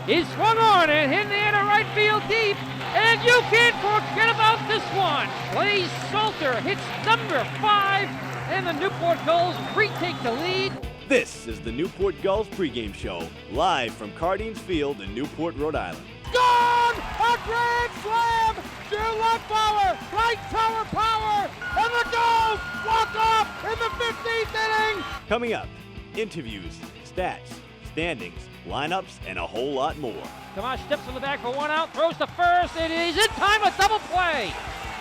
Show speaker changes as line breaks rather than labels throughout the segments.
is swung on and hit in the air to right field deep. And you can't forget about this one. Blaze Salter hits number 5, and the Newport Gulls retake the lead.
This is the Newport Gulls pregame show, live from Cardines Field in Newport, Rhode Island.
Gone! A grand slam! To left power, right tower power, and the Gulls walk off in the 15th inning!
Coming up, interviews, stats, standings, lineups, and a whole lot more.
Tomas steps on the back for one out, throws to first. It is in time, a double play.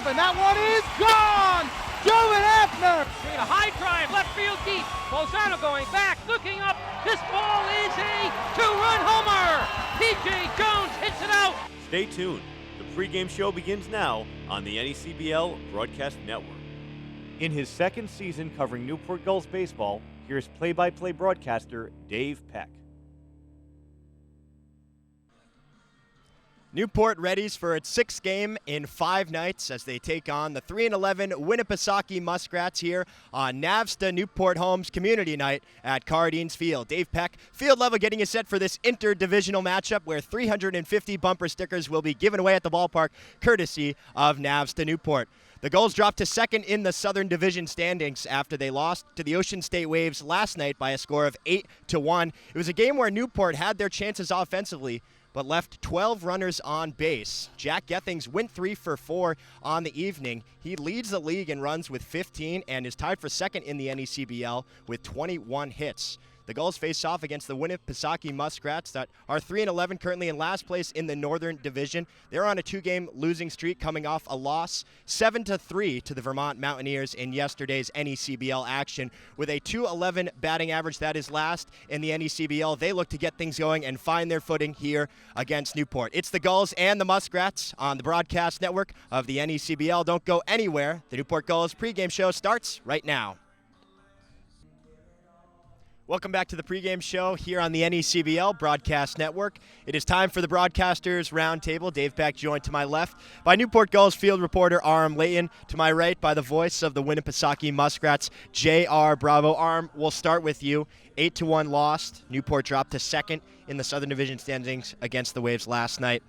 And that one is gone! Joey Afner!
A high drive, left field deep. Bolzano going back, looking up. This ball is a 2-run homer. P.J. Jones hits it out.
Stay tuned. The pregame show begins now on the NECBL Broadcast Network. In his second season covering Newport Gulls baseball, here's play-by-play broadcaster Dave Peck.
Newport readies for its 6th game in 5 nights as they take on the 3-11 Winnipesaukee Muskrats here on NAVSTA Newport Homes Community Night at Cardines Field. Dave Peck, field level, getting you set for this interdivisional matchup where 350 bumper stickers will be given away at the ballpark courtesy of NAVSTA Newport. The Gulls dropped to 2nd in the Southern Division standings after they lost to the Ocean State Waves last night by a score of 8-1. It was a game where Newport had their chances offensively, but left 12 runners on base. Jack Gethings went 3 for 4 on the evening. He leads the league in runs with 15 and is tied for 2nd in the NECBL with 21 hits. The Gulls face off against the Winnipesaukee Muskrats that are 3-11, currently in last place in the Northern Division. They're on a 2-game losing streak, coming off a loss 7-3 to the Vermont Mountaineers in yesterday's NECBL action. With a .211 batting average, that is last in the NECBL. They look to get things going and find their footing here against Newport. It's the Gulls and the Muskrats on the broadcast network of the NECBL. Don't go anywhere. The Newport Gulls pregame show starts right now. Welcome back to the pregame show here on the NECBL Broadcast Network. It is time for the Broadcasters Roundtable. Dave Peck joined to my left by Newport Gulls field reporter Aram Layton. To my right by the voice of the Winnipesaukee Muskrats, J.R. Bravo. Aram, we'll start with you. 8-1 lost. Newport dropped to 2nd in the Southern Division standings against the Waves last night.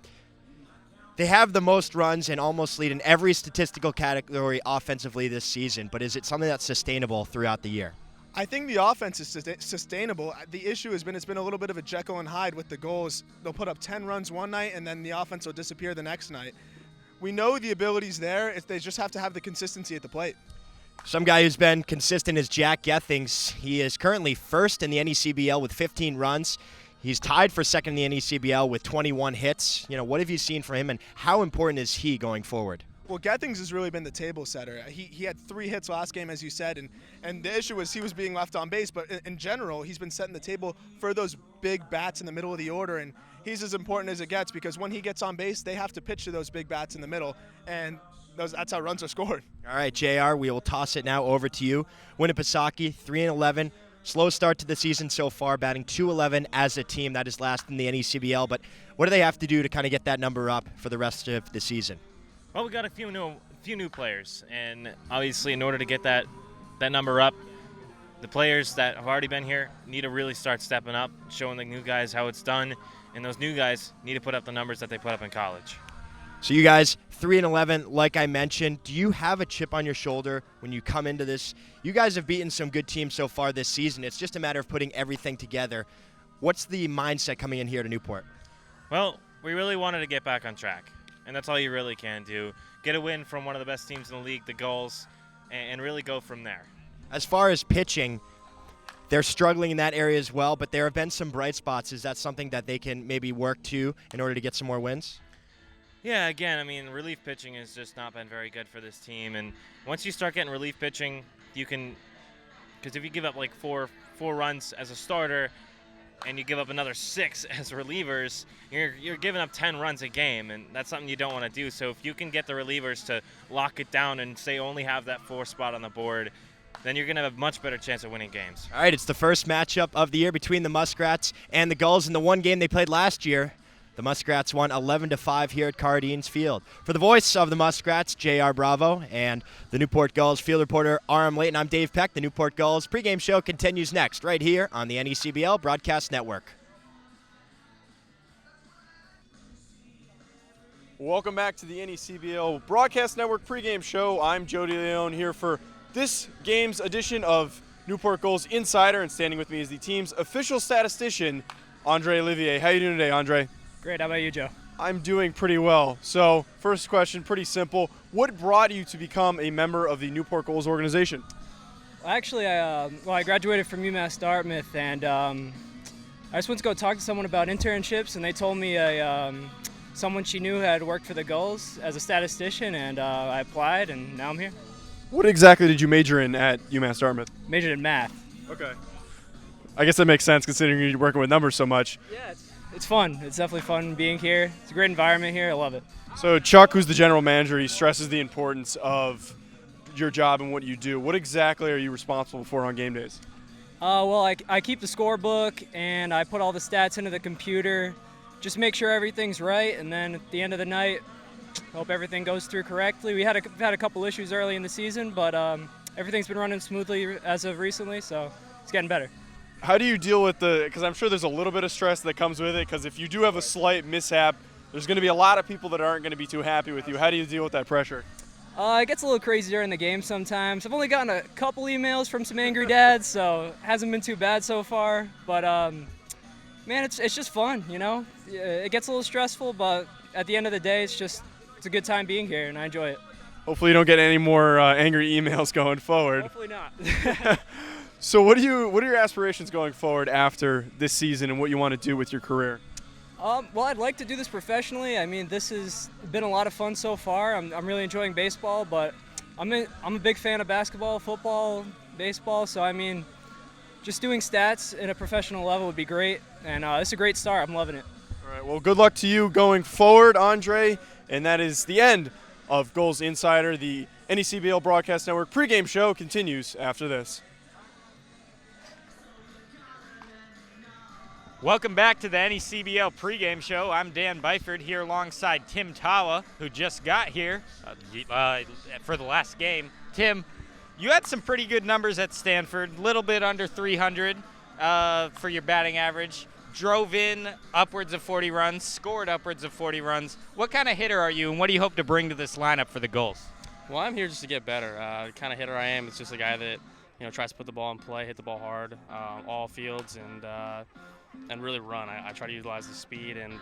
They have the most runs and almost lead in every statistical category offensively this season, but is it something that's sustainable throughout the year?
I think the offense is sustainable. The issue has been it's been a little bit of a Jekyll and Hyde with the goals. They'll put up 10 runs one night and then the offense will disappear the next night. We know the ability's there. They just have to have the consistency at the plate.
Some guy who's been consistent is Jack Gethings. He is currently 1st in the NECBL with 15 runs. He's tied for 2nd in the NECBL with 21 hits. What have you seen from him and how important is he going forward?
Well, Gethings has really been the table setter. He had 3 hits last game, as you said, and the issue was he was being left on base, but in general, he's been setting the table for those big bats in the middle of the order, and he's as important as it gets because when he gets on base, they have to pitch to those big bats in the middle, and that's how runs are scored.
All right, JR, we will toss it now over to you. Winnipesaukee, 3-11. Slow start to the season so far, batting .211 as a team. That is last in the NECBL, but what do they have to do to kind of get that number up for the rest of the season?
Well, we got a few new players, and obviously in order to get that number up, the players that have already been here need to really start stepping up, showing the new guys how it's done, and those new guys need to put up the numbers that they put up in college.
So you guys, 3-11, like I mentioned, do you have a chip on your shoulder when you come into this? You guys have beaten some good teams so far this season. It's just a matter of putting everything together. What's the mindset coming in here to Newport?
Well, we really wanted to get back on track. And that's all you really can do. Get a win from one of the best teams in the league, the Gulls, and really go from there.
As far as pitching, they're struggling in that area as well, but there have been some bright spots. Is that something that they can maybe work to in order to get some more wins?
Yeah, again, I mean, relief pitching has just not been very good for this team. And once you start getting relief pitching, you can – because if you give up like four runs as a starter – and you give up another 6 as relievers, you're giving up 10 runs a game, and that's something you don't want to do. So if you can get the relievers to lock it down and say only have that 4 spot on the board, then you're going to have a much better chance of winning games.
All right, it's the first matchup of the year between the Muskrats and the Gulls. In the one game they played last year, the Muskrats won 11-5 here at Cardines Field. For the voice of the Muskrats, J.R. Bravo, and the Newport Gulls field reporter Aram Layton, I'm Dave Peck. The Newport Gulls pregame show continues next, right here on the NECBL Broadcast Network.
Welcome back to the NECBL Broadcast Network pregame show. I'm Jody Leone here for this game's edition of Newport Gulls Insider, and standing with me is the team's official statistician, Andre Olivier. How you doing today, Andre?
Great. How about you, Joe?
I'm doing pretty well. So, first question, pretty simple. What brought you to become a member of the Newport Gulls organization?
Well, actually, I graduated from UMass Dartmouth, and I just went to go talk to someone about internships, and they told me someone she knew had worked for the Gulls as a statistician, and I applied, and now I'm here.
What exactly did you major in at UMass Dartmouth?
Majored in math.
Okay. I guess that makes sense considering you're working with numbers so much.
Yeah, it's fun. It's definitely fun being here. It's a great environment here. I love it.
So Chuck, who's the general manager, he stresses the importance of your job and what you do. What exactly are you responsible for on game days?
Well, I keep the scorebook, and I put all the stats into the computer. Just make sure everything's right, and then at the end of the night, hope everything goes through correctly. We've had a couple issues early in the season, but everything's been running smoothly as of recently, so it's getting better.
How do you deal with because I'm sure there's a little bit of stress that comes with it, because if you do have a slight mishap, there's going to be a lot of people that aren't going to be too happy with you. How do you deal with that pressure?
It gets a little crazy during the game sometimes. I've only gotten a couple emails from some angry dads, so it hasn't been too bad so far, but man, it's just fun, you know? It gets a little stressful, but at the end of the day, it's a good time being here, and I enjoy it.
Hopefully you don't get any more angry emails going forward.
Hopefully not.
So what are your aspirations going forward after this season and what you want to do with your career?
Well, I'd like to do this professionally. I mean, this has been a lot of fun so far. I'm really enjoying baseball, but I'm a big fan of basketball, football, baseball, so I mean, just doing stats at a professional level would be great, and it's a great start. I'm loving it.
All right, well, good luck to you going forward, Andre, and that is the end of Gulls Insider. The NECBL Broadcast Network pregame show continues after this.
Welcome back to the NECBL pregame show. I'm Dan Byford here alongside Tim Tawa, who just got here for the last game. Tim, you had some pretty good numbers at Stanford, a little bit under 300 for your batting average. Drove in upwards of 40 runs, scored upwards of 40 runs. What kind of hitter are you, and what do you hope to bring to this lineup for the Gulls?
Well, I'm here just to get better. The kind of hitter I am is just a guy that tries to put the ball in play, hit the ball hard, all fields, and really run. I try to utilize the speed and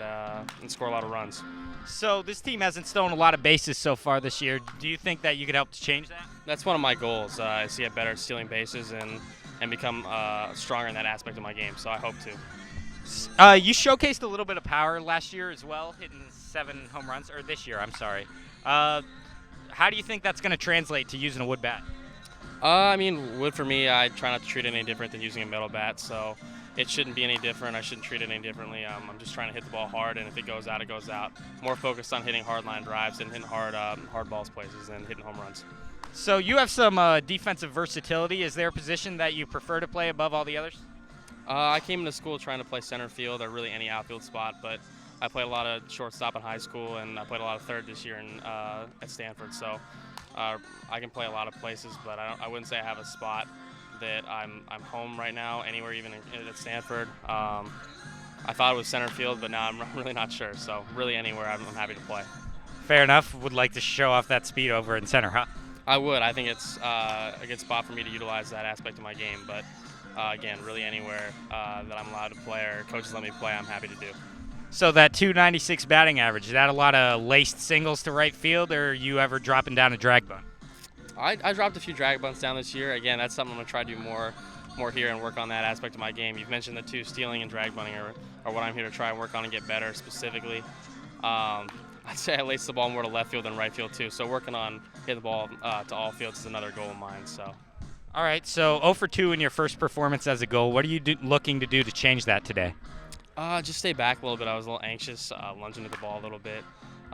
score a lot of runs.
So this team hasn't stolen a lot of bases so far this year. Do you think that you could help to change that?
That's one of my goals, is to get better at stealing bases and become stronger in that aspect of my game, so I hope to.
You showcased a little bit of power last year as well, hitting 7 home runs, or this year, I'm sorry. How do you think that's going to translate to using a wood bat?
I mean, wood for me, I try not to treat it any different than using a metal bat, so it shouldn't be any different. I shouldn't treat it any differently. I'm just trying to hit the ball hard, and if it goes out, it goes out. More focused on hitting hard line drives and hitting hard balls places and hitting home runs.
So you have some defensive versatility. Is there a position that you prefer to play above all the others?
I came into school trying to play center field or really any outfield spot, but I played a lot of shortstop in high school, and I played a lot of third this year at Stanford. So I can play a lot of places, but I wouldn't say I have a spot that I'm home right now, anywhere, even at Stanford. I thought it was center field, but now I'm really not sure. So really anywhere, I'm happy to play.
Fair enough. Would like to show off that speed over in center, huh?
I would. I think it's a good spot for me to utilize that aspect of my game. But again, really anywhere that I'm allowed to play or coaches let me play, I'm happy to do.
So that 296 batting average, is that a lot of laced singles to right field, or are you ever dropping down a drag bunt?
I dropped a few drag bunts down this year. Again, that's something I'm going to try to do more here and work on that aspect of my game. You've mentioned the two, stealing and drag bunting, are what I'm here to try and work on and get better specifically. I'd say I lace the ball more to left field than right field too. So working on hitting the ball to all fields is another goal of mine. So.
All right, so 0 for 2 in your first performance as a goal. What are you looking to do to change that today?
Just stay back a little bit. I was a little anxious, lunging at the ball a little bit.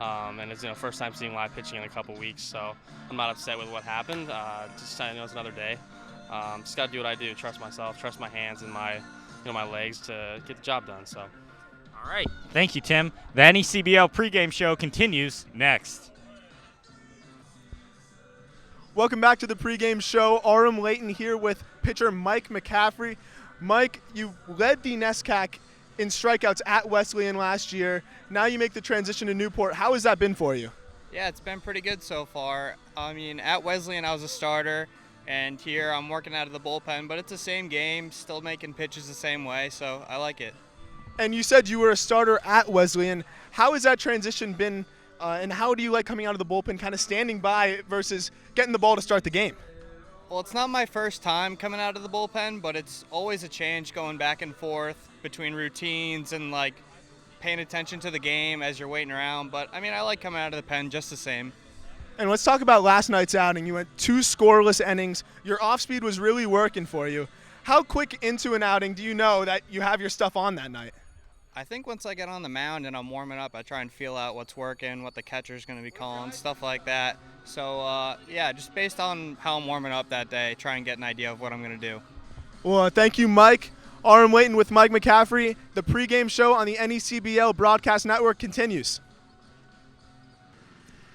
And it's first time seeing live pitching in a couple weeks, so I'm not upset with what happened. Just I know it's another day. Just got to do what I do. Trust myself, trust my hands and my legs to get the job done. So.
All right, thank you, Tim. The NECBL pregame show continues next.
Welcome back to the pregame show. Aram Layton here with pitcher Mike McCaffrey. Mike, you led the NESCAC in strikeouts at Wesleyan last year. Now you make the transition to Newport. How has that been for you?
Yeah, it's been pretty good so far. I mean, at Wesleyan I was a starter, and here I'm working out of the bullpen, but it's the same game, still making pitches the same way, so I like it.
And you said you were a starter at Wesleyan. How has that transition been, and how do you like coming out of the bullpen, kind of standing by versus getting the ball to start the game?
Well, it's not my first time coming out of the bullpen, but it's always a change going back and forth between routines and like paying attention to the game as you're waiting around. But I mean, I like coming out of the pen just the same.
And let's talk about last night's outing. You went 2 scoreless innings. Your off speed was really working for you. How quick into an outing do you know that you have your stuff on that night?
I think once I get on the mound and I'm warming up, I try and feel out what's working, what the catcher's going to be calling, stuff like that. So, yeah, just based on how I'm warming up that day, try and get an idea of what I'm going to do.
Well, thank you, Mike. RM Layton with Mike McCaffrey. The pregame show on the NECBL Broadcast Network continues.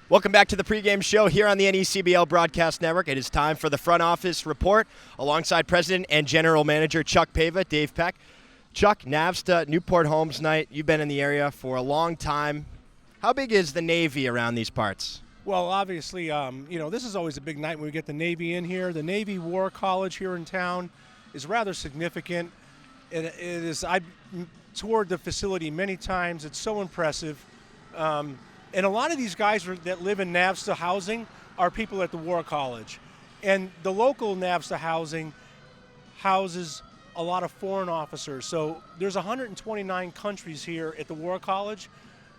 Welcome back to the pregame show here on the NECBL Broadcast Network. It is time for the front office report alongside President and General Manager Chuck Pava, Dave Peck. Chuck, NAVSTA, Newport Homes night. You've been in the area for a long time. How big is the Navy around these parts?
Well, obviously, this is always a big night when we get the Navy in here. The Navy War College here in town is rather significant. I've toured the facility many times. It's so impressive. And a lot of these guys that live in NAVSTA housing are people at the War College. And the local NAVSTA housing houses a lot of foreign officers. So there's 129 countries here at the War College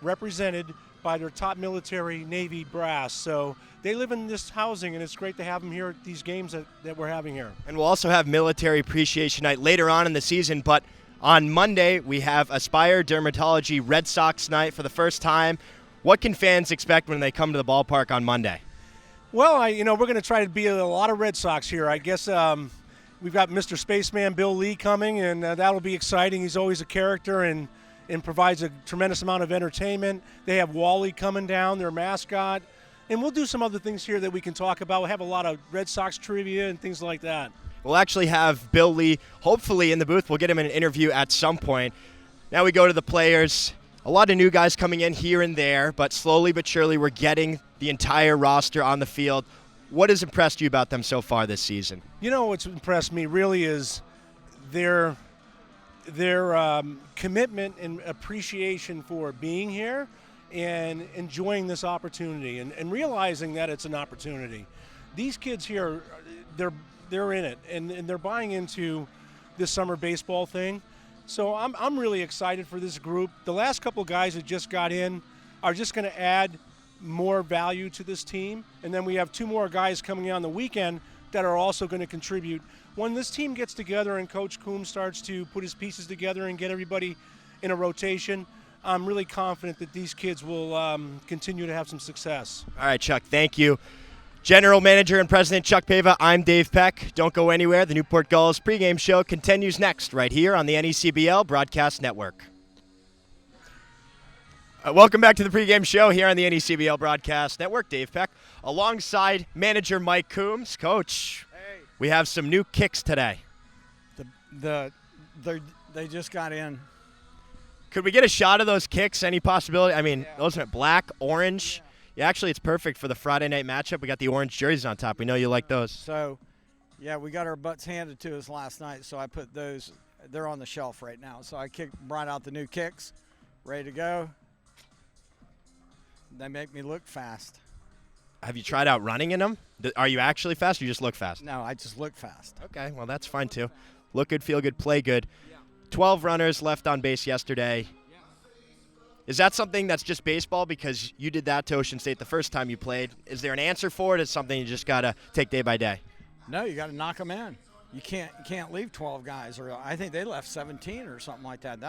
represented by their top military Navy brass. So they live in this housing, and it's great to have them here at these games that we're having here.
And we'll also have Military Appreciation Night later on in the season, but on Monday we have Aspire Dermatology Red Sox night for the first time. What can fans expect when they come to the ballpark on Monday?
Well, we're going to try to be a lot of Red Sox here. I guess we've got Mr. Spaceman Bill Lee coming, and that'll be exciting. He's always a character and provides a tremendous amount of entertainment. They have Wally coming down, their mascot. And we'll do some other things here that we can talk about. We'll have a lot of Red Sox trivia and things like that.
We'll actually have Bill Lee, hopefully, in the booth. We'll get him in an interview at some point. Now we go to the players. A lot of new guys coming in here and there, but slowly but surely we're getting the entire roster on the field. What has impressed you about them so far this season?
What's impressed me really is their commitment and appreciation for being here and enjoying this opportunity and realizing that it's an opportunity. These kids here, they're in it, and they're buying into this summer baseball thing. So I'm really excited for this group. The last couple guys that just got in are just going to add more value to this team. And then we have 2 more guys coming in on the weekend that are also going to contribute. When this team gets together and Coach Coombs starts to put his pieces together and get everybody in a rotation, I'm really confident that these kids will continue to have some success.
All right, Chuck, thank you. General Manager and President Chuck Pava, I'm Dave Peck. Don't go anywhere. The Newport Gulls pregame show continues next right here on the NECBL Broadcast Network. Welcome back to the pregame show here on the NECBL Broadcast Network. Dave Peck alongside manager Mike Coombs. Coach, we have some new kicks today.
They just got in.
Could we get a shot of those kicks? Any possibility? I mean, those are black, orange. Yeah, actually, it's perfect for the Friday night matchup. We got the orange jerseys on top. We know you like those.
So, yeah, we got our butts handed to us last night, so I put those. They're on the shelf right now. So I brought out the new kicks, ready to go. They make me look fast.
Have you tried out running in them? Are you actually fast or you just look fast?
No, I just look fast.
Okay, well, that's fine too. Look good, feel good, play good. 12 runners left on base yesterday. Is that something that's just baseball because you did that to Ocean State the first time you played? Is there an answer for it? Is it something you just got to take day by day?
No, you got to knock them in. You can't leave 12 guys, or I think they left 17 or something like that.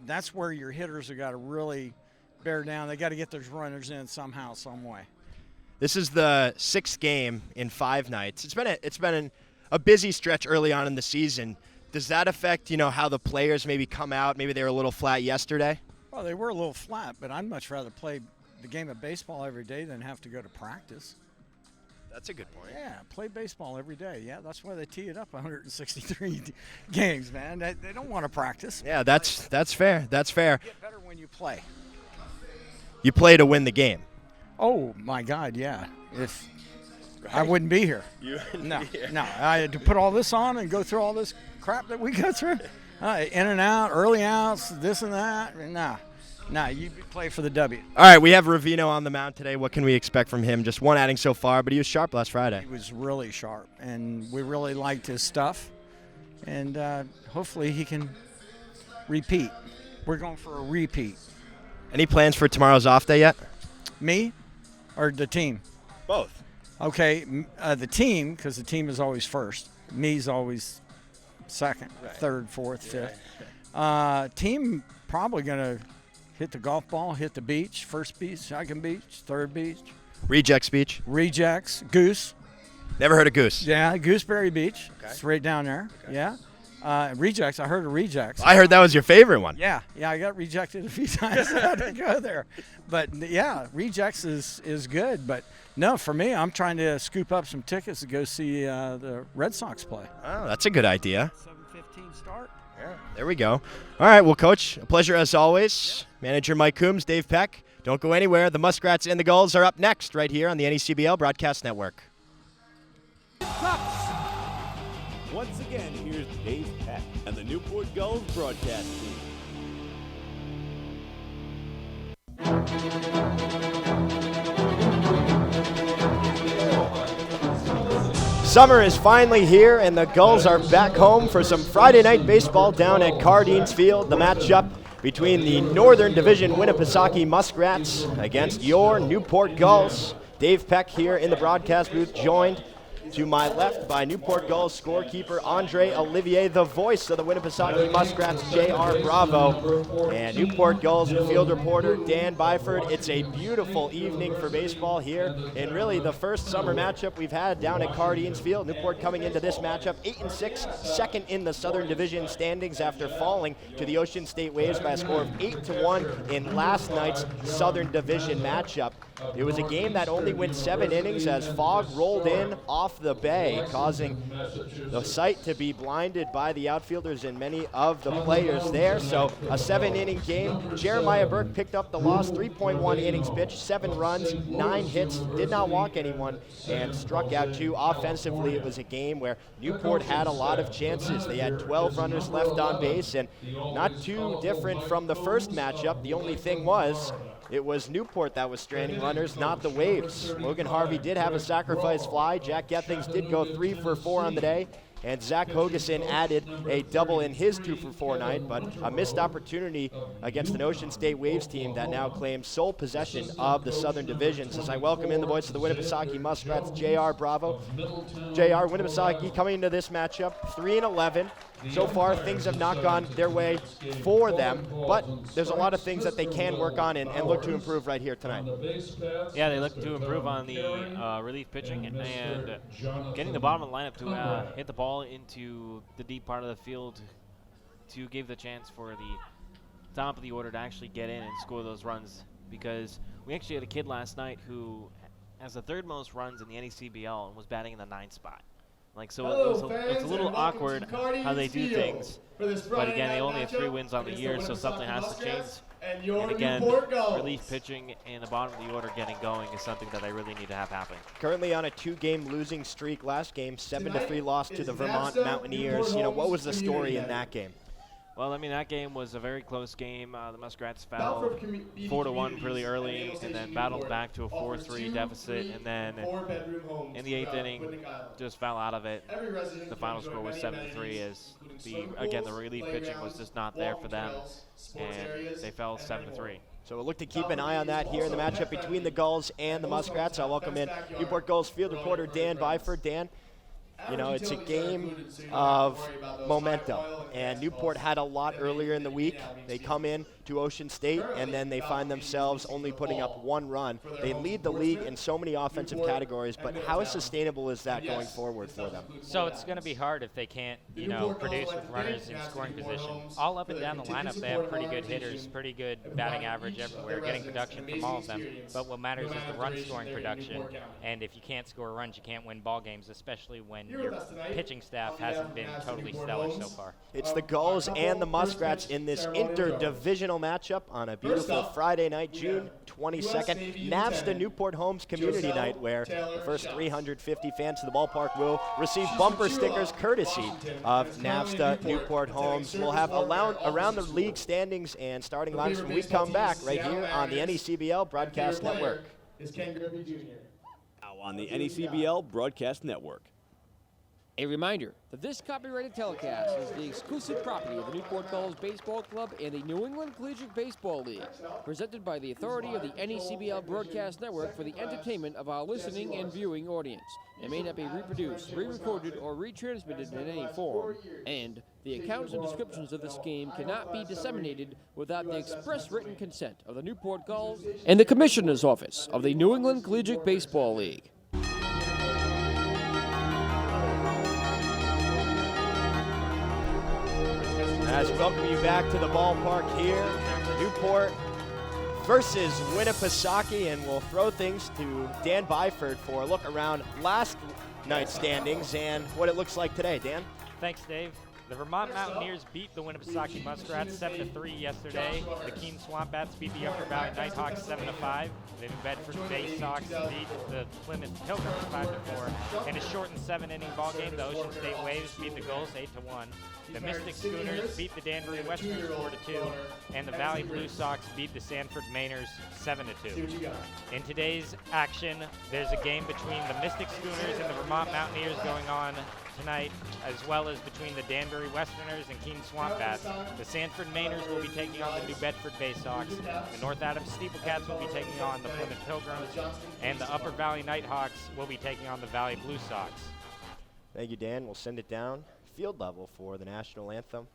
That's where your hitters have got to really bear down. They got to get those runners in somehow, some way.
This is the 6th game in 5 nights. It's been a busy stretch early on in the season. Does that affect, how the players maybe come out? Maybe they were a little flat yesterday?
Well, they were a little flat, but I'd much rather play the game of baseball every day than have to go to practice.
That's a good point.
Yeah, play baseball every day. Yeah, that's why they tee it up 163 games, man. They don't want to practice.
Yeah, that's fair. That's fair.
You get better when you play.
You play to win the game.
Oh, my God, yeah. If I wouldn't be here. No. I had to put all this on and go through all this crap that we go through. In and out, early outs, this and that. No, you play for the W.
All right, we have Ravino on the mound today. What can we expect from him? Just one outing so far, but he was sharp last Friday.
He was really sharp, and we really liked his stuff. And hopefully he can repeat. We're going for a repeat.
Any plans for tomorrow's off day yet?
Me or the team?
Both.
Okay, the team, because the team is always first. Me's always second, third, fourth, fifth. Team probably going to hit the golf ball, hit the beach, first beach, second beach, third beach.
Rejects beach?
Rejects. Goose.
Never heard of Goose.
Yeah, Gooseberry Beach. Okay. It's right down there. Okay. Yeah. Rejects. I heard of Rejects.
I heard that was your favorite one.
Yeah, I got rejected a few times. I had to go there. But, yeah, Rejects is good. But, no, for me, I'm trying to scoop up some tickets to go see the Red Sox play.
Oh, that's a good idea.
7:15 start.
Yeah, there we go. All right, well, Coach, a pleasure as always. Manager Mike Coombs, Dave Peck. Don't go anywhere. The Muskrats and the Gulls are up next right here on the NECBL Broadcast Network.
Once again, here's Dave Peck and the Newport Gulls broadcast team.
Summer is finally here, and the Gulls are back home for some Friday night baseball down at Cardines Field. The matchup between the Northern Division Winnipesaukee Muskrats against your Newport Gulls. Dave Peck here in the broadcast booth, joined to my left by Newport Gulls scorekeeper Andre Olivier, the voice of the Winnipesaukee Muskrats, J.R. Bravo, and Newport Gulls field reporter Dan Byford. It's a beautiful evening for baseball here, and really the first summer matchup we've had down at Cardines Field. Newport coming into this matchup 8-6, second in the Southern Division standings after falling to the Ocean State Waves by a score of 8-1 in last night's Southern Division matchup. It was a game that only went 7 innings as fog rolled in off the bay, causing the sight to be blinded by the outfielders and many of the players there. So a 7-inning game. Jeremiah Burke picked up the loss, 3.1 innings pitched, 7 runs, 9 hits, did not walk anyone, and struck out 2. Offensively, it was a game where Newport had a lot of chances. They had 12 runners left on base, and not too different from the first matchup. The only thing was, it was Newport that was stranding runners, not the Waves. Logan Harvey did have a sacrifice fly. Jack Gethings did go 3 for 4 on the day. And Zach Hogeson added a double in his 2 for 4 night, but a missed opportunity against an Ocean State Waves team that now claims sole possession of the Southern Divisions. As I welcome in the voice of the Winnipesaukee Muskrats, J.R. Bravo. J.R., Winnipesaukee coming into this matchup 3-11. So far, things have not gone their way for them, but there's a lot of things that they can work on and look to improve right here tonight.
Yeah, they look to improve on the relief pitching and getting the bottom of the lineup to hit the ball into the deep part of the field to give the chance for the top of the order to actually get in and score those runs, because we actually had a kid last night who has the 3rd most runs in the NECBL and was batting in the 9th spot. So it's a little awkward how they do things, but again, they only have 3 wins on the year, so something has to change. And again, relief pitching and the bottom of the order getting going is something that they really need to have happen.
Currently on a 2-game losing streak. Last game, 7-3 loss to the Vermont Mountaineers. You know, what was the story in that game?
Well, I mean, that game was a very close game. The Muskrats fell 4-1 pretty early, and then battled back to a 4-3 deficit, and then in the 8th inning, just fell out of it. The final score was 7-3, as the relief pitching was just not there for them, and they fell 7-3.
So we'll look to keep an eye on that here in the matchup between the Gulls and the Muskrats. I'll welcome in Newport Gulls field reporter Dan Byford. Dan, you know, it's a game of momentum, and Newport had a lot earlier in the week. They come in to Ocean State, and then they find themselves only putting up 1 run. They lead the league in so many offensive categories, but how sustainable is that going forward for them?
So it's going to be hard if they can't, produce with runners in scoring position. All up and down the lineup, they have pretty good hitters, pretty good batting average everywhere, getting production from all of them. But what matters is the run scoring production, and if you can't score runs, you can't win ball games, especially when your pitching staff hasn't been totally stellar so far.
It's the Gulls and the Muskrats in this interdivisional matchup on a beautiful Friday night, June 22nd, NAVSTA Newport Homes Community Night, where the first 350 fans to the ballpark will receive bumper stickers courtesy of NAVSTA Newport Homes. We'll have around the league standings and starting lines when we come back right here on the NECBL Broadcast Network.
Now on the NECBL Broadcast Network.
A reminder that this copyrighted telecast is the exclusive property of the Newport Gulls Baseball Club and the New England Collegiate Baseball League, presented by the authority of the NECBL Broadcast Network for the entertainment of our listening and viewing audience. It may not be reproduced, re-recorded, or retransmitted in any form, and the accounts and descriptions of this game cannot be disseminated without the express written consent of the Newport Gulls and the Commissioner's Office of the New England Collegiate Baseball League.
As we welcome you back to the ballpark here, Newport versus Winnipesaukee, and we'll throw things to Dan Byford for a look around last night's standings and what it looks like today. Dan?
Thanks, Dave. The Vermont Mountaineers beat the Winnipesaukee Muskrats 7-3 yesterday. The Keene Swamp Bats beat the Upper Valley Nighthawks 7-5. The New Bedford Bay Sox beat the Plymouth Pilgrims 5-4. In a shortened 7-inning ball game, the Ocean State Waves beat the Gulls 8-1. The Mystic Schooners beat the Danbury Westerners 4-2, and the Valley Blue Sox beat the Sanford Mainers 7-2. In today's action, there's a game between the Mystic Schooners and the Vermont Mountaineers going on tonight, as well as between the Danbury Westerners and Keene Swamp Bats. The Sanford Mainers will be taking on the New Bedford Bay Sox. The North Adams Steeplecats will be taking on the Plymouth Pilgrims, and the Upper Valley Nighthawks will be taking on the Valley Blue Sox.
Thank you, Dan. We'll send it down field level for the national anthem.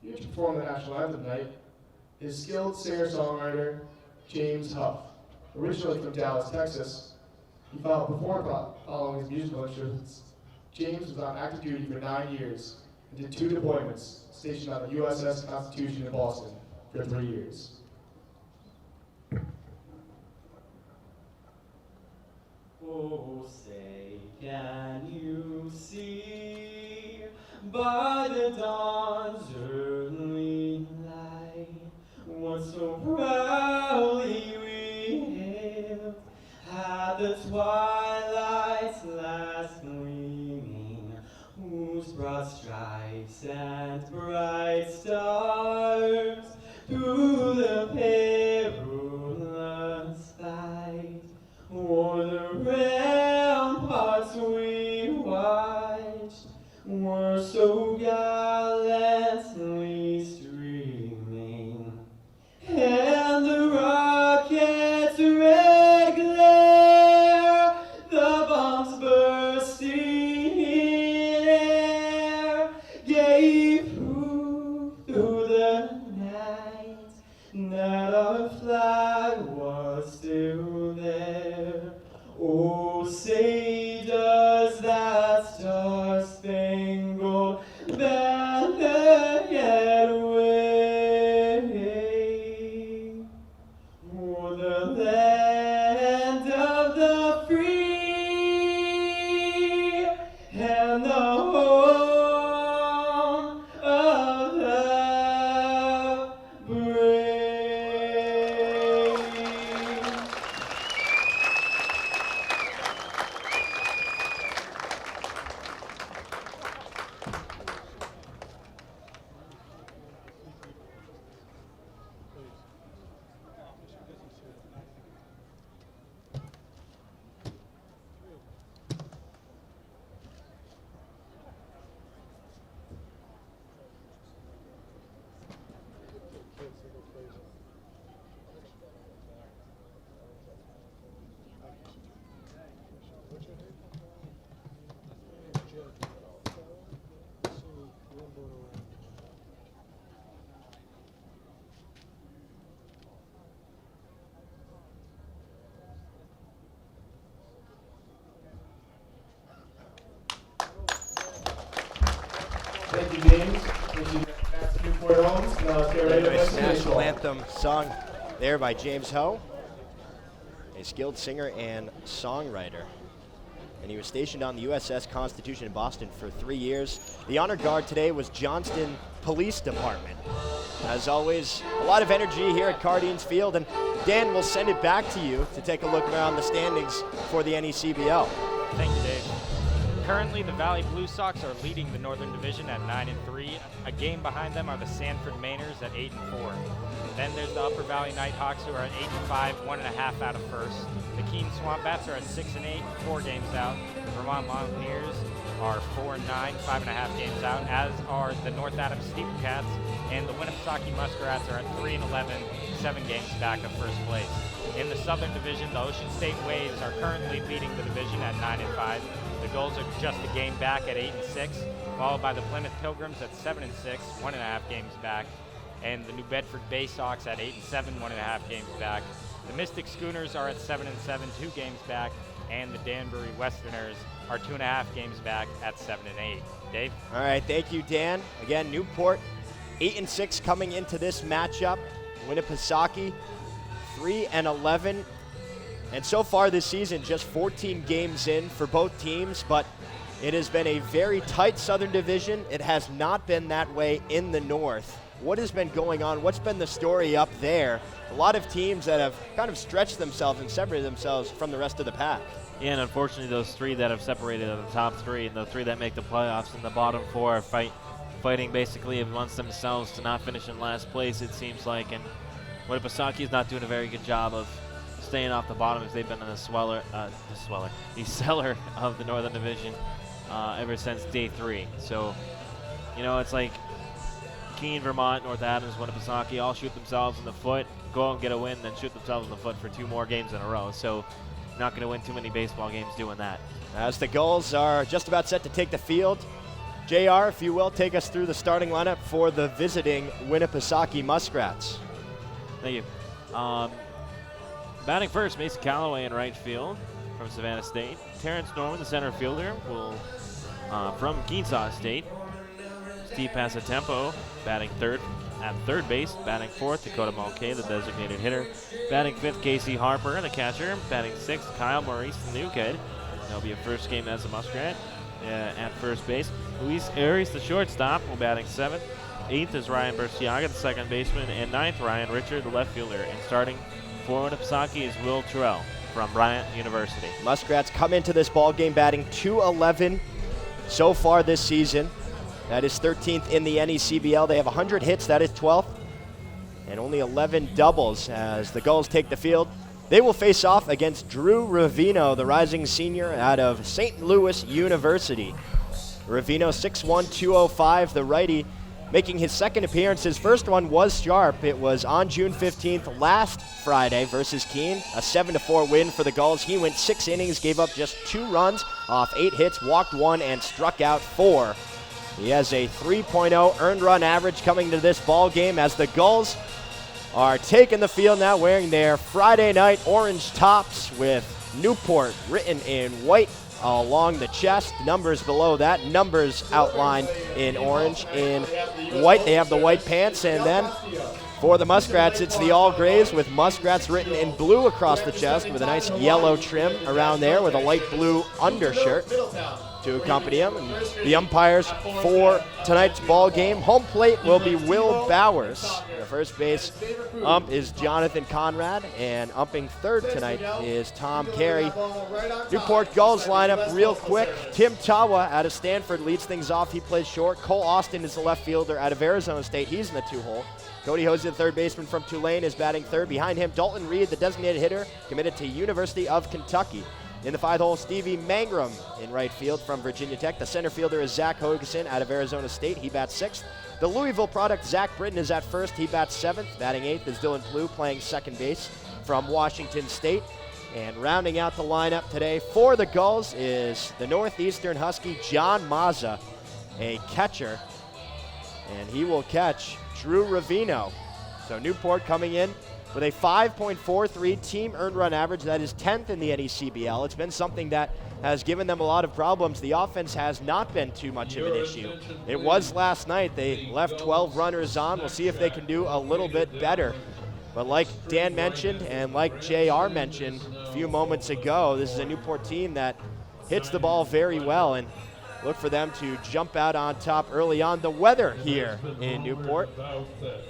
Here to perform the national anthem tonight is skilled singer-songwriter James Huff. Originally from Dallas, Texas, he performed following his musical instruments. James was on active duty for 9 years and did 2 deployments, stationed on the USS Constitution in Boston for 3 years.
Oh, say, can you see by the dawn's early light what so proudly we hailed at the twilight's last gleaming, whose broad stripes and bright stars through the perilous fight o'er the ramparts we watched were so gallantly streaming, and the rocket's red glare, the bombs bursting in air, gave proof through the night that our flag was still there. Oh, say does that star-spangled banner yet wave o'er the land of the free and the home of the brave.
James. That's Newport Homes. Get ready to play some
National
baseball.
Anthem sung there by James Ho, a skilled singer and songwriter. And he was stationed on the USS Constitution in Boston for 3 years. The honor guard today was Johnston Police Department. As always, a lot of energy here at Cardines Field, and Dan will send it back to you to take a look around the standings for the NECBL.
Thank you, Dave. Currently, the Valley Blue Sox are leading the Northern Division at 9-3. A game behind them are the Sanford Mainers at 8-4. Then there's the Upper Valley Nighthawks, who are at 8-5, 1.5 out of first. The Keene Swamp Bats are at 6-8, 4 games out. The Vermont Mountaineers are 4-9, 5.5 games out, as are the North Adams Steeple Cats, and the Winnipesaukee Muskrats are at 3-11, 7 games back of first place. In the Southern Division, the Ocean State Waves are currently leading the division at 9-5. The Gulls are just a game back at 8-6, followed by the Plymouth Pilgrims at 7-6, 1.5 games back, and the New Bedford Bay Sox at 8-7, 1.5 games back. The Mystic Schooners are at 7-7, 2 games back, and the Danbury Westerners are 2.5 games back at 7-8. Dave?
All right, thank you, Dan. Again, Newport 8-6 coming into this matchup. Winnipesaukee 3-11. And so far this season, just 14 games in for both teams, but it has been a very tight Southern Division. It has not been that way in the North. What has been going on? What's been the story up there? A lot of teams that have kind of stretched themselves and separated themselves from the rest of the pack.
Yeah, and unfortunately, those 3 that have separated are the top 3, and the 3 that make the playoffs in the bottom 4 are fighting basically amongst themselves to not finish in last place, it seems like. And Winnipesaukee is not doing a very good job of staying off the bottom, as they've been in the cellar of the Northern Division ever since day 3. So, you know, it's like Keene, Vermont, North Adams, Winnipesaukee all shoot themselves in the foot, go out and get a win, then shoot themselves in the foot for 2 more games in a row. So, not going to win too many baseball games doing that.
As the Gulls are just about set to take the field, JR, if you will, take us through the starting lineup for the visiting Winnipesaukee Muskrats.
Thank you. Batting first, Mason Calloway in right field from Savannah State. Terrence Norman, the center fielder, from Kennesaw State. Steve Passatempo batting third at third base. Batting fourth, Dakota Mulcahy, the designated hitter. Batting fifth, Casey Harper, the catcher. Batting sixth, Kyle Maurice, the new kid. That'll be a first game as a Muskrat at first base. Luis Aries, the shortstop, will batting seventh. Eighth is Ryan Burciaga, the second baseman. And ninth, Ryan Richard, the left fielder. And starting for Winnipesaukee is Will Terrell from Bryant University.
Muskrats come into this ball game batting .211 so far this season. That is 13th in the NECBL. They have 100 hits, that is 12th, and only 11 doubles as the Gulls take the field. They will face off against Drew Ravino, the rising senior out of St. Louis University. Ravino, 6'1", 205, the righty, making his second appearance. His first one was sharp. It was on June 15th last Friday versus Keene, a 7-4 win for the Gulls. He went 6 innings, gave up just 2 runs off 8 hits, walked 1, and struck out 4. He has a 3.0 earned run average coming to this ball game as the Gulls are taking the field now wearing their Friday night orange tops with Newport written in white along the chest. Numbers below that, numbers outlined in orange. In white, they have the white pants, and then for the Muskrats, it's the all grays with Muskrats written in blue across the chest with a nice yellow trim around there with a light blue undershirt to accompany him. And the umpires for tonight's ball game, home plate will be Will Bowers. The first base ump is Jonathan Conrad, and umping third tonight is Tom Carey. Newport Gulls lineup real quick. Tim Tawa out of Stanford leads things off. He plays short. Cole Austin is the left fielder out of Arizona State. He's in the 2-hole. Cody Hosey, the third baseman from Tulane, is batting third. Behind him, Dalton Reed, the designated hitter, committed to University of Kentucky. In the 5th hole, Stevie Mangrove in right field from Virginia Tech. The center fielder is Zach Hogeson out of Arizona State. He bats 6th. The Louisville product, Zach Britton, is at first. He bats 7th. Batting 8th is Dylan Plew, playing second base from Washington State. And rounding out the lineup today for the Gulls is the Northeastern Husky, John Mazza, a catcher. And he will catch Drew Ravino. So Newport coming in with a 5.43 team earned run average. That is 10th in the NECBL. It's been something that has given them a lot of problems. The offense has not been too much of an issue. It was last night. They left 12 runners on. We'll see if they can do a little bit better. But like Dan mentioned and like JR mentioned a few moments ago, this is a Newport team that hits the ball very well, and look for them to jump out on top early on. The weather here in Newport,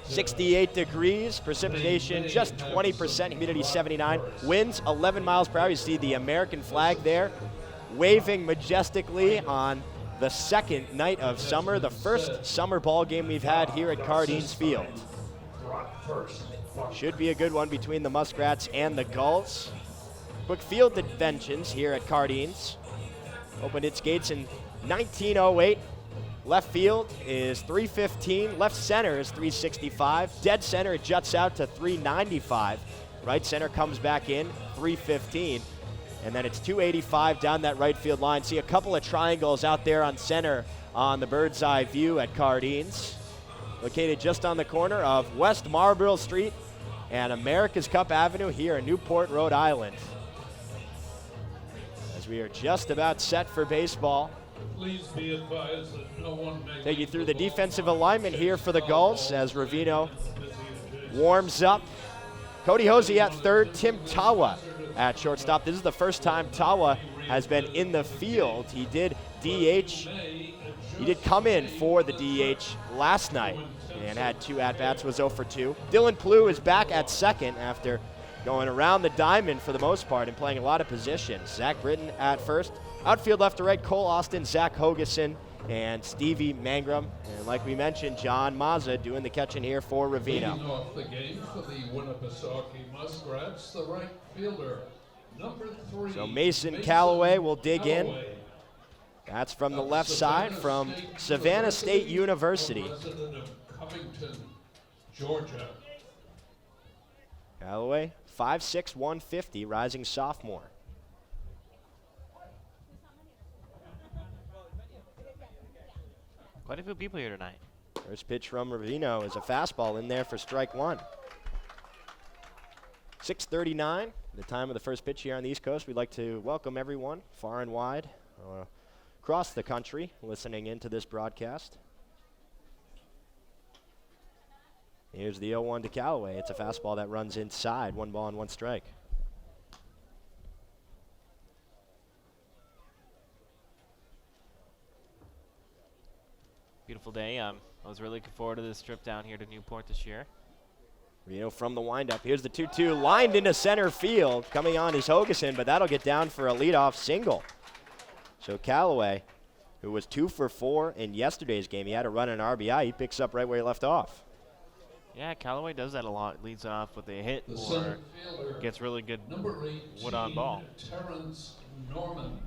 68 degrees, precipitation just 20%, humidity 79, winds 11 miles per hour. You see the American flag there waving majestically on the second night of summer, the first summer ball game we've had here at Cardines Field. Should be a good one between the Muskrats and the Gulls. Quick field inventions here at Cardines. Opened its gates in 1908. Left field is 315. Left center is 365. Dead center, it juts out to 395. Right center comes back in, 315. And then it's 285 down that right field line. See a couple of triangles out there on center on the bird's eye view at Cardines. Located just on the corner of West Marlborough Street and America's Cup Avenue here in Newport, Rhode Island. As we are just about set for baseball.
Please be advised that no one may
take you through the defensive alignment here for the Gulls as Ravino warms up. Cody Hosey at third, Tim Tawa at shortstop. This is the first time Tawa has been in the field. He did DH. He did come in for the DH last night and had 2 at-bats, was 0 for 2. Dylan Plew is back at second after going around the diamond for the most part and playing a lot of positions. Zach Britton at first. Outfield left to right, Cole Austin, Zach Hogeson, and Stevie Mangrove. And like we mentioned, John Mazza doing the catching here for Ravino.
Leading off the game for the Winnipesaukee Muskrats, the right fielder, number 3.
So Mason Calloway will dig in. That's from the left side from Savannah State University.
Resident of Covington, Georgia.
Calloway, 5'6", 150, rising sophomore.
Quite a few people here tonight.
First pitch from Ravino is a fastball in there for strike one. 6:39, the time of the first pitch here on the East Coast. We'd like to welcome everyone far and wide across the country listening into this broadcast. Here's the 0-1 to Calloway. It's a fastball that runs inside. 1 ball and 1 strike.
Beautiful day. I was really looking forward to this trip down here to Newport this year.
Reno from the windup. Here's the 2-2 lined into center field. Coming on is Hogeson, but that'll get down for a leadoff single. So Calloway, who was 2 for 4 in yesterday's game, he had a run and RBI. He picks up right where he left off.
Yeah, Calloway does that a lot. Leads it off with a hit or gets really good wood on ball.
Terrence Norman.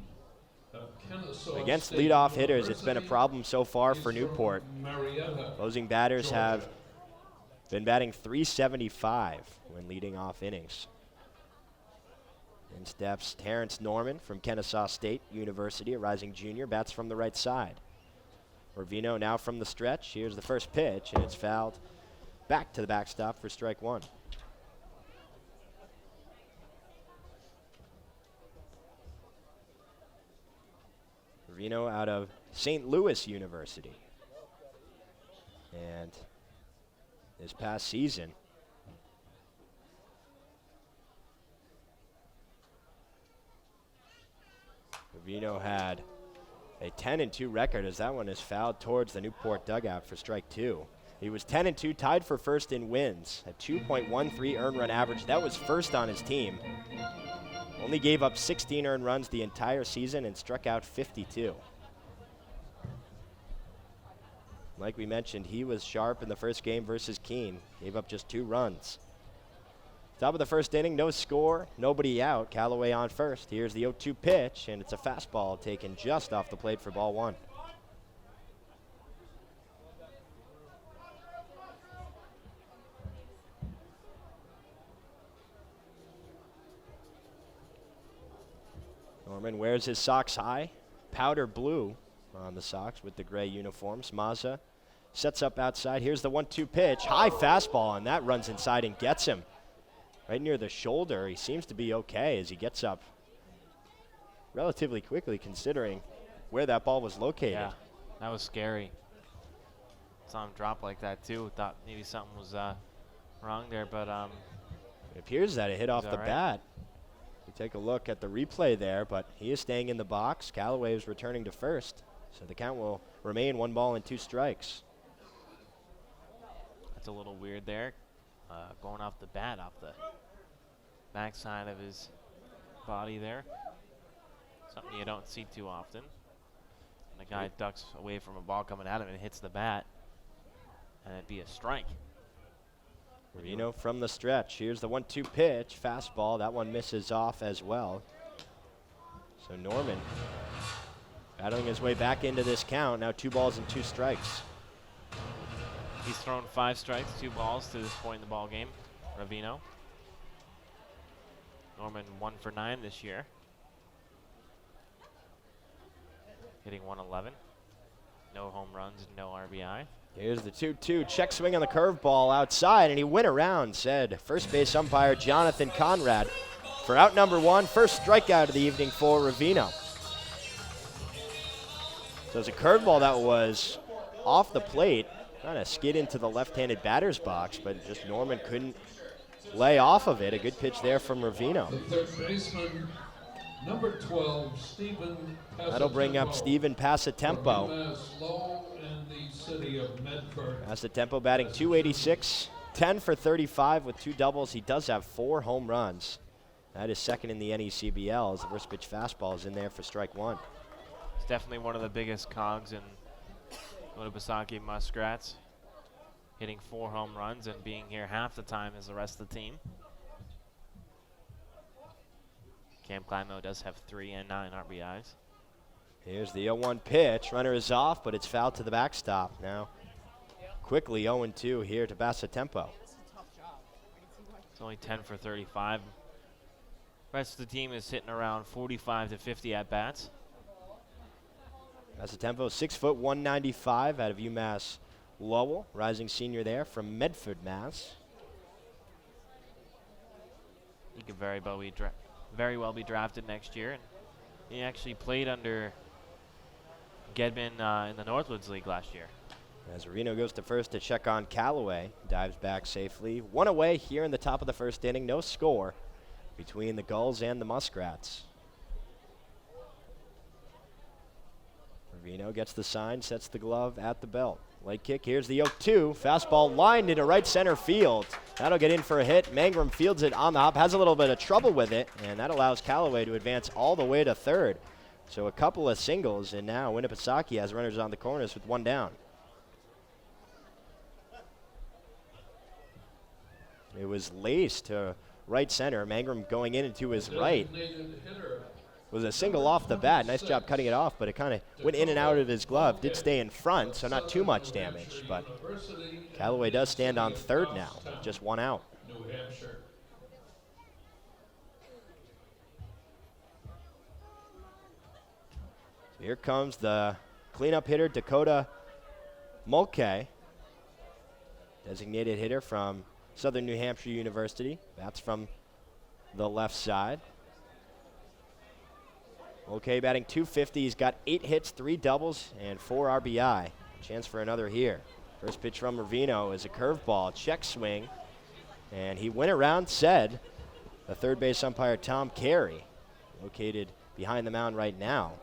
Against leadoff hitters, it's been a problem so far for Newport. Opposing batters have been batting .375 when leading off innings. In steps Terrence Norman from Kennesaw State University, a rising junior, bats from the right side. Ravino now from the stretch. Here's the first pitch, and it's fouled back to the backstop for strike one. Ravino out of St. Louis University. And this past season, Ravino had a 10-2 record as that one is fouled towards the Newport dugout for strike two. He was 10-2, tied for first in wins, a 2.13 earned run average. That was first on his team. Only gave up 16 earned runs the entire season and struck out 52. Like we mentioned, he was sharp in the first game versus Keene. Gave up just 2 runs. Top of the first inning, no score, nobody out. Calloway on first. Here's the 0-2 pitch, and it's a fastball taken just off the plate for ball one. Norman wears his socks high, powder blue on the socks with the gray uniforms. Mazza sets up outside. Here's the 1-2 pitch, high fastball, and that runs inside and gets him. right near the shoulder. He seems to be okay as he gets up relatively quickly considering where that ball was located.
Yeah, that was scary. Saw him drop like that too. Thought maybe something was wrong there, but
it appears that it hit off the
right.
bat. We take a look at the replay there, but he is staying in the box. Callaway is returning to first, so the count will remain 1 ball and 2 strikes.
That's a little weird there. Going off the bat, off the backside of his body there. Something you don't see too often. And the guy ducks away from a ball coming at him and hits the bat. And it'd be a strike.
Ravino from the stretch. Here's the 1-2 pitch. Fastball. That one misses off as well. So Norman battling his way back into this count. Now 2 balls and 2 strikes.
He's thrown 5 strikes, 2 balls to this point in the ball game. Ravino. Norman 1 for 9 this year. Hitting 111. No home runs, no RBI.
Here's the 2-2 check swing on the curveball outside, and he went around, said first base umpire Jonathan Conrad for out number 1. First strikeout of the evening for Ravino. So it's a curveball that was off the plate, trying to skid into the left-handed batter's box, but just Norman couldn't lay off of it. A good pitch there from Ravino.
The third baseman, number 12, Stephen Passatempo.
That'll bring up Stephen Passatempo.
From Slow in the city of Medford.
Passatempo batting 286, 10 for 35 with 2 doubles. He does have 4 home runs. That is second in the NECBL as the first pitch fastball is in there for strike 1.
It's definitely one of the biggest cogs in Winnipesaukee Muskrats. Hitting 4 home runs and being here half the time as the rest of the team. Cam Climo does have 3 and 9 RBIs.
Here's the 0-1 pitch. Runner is off, but it's fouled to the backstop. Now, quickly 0-2 here to Passatempo.
It's only 10 for 35. Rest of the team is hitting around 45 to 50 at-bats.
Passatempo, 6 foot 195 out of UMass Lowell. Rising senior there from Medford, Mass.
He could very well be drafted next year. And he actually played under Gedman in the Northwoods League last year.
As Ravino goes to first to check on Callaway, dives back safely. 1 away here in the top of the first inning. No score between the Gulls and the Muskrats. Ravino gets the sign, sets the glove at the belt. Leg kick, here's the 0-2. Fastball lined into right center field. That'll get in for a hit. Mangrove fields it on the hop, has a little bit of trouble with it, and that allows Callaway to advance all the way to third. So a couple of singles, and now Winnipesaukee has runners on the corners with 1 down. It was laced to right center. Mangrove going in into his right. Was a single off the bat. Nice job cutting it off, but it kind of went in and out of his glove. Did stay in front, so not too much damage. But Callaway does stand on third now, just 1 out.
New Hampshire.
So here comes the cleanup hitter, Dakota Mulcahy, designated hitter from Southern New Hampshire University. That's from the left side. Okay, batting .250. He's got 8 hits, 3 doubles, and 4 RBI. Chance for another here. First pitch from Ravino is a curveball, check swing, and he went around, said the third base umpire Tom Carey, located behind the mound right now.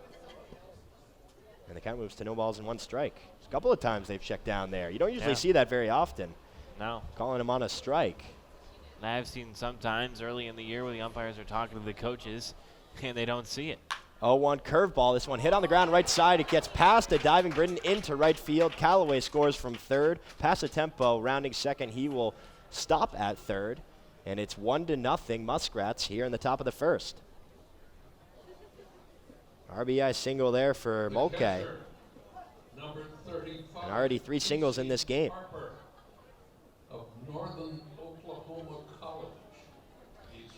And the count moves to no balls and 1 strike. A couple of times they've checked down there. You don't usually see that very often.
No.
Calling him on a strike.
And I've seen sometimes early in the year where the umpires are talking to the coaches and they don't see it.
0-1 curveball. This one hit on the ground right side. It gets past a diving Britton into right field. Callaway scores from third. Passatempo rounding second. He will stop at third. And it's 1-0 Muskrats here in the top of the first. RBI single there for Mulcahy. And already 3 singles in this game.
Of Northern Oklahoma College.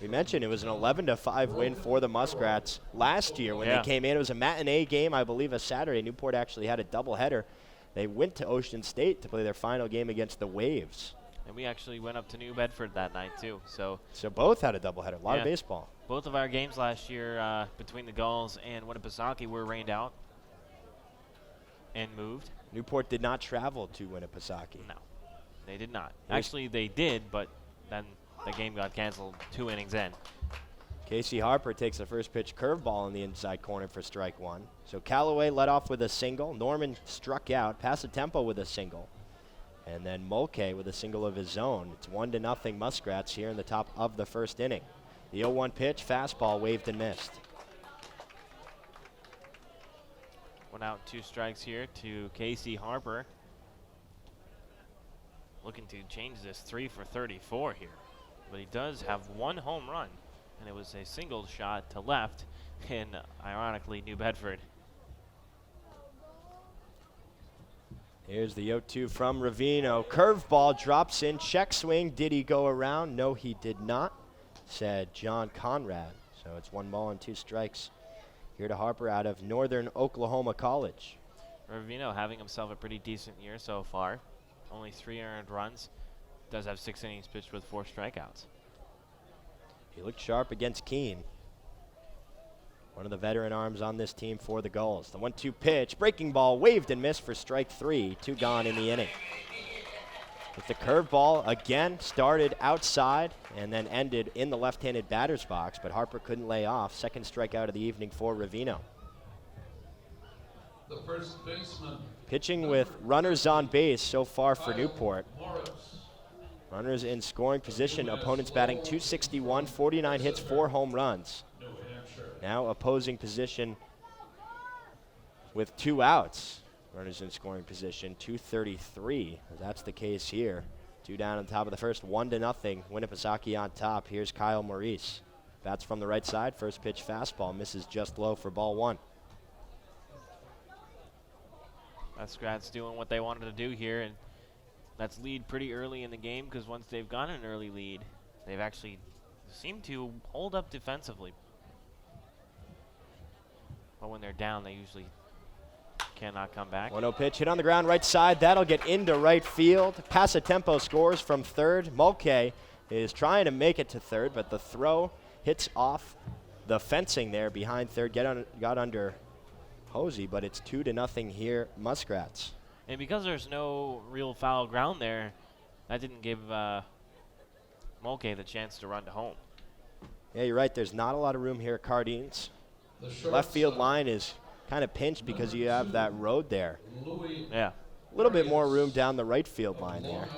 We mentioned it was an 11-5 win for the Muskrats last year when they came in. It was a matinee game, I believe, a Saturday. Newport actually had a doubleheader. They went to Ocean State to play their final game against the Waves.
And we actually went up to New Bedford that night, too. So
both had a doubleheader. A lot of
yeah,
baseball.
Both of our games last year between the Gulls and Winnipesaukee were rained out and moved.
Newport did not travel to Winnipesaukee.
No, they did not. Actually, they did, but then the game got canceled 2 innings in.
Casey Harper takes the first pitch curveball in the inside corner for strike one. So Callaway led off with a single. Norman struck out. Passatempo with a single. And then Mulcahy with a single of his own. It's 1-0 Muskrats here in the top of the first inning. The 0-1 pitch, fastball waved and missed.
1 out, 2 strikes here to Casey Harper. Looking to change this 3 for 34 here. But he does have 1 home run. And it was a single shot to left in, ironically, New Bedford.
Here's the 0-2 from Ravino. Curveball drops in. Check swing. Did he go around? No, he did not, said John Conrad. So it's 1 ball and 2 strikes here to Harper out of Northern Oklahoma College.
Ravino having himself a pretty decent year so far. Only 3 earned runs. Does have 6 innings pitched with 4 strikeouts.
He looked sharp against Keene. One of the veteran arms on this team for the Gulls. The 1-2 pitch, breaking ball, waved and missed for strike 3. 2 gone in the inning. With the curveball again, started outside and then ended in the left-handed batter's box, but Harper couldn't lay off. Second strikeout of the evening for Ravino.
The first baseman.
Pitching with runners on base so far for Newport.
Morris.
Runners in scoring position, opponents batting .261, 49 hits, 4 home runs. Now opposing position with 2 outs. Runners in scoring position, .233. That's the case here. 2 down on top of the first, 1-0. Winnipesaukee on top. Here's Kyle Maurice. Bats from the right side. First pitch fastball misses just low for ball 1.
Muskrats doing what they wanted to do here, and that's lead pretty early in the game, because once they've gotten an early lead, they've actually seemed to hold up defensively. But when they're down, they usually cannot come back.
1-0 pitch hit on the ground right side. That'll get into right field. Passatempo scores from third. Mulcahy is trying to make it to third, but the throw hits off the fencing there behind third. Got under Hosey, but it's 2-0 here, Muskrats.
And because there's no real foul ground there, that didn't give Mulcahy the chance to run to home.
Yeah, you're right. There's not a lot of room here at Cardines. Left field line is kind of pinched because you have that road there.
Yeah.
A little bit more room down the right field line there.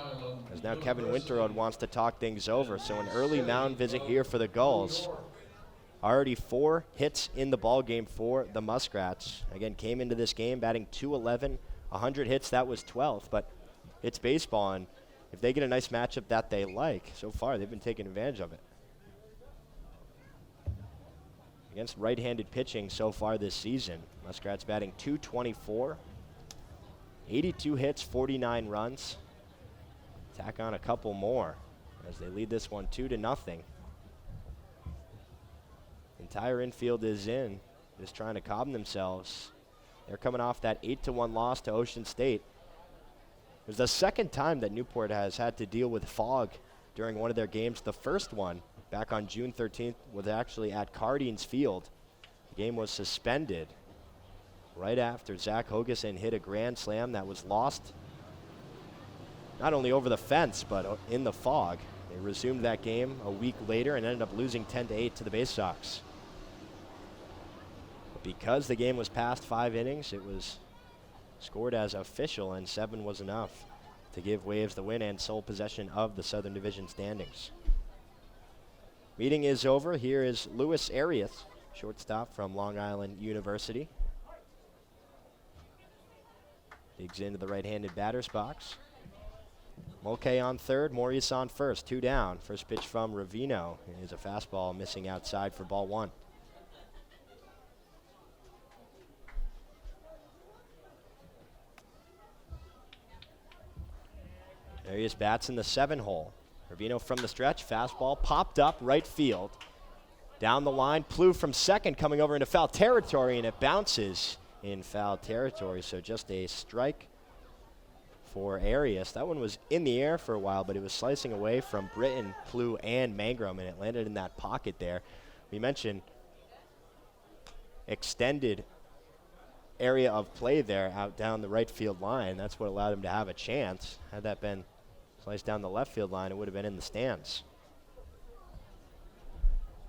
As now Kevin Winterode wants to talk things over. So an early mound visit here for the Gulls. Already 4 hits in the ball game for the Muskrats. Again, came into this game batting .211. 100 hits, that was 12th, but it's baseball, and if they get a nice matchup that they like, so far they've been taking advantage of it. Against right-handed pitching so far this season, Muskrats batting .224, 82 hits, 49 runs. Tack on a couple more as they lead this one 2-0. Entire infield is in, just trying to calm themselves. They're coming off that 8-1 loss to Ocean State. It was the second time that Newport has had to deal with fog during one of their games. The first one, back on June 13th, was actually at Cardines Field. The game was suspended right after Zach Hogeson hit a grand slam that was lost not only over the fence, but in the fog. They resumed that game a week later and ended up losing 10-8 to the Bay Sox. Because the game was past 5 innings, it was scored as official, and 7 was enough to give Waves the win and sole possession of the Southern Division standings. Meeting is over. Here is Lewis Arias, shortstop from Long Island University. Digs into the right-handed batter's box. Mulcahy on third, Maurice on first, 2 down. First pitch from Ravino is a fastball missing outside for ball 1. Arias bats in the 7-hole. Ravino from the stretch, fastball popped up right field. Down the line, Plouffe from second coming over into foul territory, and it bounces in foul territory. So just a strike for Arias. That one was in the air for a while, but it was slicing away from Britton, Plu, and Mangrove, and it landed in that pocket there. We mentioned extended area of play there out down the right field line. That's what allowed him to have a chance. Had that been sliced down the left field line, it would have been in the stands.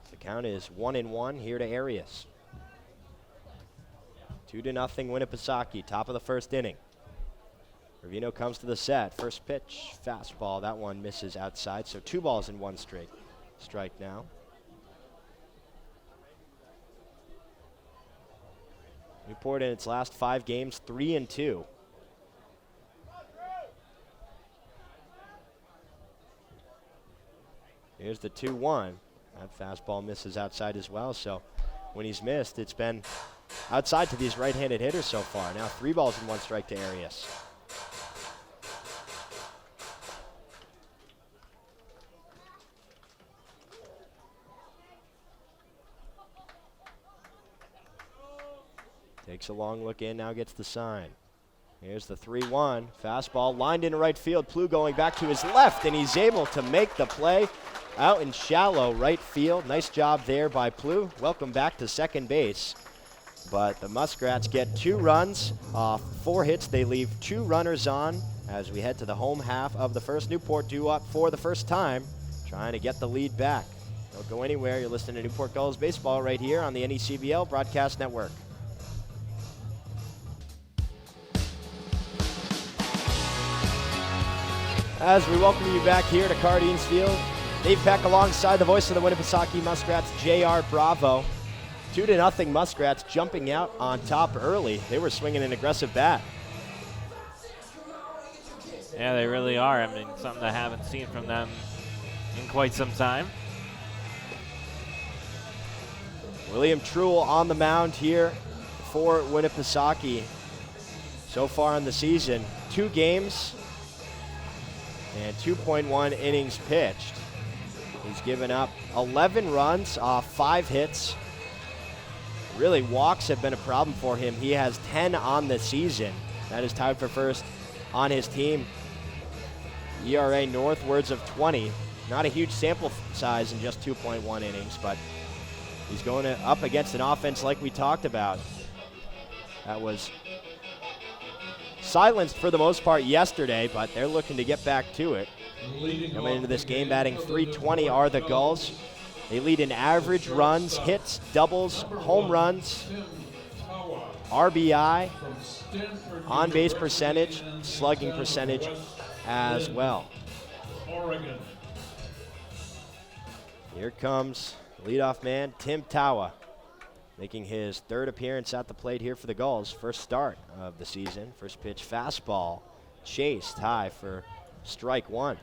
The count is 1-1 here to Arias. 2-0 Winnipesaukee, top of the first inning. Ravino comes to the set. First pitch, fastball. That one misses outside, so 2 balls and 1 strike. Strike now. Newport in its last 5 games, 3-2. Here's the 2-1. That fastball misses outside as well, so when he's missed, it's been outside to these right-handed hitters so far. Now 3 balls and 1 strike to Arias. Takes a long look in, now gets the sign. Here's the 3-1. Fastball lined into right field. Plu going back to his left, and he's able to make the play out in shallow right field. Nice job there by Plu. Welcome back to second base. But the Muskrats get 2 runs off 4 hits. They leave 2 runners on as we head to the home half of the first. Newport due up for the first time, trying to get the lead back. Don't go anywhere. You're listening to Newport Gulls baseball right here on the NECBL Broadcast Network. As we welcome you back here to Cardines Field, Dave Peck alongside the voice of the Winnipesaukee Muskrats, J.R. Bravo. 2-0 Muskrats jumping out on top early. They were swinging an aggressive bat.
Yeah, they really are. I mean, something I haven't seen from them in quite some time.
William Truel on the mound here for Winnipesaukee. So far in the season, 2 games and 2.1 innings pitched. He's given up 11 runs off 5 hits. Really, walks have been a problem for him. He has 10 on the season. That is tied for first on his team. ERA northwards of 20. Not a huge sample size in just 2.1 innings, but he's going up against an offense like we talked about that was silenced for the most part yesterday, but they're looking to get back to it. Coming into this game batting .320 are the Gulls. They lead in average runs, hits, doubles, home runs, RBI, on-base percentage, slugging percentage as well. Here comes leadoff man Tim Tawa, making his 3rd appearance at the plate here for the Gulls. First start of the season. First pitch, fastball, chased high for strike 1.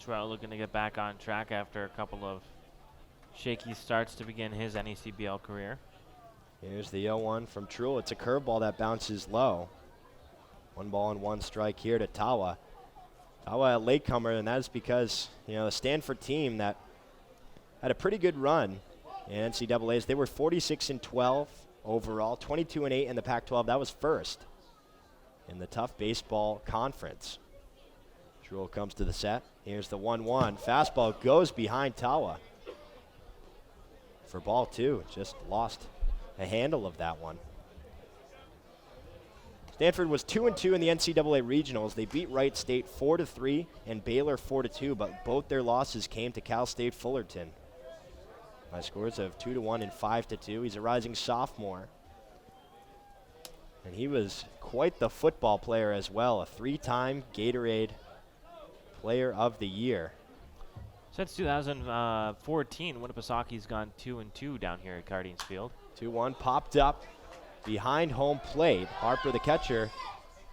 Trout looking to get back on track after a couple of shaky starts to begin his NECBL career.
Here's the 0-1 from Truel. It's a curveball that bounces low. 1 ball and 1 strike here to Tawa. Tawa a latecomer, and that is because, you know, the Stanford team that had a pretty good run in NCAAs. They were 46-12 overall, 22-8 in the Pac-12. That was first in the tough baseball conference. Truel comes to the set. Here's the 1-1. Fastball goes behind Tawa for ball 2. Just lost a handle of that one. Stanford was 2-2 in the NCAA regionals. They beat Wright State 4-3 and Baylor 4-2, but both their losses came to Cal State Fullerton by scores of 2-1 and 5-2. He's a rising sophomore, and he was quite the football player as well. A 3-time Gatorade Player of the Year.
Since 2014, Winnisaukee's gone 2-2 down here at Cardines Field.
2-1 popped up behind home plate. Harper, the catcher,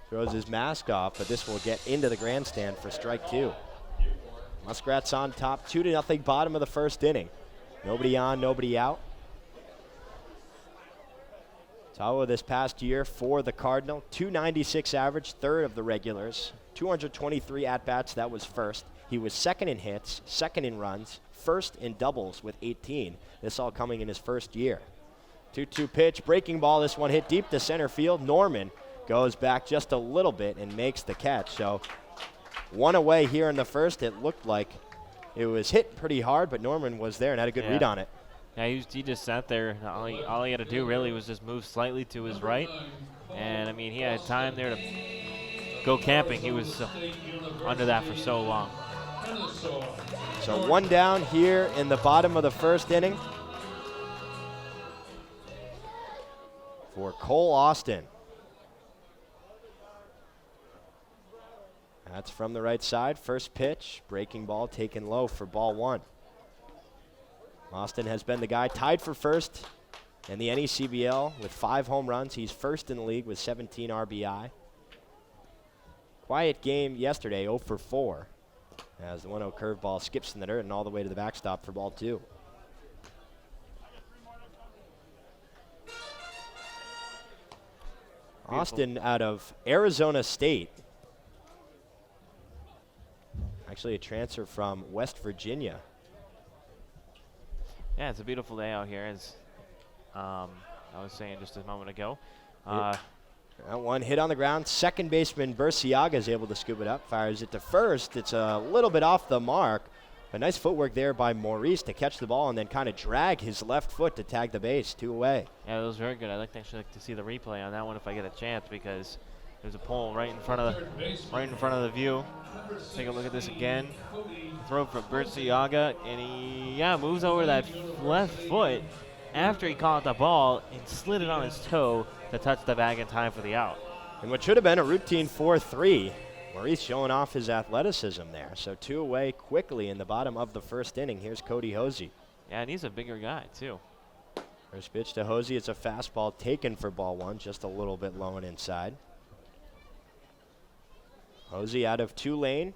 throws his mask off, but this will get into the grandstand for strike 2. Muskrats on top, 2-0 bottom of the first inning. Nobody on, nobody out. Tawa this past year for the Cardinal, 296 average, 3rd of the regulars. 223 at-bats, that was first. He was 2nd in hits, 2nd in runs, 1st in doubles with 18. This all coming in his first year. 2-2 pitch, breaking ball. This one hit deep to center field. Norman goes back just a little bit and makes the catch. So one away here in the first. It looked like it was hit pretty hard, but Norman was there and had a good read on it.
Yeah, he just sat there. All he had to do really was just move slightly to his right. And, I mean, he had time there to go camping. He was under that for so long.
So one down here in the bottom of the first inning for Cole Austin. That's from the right side. First pitch, breaking ball taken low for ball one. Austin has been the guy tied for first in the NECBL with 5 home runs. He's first in the league with 17 RBI. Quiet game yesterday, 0 for 4, as the 1-0 curveball skips in the dirt and all the way to the backstop for ball 2. Austin out of Arizona State. Actually a transfer from West Virginia.
Yeah, it's a beautiful day out here, as I was saying just a moment ago.
That one hit on the ground. Second baseman Burciaga is able to scoop it up, fires it to first. It's a little bit off the mark. A nice footwork there by Maurice to catch the ball and then kind of drag his left foot to tag the base. 2 away.
Yeah, that was very good. I'd actually like to see the replay on that one if I get a chance, because there's a pole right in front of the view. Take a look at this again. Throw for Burciaga, and he moves over that left foot after he caught the ball and slid it on his toe to touch the bag in time for the out.
And what should have been a routine 4-3. Maurice showing off his athleticism there. So 2 away quickly in the bottom of the first inning. Here's Cody Hosey.
Yeah, and he's a bigger guy too.
First pitch to Hosey. It's a fastball taken for ball 1, just a little bit low and inside. Hosey out of Tulane.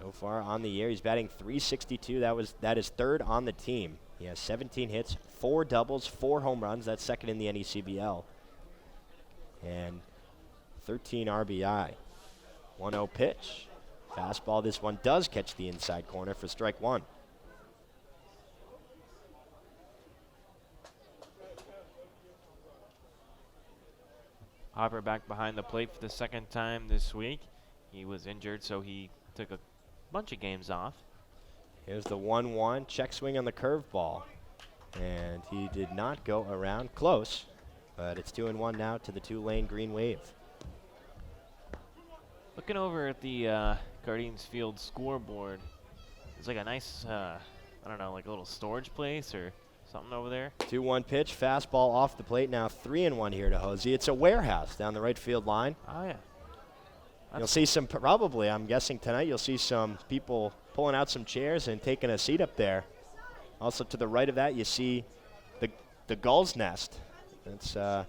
So far on the year, he's batting .362. That is third on the team. He has 17 hits, 4 doubles, 4 home runs. That's second in the NECBL. And 13 RBI. 1-0 pitch. Fastball. This one does catch the inside corner for strike 1.
Hopper back behind the plate for the second time this week. He was injured, so he took a bunch of games off.
Here's the 1-1 check swing on the curveball. And he did not go around. Close, but it's 2-1 now to the Tulane Green Wave.
Looking over at the Guardians Field scoreboard, it's like a nice, I don't know, like a little storage place or something over there.
2-1 pitch, fastball off the plate. Now 3-1 here to Hosey. It's a warehouse down the right field line.
Oh, yeah.
You'll see some, probably, I'm guessing tonight, you'll see some people pulling out some chairs and taking a seat up there. Also to the right of that, you see the Gulls nest. That's, you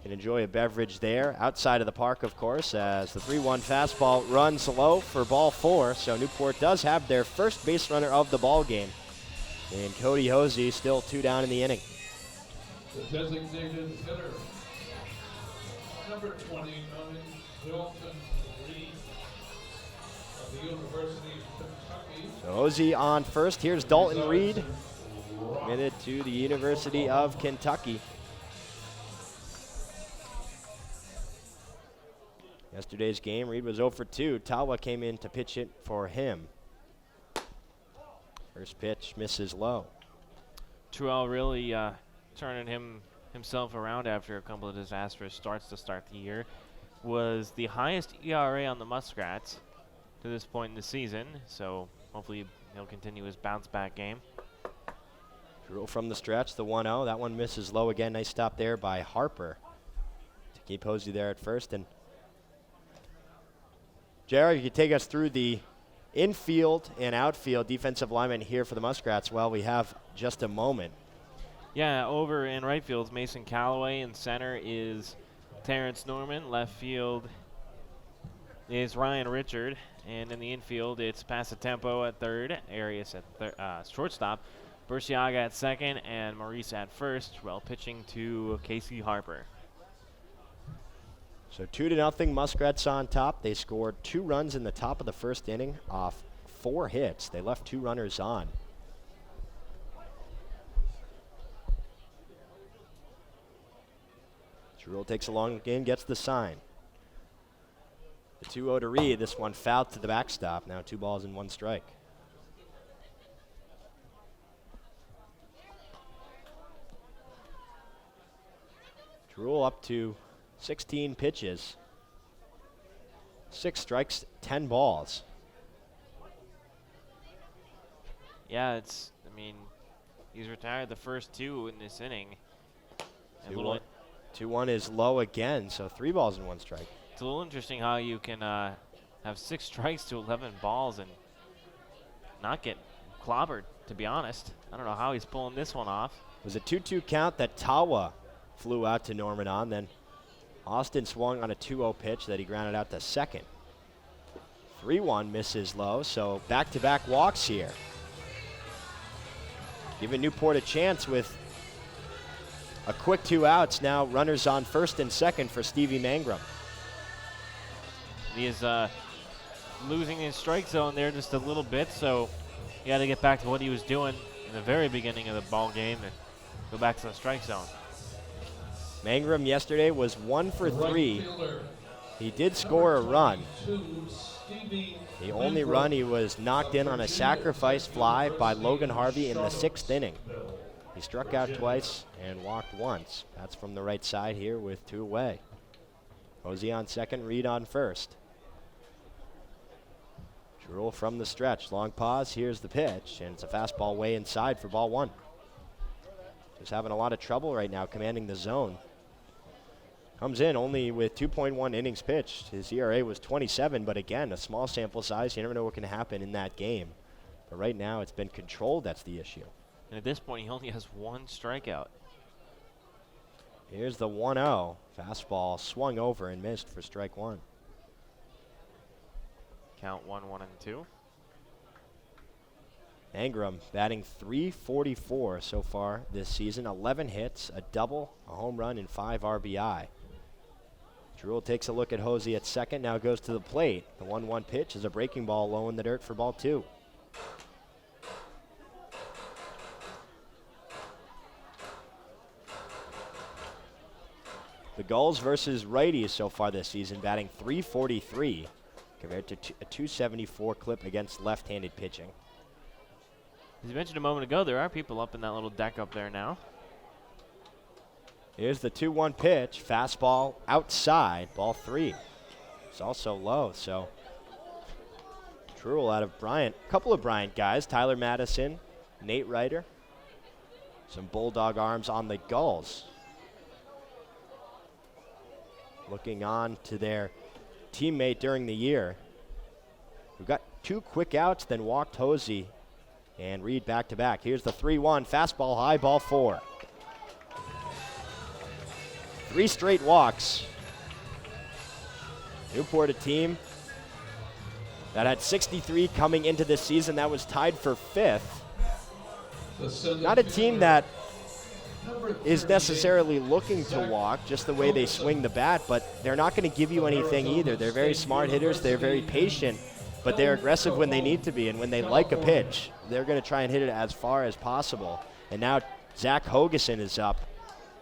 can enjoy a beverage there. Outside of the park, of course, as the 3-1 fastball runs low for ball 4. So Newport does have their first base runner of the ball game. And Cody Hosey still 2 down in the inning.
The designated hitter, number 29, Dalton Reed of the University of Kentucky.
So Hosey on first. Here's Dalton Reed, committed to the University of Kentucky. Yesterday's game, Reed was 0 for 2. Tawa came in to pitch it for him. First pitch misses low.
Truel really turning himself around after a couple of disastrous starts to start the year. Was the highest ERA on the Muskrats to this point in the season, so hopefully he'll continue his bounce back game.
Truel from the stretch, the 1-0. That one misses low again. Nice stop there by Harper to keep Hosey there at first. And Jared, you could take us through the infield and outfield defensive linemen here for the Muskrats. Well, we have just a moment.
Yeah, over in right field, Mason Calloway. In center is Terrence Norman. Left field is Ryan Richard. And in the infield, it's Passatempo at third, Arias at shortstop, Burciaga at second, and Maurice at first, while pitching to Casey Harper.
So 2-0 Muskrats on top. They scored 2 runs in the top of the first inning off 4 hits. They left 2 runners on. Jewell takes a long in, gets the sign. The 2-0 to Reed. This one fouled to the backstop. Now 2 balls and 1 strike. Jewell up to 16 pitches. 6 strikes, 10 balls.
Yeah, he's retired the first 2 in this inning.
2-1 is low again, so 3 balls and 1 strike.
It's a little interesting how you can have 6 strikes to 11 balls and not get clobbered, to be honest. I don't know how he's pulling this one off.
It was a 2-2 count that Tawa flew out to Norman on. Then Austin swung on a 2-0 pitch that he grounded out to second. 3-1 misses low, so back-to-back walks here. Giving Newport a chance with a quick 2 outs. Now runners on first and second for Stevie Mangrove.
He is losing his strike zone there just a little bit, so he had to get back to what he was doing in the very beginning of the ball game and go back to the strike zone.
Mangrove yesterday was 1 for 3. He did score a run. The only run, he was knocked in on a sacrifice fly by Logan Harvey in the 6th inning. He struck out twice and walked once. That's from the right side here with 2 away. Posey on second, Reed on first. Jewell from the stretch. Long pause. Here's the pitch, and it's a fastball way inside for ball 1. Just having a lot of trouble right now commanding the zone. Comes in only with 2.1 innings pitched. His ERA was 27, but again, a small sample size. You never know what can happen in that game. But right now, it's been controlled. That's the issue.
And at this point, he only has 1 strikeout.
Here's the 1-0. Fastball swung over and missed for strike 1.
Count 1-1-2.
Mangrove batting .344 so far this season. 11 hits, a double, a home run, and 5 RBI. Jewell takes a look at Hosey at second, now goes to the plate. The 1-1 pitch is a breaking ball low in the dirt for ball 2. The Gulls versus righties so far this season, batting .343 compared to a .274 clip against left-handed pitching.
As you mentioned a moment ago, there are people up in that little deck up there now.
Here's the 2-1 pitch, fastball outside, ball 3. It's also low, so Jewell out of Bryant. A couple of Bryant guys, Tyler Madison, Nate Ryder. Some Bulldog arms on the Gulls. Looking on to their teammate during the year, who got 2 quick outs, then walked Hosey and Reed back-to-back. Here's the 3-1, fastball high, ball 4. 3 straight walks. Newport, a team that had 63 coming into this season. That was tied for 5th. Not a team that is necessarily looking to walk, just the way they swing the bat, but they're not going to give you anything either. They're very smart hitters. They're very patient, but they're aggressive when they need to be, and when they like a pitch, they're going to try and hit it as far as possible. And now Zach Hogeson is up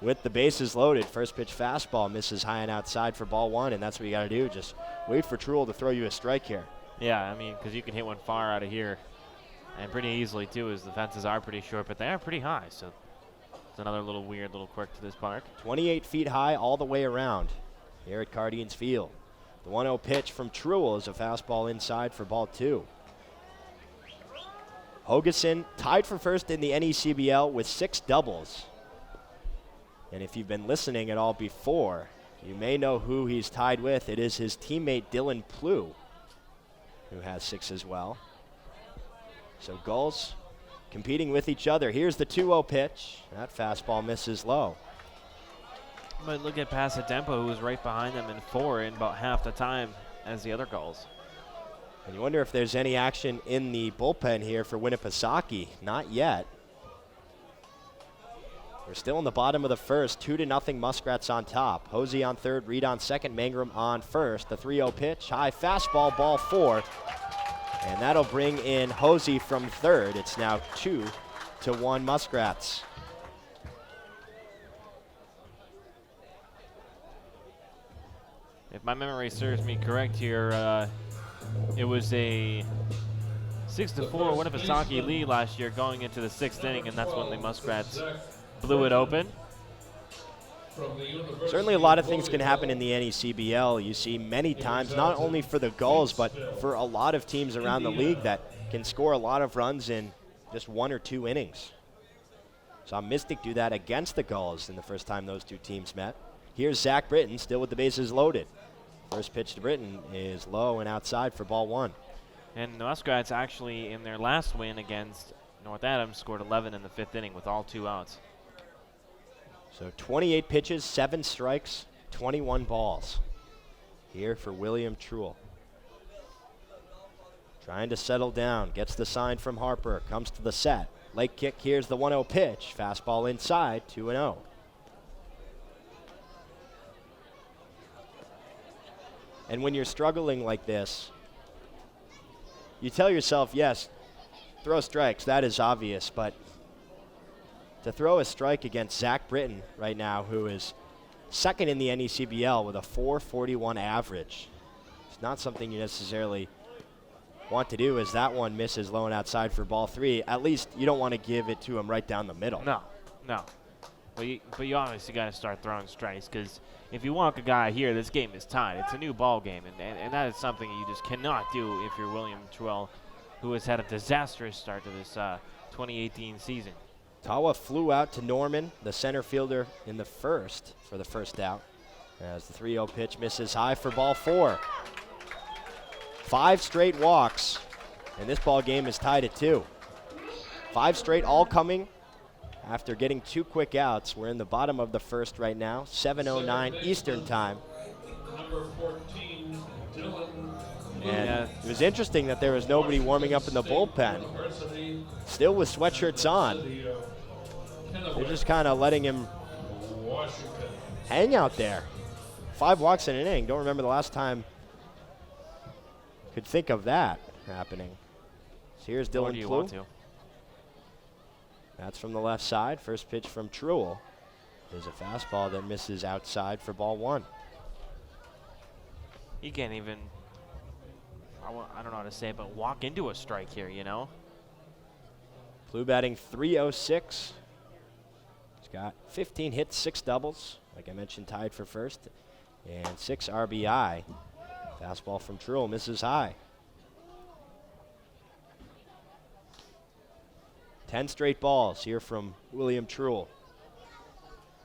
with the bases loaded. First pitch fastball misses high and outside for ball 1, and that's what you got to do. Just wait for Jewell to throw you a strike here.
Yeah, I mean, because you can hit one far out of here, and pretty easily too, as the fences are pretty short, but they are pretty high, so it's another little weird little quirk to this park.
28 feet high all the way around here at Cardines Field. The 1-0 pitch from Jewell is a fastball inside for ball 2. Hogeson tied for first in the NECBL with 6 doubles. And if you've been listening at all before, you may know who he's tied with. It is his teammate Dylan Plew, who has 6 as well. So Gulls competing with each other. Here's the 2-0 pitch. That fastball misses low.
But look at Pasatempo, who was right behind them in 4 in about half the time as the other Gulls.
And you wonder if there's any action in the bullpen here for Winnipesaukee. Not yet. We're still in the bottom of the first, 2-0 Muskrats on top. Hosey on third, Reed on second, Mangrove on first. The 3-0 pitch, high fastball, ball 4. And that'll bring in Hosey from third. It's now 2-1 Muskrats.
if my memory serves me correct here, it was a 6-4 Winnipesaukee lead last year going into the 6th inning, and that's when the Muskrats blew it open.
Certainly a lot of things can happen in the NECBL. You see many times, not only for the Gulls, but for a lot of teams around the league that can score a lot of runs in just 1 or 2 innings. Saw Mystic do that against the Gulls in the first time those two teams met. Here's Zach Britton, still with the bases loaded. First pitch to Britton is low and outside for ball 1.
And the Muskrats actually, in their last win against North Adams, scored 11 in the 5th inning with all 2 outs.
So 28 pitches, 7 strikes, 21 balls. Here for William Truel. Trying to settle down, gets the sign from Harper, comes to the set. Leg kick, here's the 1-0 pitch. Fastball inside, 2-0. And when you're struggling like this, you tell yourself, yes, throw strikes, that is obvious, but to throw a strike against Zach Britton right now, who is second in the NECBL with a .441 average, it's not something you necessarily want to do, as that one misses low and outside for ball 3. At least you don't want to give it to him right down the middle.
No. But you obviously got to start throwing strikes, because if you walk a guy here, this game is tied. It's a new ball game, and that is something you just cannot do if you're William Truel, who has had a disastrous start to this 2018 season.
Tawa flew out to Norman, the center fielder, in the first for the first out, as the 3-0 pitch misses high for ball 4. 5 straight walks, and this ball game is tied at 2. 5 straight, all coming after getting 2 quick outs. We're in the bottom of the first right now, 7:09 Eastern time.
Number 14, Dylan.
And it was interesting that there was nobody warming up in the bullpen. Still with sweatshirts on. They're just kind of letting him hang out there. 5 walks in an inning. Don't remember the last time could think of that happening. So here's Dylan
Or do you want
Plouffe.
to?
That's from the left side. First pitch from Truel. There's a fastball that misses outside for ball 1.
You can't even, I don't know how to say it, but walk into a strike here, you know?
Plouffe batting .306. He's got 15 hits, 6 doubles. Like I mentioned, tied for first. And 6 RBI. Fastball from Truel misses high. 10 straight balls here from William Truel.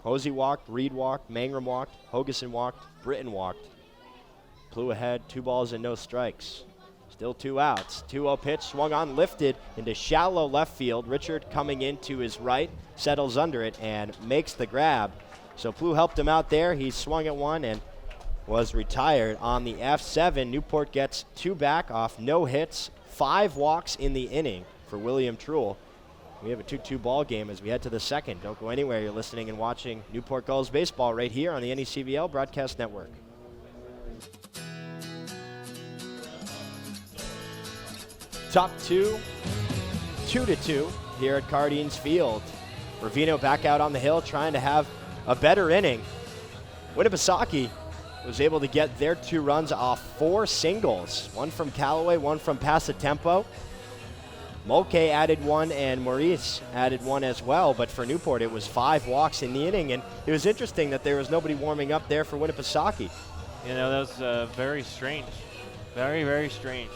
Hosey walked, Reed walked, Mangrum walked, Hogeson walked, Britton walked. Plouffe ahead, 2 balls and no strikes. Still 2 outs. 2-0 pitch, swung on, lifted into shallow left field. Richard coming into his right, settles under it and makes the grab. So Plouffe helped him out there. He swung at one and was retired on the F7. Newport gets 2 back off no hits, 5 walks in the inning for William Truel. We have a 2-2 ball game as we head to the second. Don't go anywhere. You're listening and watching Newport Gulls baseball right here on the NECBL Broadcast Network. Top 2, 2-2 here at Cardines Field. Ravino back out on the hill trying to have a better inning. Winnipesaukee was able to get their 2 runs off 4 singles. 1 from Callaway, 1 from Passatempo. Mulcahy added 1 and Maurice added 1 as well, but for Newport it was 5 walks in the inning, and it was interesting that there was nobody warming up there for Winnipesaukee.
You know, that was very strange. Very, very strange.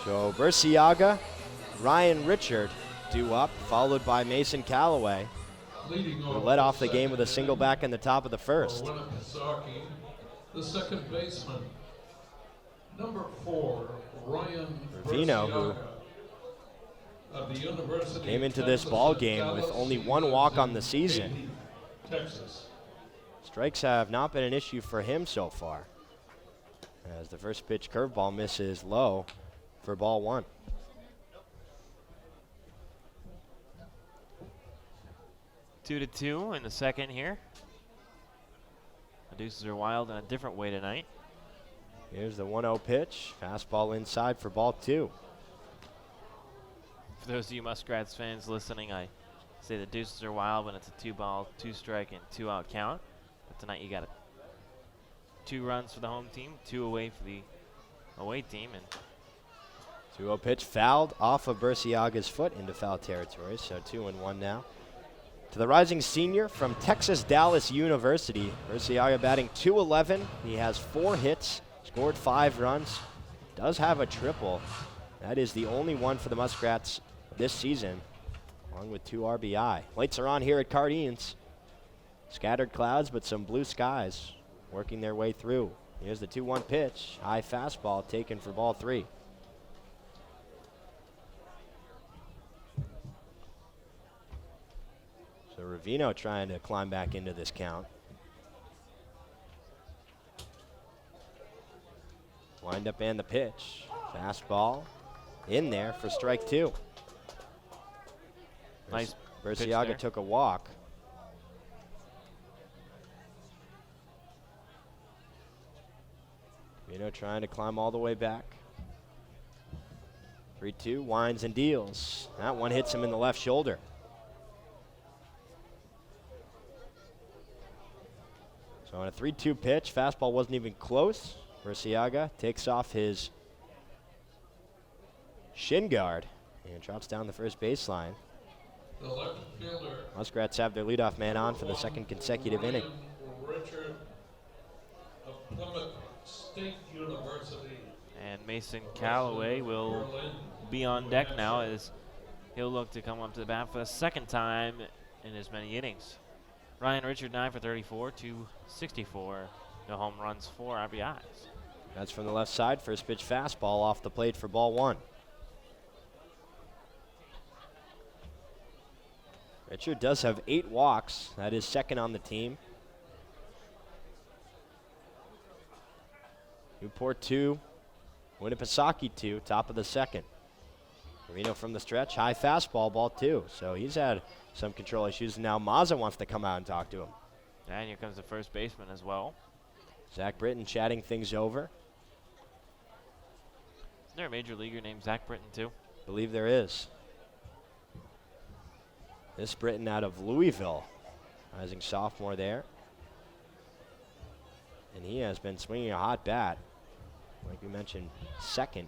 So Burciaga, Ryan Richard due up, followed by Mason Callaway, who led off the game with a single back in the top of the first.
Winnipesaukee, the second baseman, number 4, Ryan
Ravino, who
of the University
came into
of
this
Texas
ball
at
game with
Dallas.
only
He
1
lives
walk on
in
the season.
Katy, Texas.
Strikes have not been an issue for him so far, as the first pitch curveball misses low for ball 1.
Two to 2 in the second here. The Deuces are wild in a different way tonight.
Here's the 1-0 pitch. Fastball inside for ball 2.
For those of you Muskrats fans listening, I say the Deuces are wild when it's a 2-ball, 2-strike, and 2-out count. But tonight you got 2 runs for the home team, 2 away for the away team. And
2-0 pitch fouled off of Burciaga's foot into foul territory, so 2-1 now. To the rising senior from Texas Dallas University, Burciaga batting .211. He has 4 hits, scored 5 runs, does have a triple. That is the only one for the Muskrats this season, along with 2 RBI. Lights are on here at Cardines. Scattered clouds, but some blue skies working their way through. Here's the 2-1 pitch. High fastball taken for ball 3. So Ravino trying to climb back into this count. Wind up and the pitch. Fastball in there for strike 2.
Nice.
Burciaga took a walk. Ravino trying to climb all the way back. 3-2, winds and deals. That one hits him in the left shoulder. So on a 3-2 pitch, fastball wasn't even close. Burciaga takes off his shin guard and drops down the first baseline.
The left fielder.
Muskrats have their leadoff man on for the second consecutive inning.
Richard of Plymouth State University.
And Mason Calloway will be on deck now as he'll look to come up to the bat for the second time in as many innings. Ryan Richard 9 for 34, 264, no home runs, 4 RBIs.
That's from the left side. First pitch fastball off the plate for ball 1. Richard does have 8 walks. That is second on the team. Newport 2, Winnipesaukee 2, top of the second. Marino from the stretch, high fastball, ball 2. So he's had some control issues. Now Mazza wants to come out and talk to him.
And here comes the first baseman as well.
Zach Britton chatting things over.
Is there a major leaguer named Zach Britton too?
Believe there is. This Britton out of Louisville, rising sophomore there. And he has been swinging a hot bat. Like we mentioned, second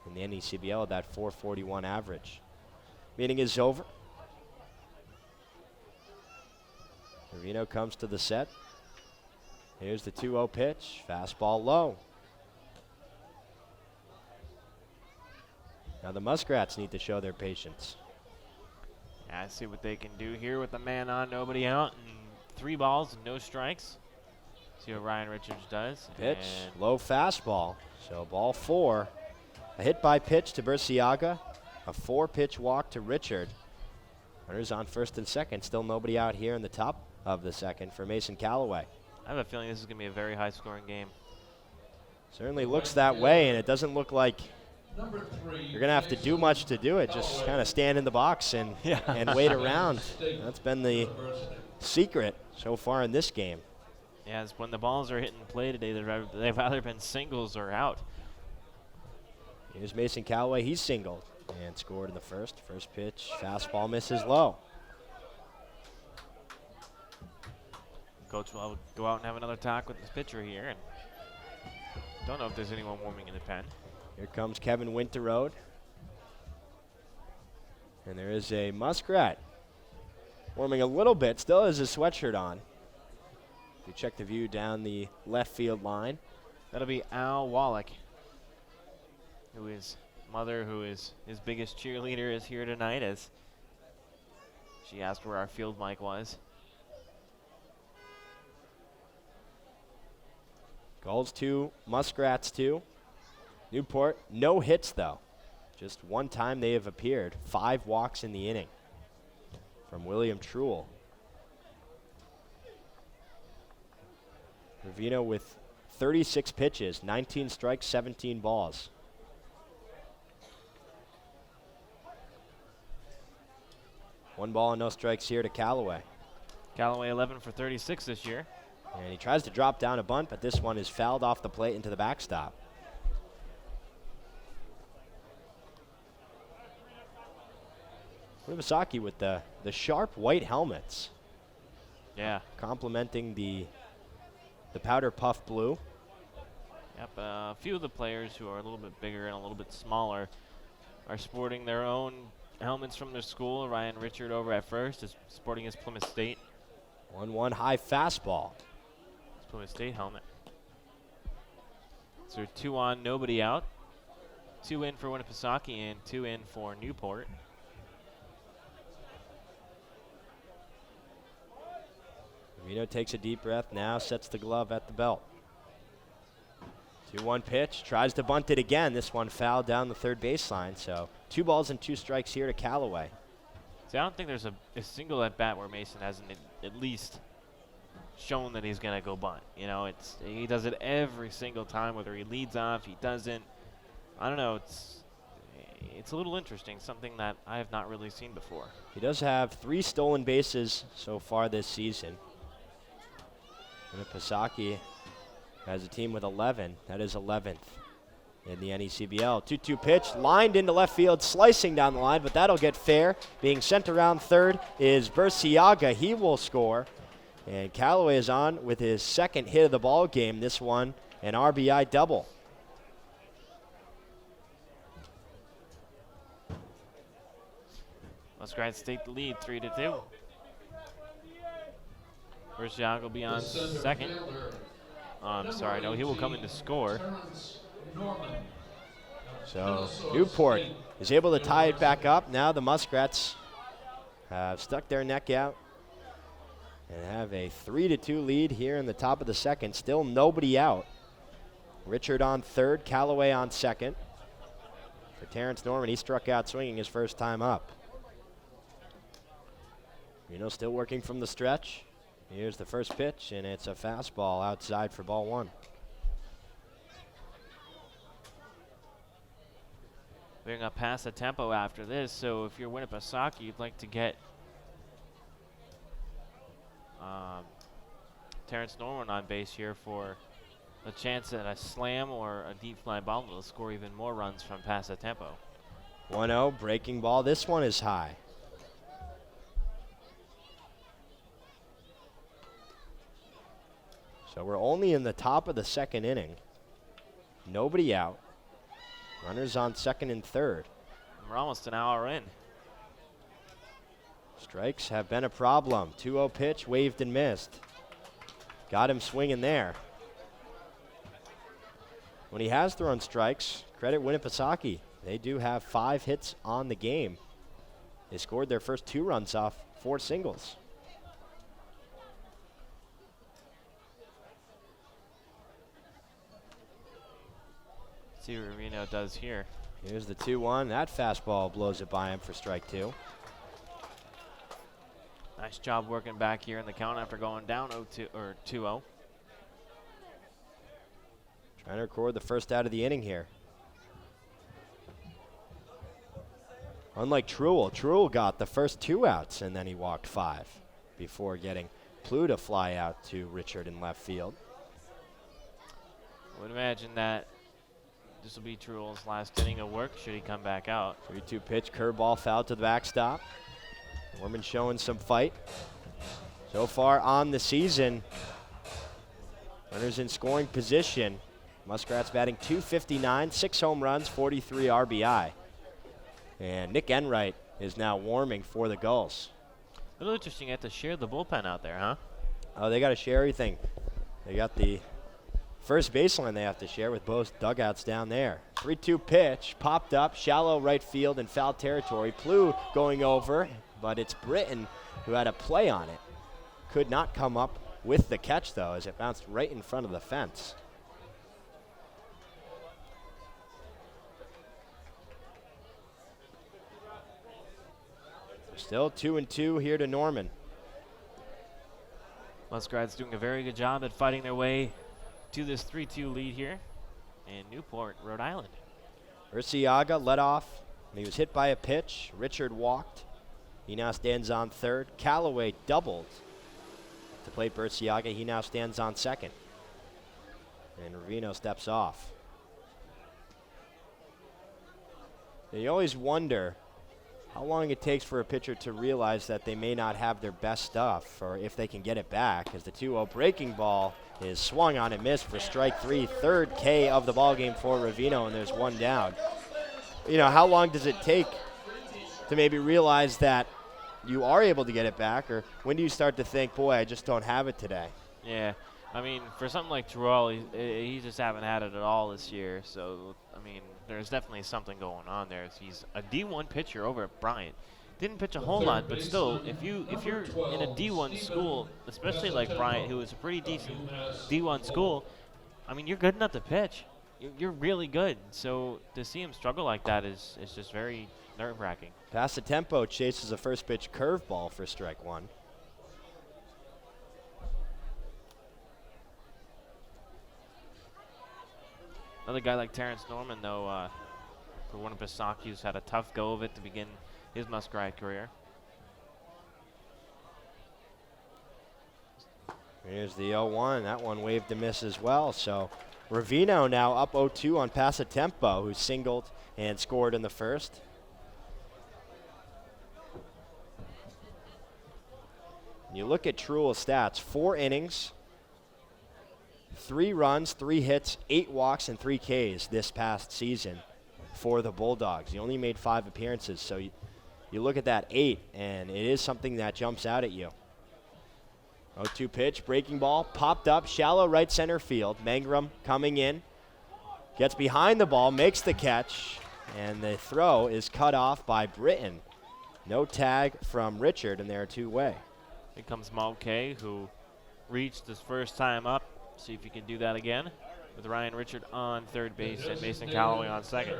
in the NECBL at that .441 average. Meeting is over. Ravino comes to the set. Here's the 2-0 pitch. Fastball low. Now the Muskrats need to show their patience.
Yeah, I see what they can do here with the man on, nobody out, and 3 balls and no strikes. See what Ryan Richards does.
Pitch,
and
low fastball. So ball 4. A hit by pitch to Burciaga. A 4-pitch walk to Richard. Runners on first and second. Still nobody out here in the top of the second for Mason Calloway.
I have a feeling this is going to be a very high-scoring game.
Certainly looks that way, and it doesn't look like you're going to have to do much to do it. Just kind of stand in the box and wait around. That's been the secret so far in this game.
Yeah, it's when the balls are hitting play today, they've either been singles or out.
Here's Mason Calloway. He's singled and scored in the first. First pitch, fastball misses low.
Coach will go out and have another talk with the pitcher here. And don't know if there's anyone warming in the pen.
Here comes Kevin Winterroad. And there is a Muskrat warming a little bit, still has his sweatshirt on. If you check the view down the left field line.
That'll be Al Wallach, who is mother, who is his biggest cheerleader, is here tonight as she asked where our field mic was.
Gulls 2, Muskrats 2. Newport, no hits though. Just one time they have appeared. 5 walks in the inning from William Truel. Ravino with 36 pitches, 19 strikes, 17 balls. One ball and no strikes here to Calloway.
Calloway 11 for 36 this year.
And he tries to drop down a bunt, but this one is fouled off the plate into the backstop. Winnipesaukee with the sharp white helmets.
Yeah.
Complementing the powder puff blue.
Yep, a few of the players who are a little bit bigger and a little bit smaller are sporting their own helmets from their school. Ryan Richard over at first is sporting his Plymouth State.
1-1 high fastball.
His Plymouth State helmet. So 2 on, nobody out. 2 in for Winnipesaukee and 2 in for Newport.
Reno takes a deep breath, now sets the glove at the belt. 2-1 pitch, tries to bunt it again. This one fouled down the third baseline, so 2 balls and 2 strikes here to Callaway.
See, I don't think there's a single at bat where Mason hasn't at least shown that he's gonna go bunt. You know, he does it every single time, whether he leads off, he doesn't. I don't know, it's a little interesting, something that I have not really seen before.
He does have 3 stolen bases so far this season. Winnipesaukee has a team with 11. That is 11th in the NECBL. 2-2 pitch, lined into left field, slicing down the line, but that'll get fair. Being sent around third is Burciaga. He will score. And Callaway is on with his second hit of the ball game. This one, an RBI double.
Muskrats take the lead, 3-2. Burciaga will be on second. I'm sorry, no, he will come in to score.
So Newport is able to tie it back up. Now the Muskrats have stuck their neck out and have a 3-2 lead here in the top of the second. Still nobody out. Richard on third, Callaway on second. For Terrence Norman, he struck out swinging his first time up. Reno still working from the stretch. Here's the first pitch, and it's a fastball outside for ball 1.
We're going to pass the tempo after this, so if you're Winnipesaukee, you'd like to get Terrence Norman on base here for a chance at a slam or a deep fly ball that'll score even more runs from past the tempo.
1-0, breaking ball. This one is high. So we're only in the top of the second inning. Nobody out. Runners on second and third.
We're almost an hour in.
Strikes have been a problem. 2-0 pitch, waved and missed. Got him swinging there. When he has thrown strikes, credit Winnipesaukee. They do have 5 hits on the game. They scored their first 2 runs off 4 singles.
See what Reno does here.
Here's the 2-1. That fastball blows it by him for strike 2.
Nice job working back here in the count after going down 2-0.
Trying to record the first out of the inning here. Unlike Truel got the first 2 outs and then he walked 5 before getting Plu to fly out to Richard in left field.
I would imagine that this will be Truel's last inning of work should he come back out.
3-2 pitch, curveball foul to the backstop. Norman showing some fight. So far on the season, runners in scoring position. Muskrats batting .259, 6 home runs, 43 RBI. And Nick Enright is now warming for the Gulls.
A little interesting, you have to share the bullpen out there, huh?
Oh, they got to share everything. They got the first baseline they have to share with both dugouts down there. 3-2 pitch, popped up, shallow right field in foul territory. Plu going over, but it's Britton who had a play on it. Could not come up with the catch, though, as it bounced right in front of the fence. Still 2-2 here to Norman.
Muskrats doing a very good job at fighting their way to this 3-2 lead here in Newport, Rhode Island.
Burciaga led off. He was hit by a pitch. Richard walked. He now stands on third. Callaway doubled to play Burciaga. He now stands on second. And Ravino steps off. And you always wonder how long it takes for a pitcher to realize that they may not have their best stuff, or if they can get it back, as the 2-0 breaking ball is swung on and missed for strike 3, third K of the ball game for Ravino, and there's one down. How long does it take to maybe realize that you are able to get it back, or when do you start to think, boy, I just don't have it today?
Yeah, I mean, for something like Terrell, he just haven't had it at all this year. So, I mean, there's definitely something going on there. He's a D1 pitcher over at Bryant. Didn't pitch a whole lot, but still, if you're in a D1 school, especially like Bryant, who is a pretty decent D1 school, I mean, you're good enough to pitch. You're really good. So to see him struggle like that is just very nerve-wracking.
Passatempo chases a first pitch curveball for strike 1.
Another guy like Terrence Norman, though, for Winnipesaukee, who's had a tough go of it to begin his Muskrat career.
Here's the 0-1. That one waved to miss as well. So Ravino now up 0-2 on Passatempo, who singled and scored in the first. You look at Truel's stats, 4 innings, 3 runs, 3 hits, 8 walks, and 3 Ks this past season for the Bulldogs. He only made 5 appearances, so you look at that 8, and it is something that jumps out at you. 0-2 pitch, breaking ball, popped up, shallow right center field. Mangrove coming in, gets behind the ball, makes the catch, and the throw is cut off by Britton. No tag from Richard, and they're 2-way.
Here comes Mulcahy, who reached his first time up. See if he can do that again with Ryan Richard on third base and Mason Calloway on second.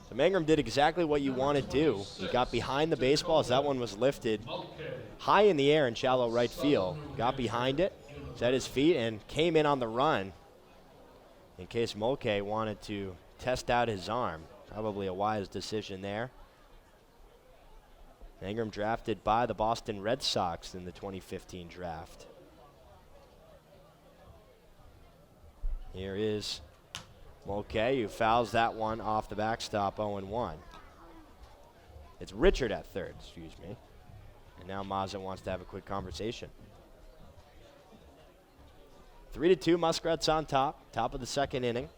So Mangrove did exactly what you want to do. He got behind the baseball as that one was lifted high in the air in shallow right field. Got behind it, set his feet, and came in on the run in case Mulcahy wanted to test out his arm. Probably a wise decision there. Mangrove drafted by the Boston Red Sox in the 2015 draft. Here is Mulcahy, who fouls that one off the backstop, 0-1. It's Richard at third, excuse me. And now Mazza wants to have a quick conversation. 3-2, Muskrats on top of the second inning.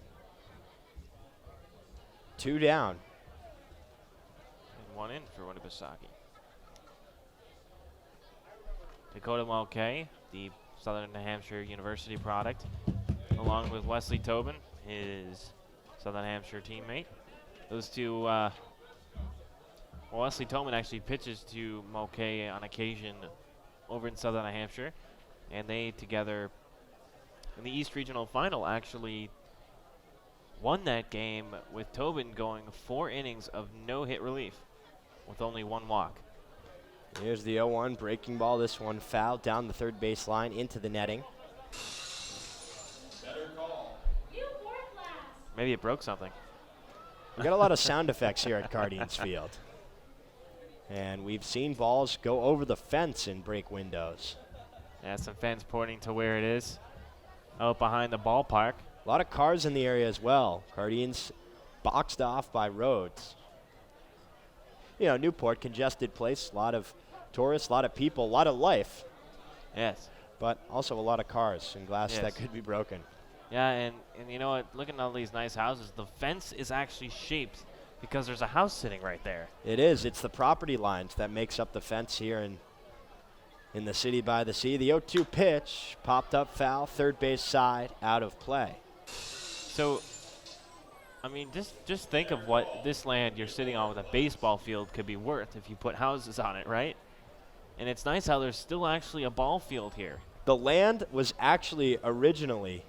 2 down.
And 1 in for Winnipesaukee. Dakota Mulcahy, the Southern New Hampshire University product, along with Wesley Tobin, his Southern Hampshire teammate. Those two, Wesley Tobin actually pitches to Mulcahy on occasion over in Southern New Hampshire, and they together in the East Regional Final actually won that game with Tobin going 4 innings of no-hit relief with only 1 walk.
Here's the 0-1 breaking ball. This one fouled down the third base line into the netting.
Maybe it broke something.
We got a lot of sound effects here at Cardines Field. And we've seen balls go over the fence and break windows.
Yeah, some fans pointing to where it is, out behind the ballpark.
A lot of cars in the area as well. Cardines boxed off by roads. You know, Newport, congested place, a lot of tourists, a lot of people, a lot of life.
Yes.
But also a lot of cars and glass that could be broken.
Yeah, and you know what? Looking at all these nice houses, the fence is actually shaped because there's a house sitting right there.
It is. It's the property lines that makes up the fence here in the city by the sea. The 0-2 pitch, popped up foul, third base side, out of play.
So, I mean, just think of what this land you're sitting on with a baseball field could be worth if you put houses on it, right? And it's nice how there's still actually a ball field here.
The land was actually originally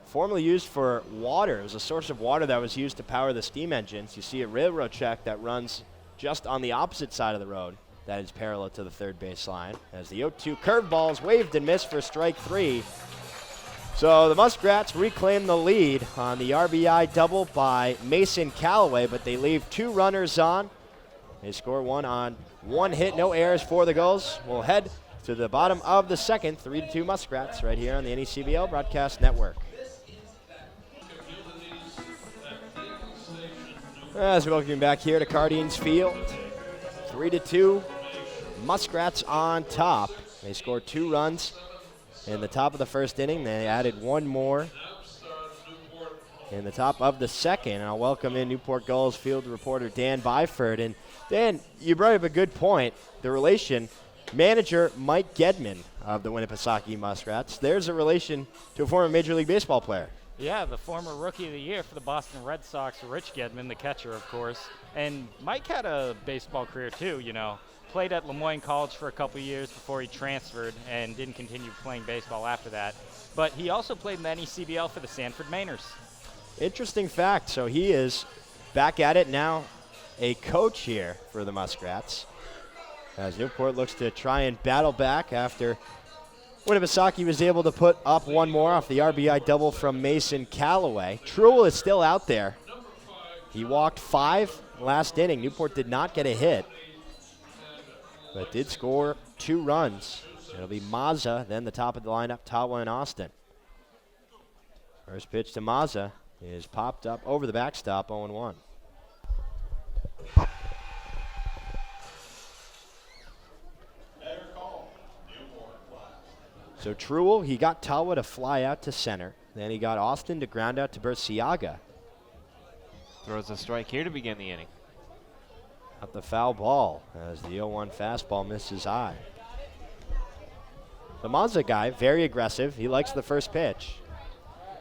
formerly used for water. It was a source of water that was used to power the steam engines. You see a railroad track that runs just on the opposite side of the road that is parallel to the third base line. As the 0-2 curveball is waved and missed for strike 3. So the Muskrats reclaim the lead on the RBI double by Mason Calloway, but they leave 2 runners on. They score 1 on 1 hit, no errors for the Gulls. We'll head to the bottom of the second, 3-2 Muskrats right here on the NECBL Broadcast Network. As we welcome you back here to Cardines Field. 3-2, Muskrats on top. They scored 2 runs in the top of the first inning. They added 1 more in the top of the second. And I'll welcome in Newport Gulls field reporter Dan Byford. And Dan, you brought up a good point. The relation, manager Mike Gedman of the Winnipesaukee Muskrats. There's a relation to a former Major League Baseball player.
Yeah, the former Rookie of the Year for the Boston Red Sox, Rich Gedman, the catcher, of course. And Mike had a baseball career, too, you know. Played at Lemoyne College for a couple years before he transferred and didn't continue playing baseball after that. But he also played in the NECBL for the Sanford Mainers.
Interesting fact. So he is back at it now, a coach here for the Muskrats, as Newport looks to try and battle back after Winnipesaukee was able to put up 1 more off the RBI double from Mason Calloway. Truel is still out there. He walked 5 last inning. Newport did not get a hit, but did score 2 runs. It'll be Mazza, then the top of the lineup, Tawa and Austin. First pitch to Mazza is popped up over the backstop, 0-1. So Truel, he got Tawa to fly out to center. Then he got Austin to ground out to Berciaga.
Throws a strike here to begin the inning.
Up the foul ball as the 0-1 fastball misses high. The Mazza guy, very aggressive. He likes the first pitch.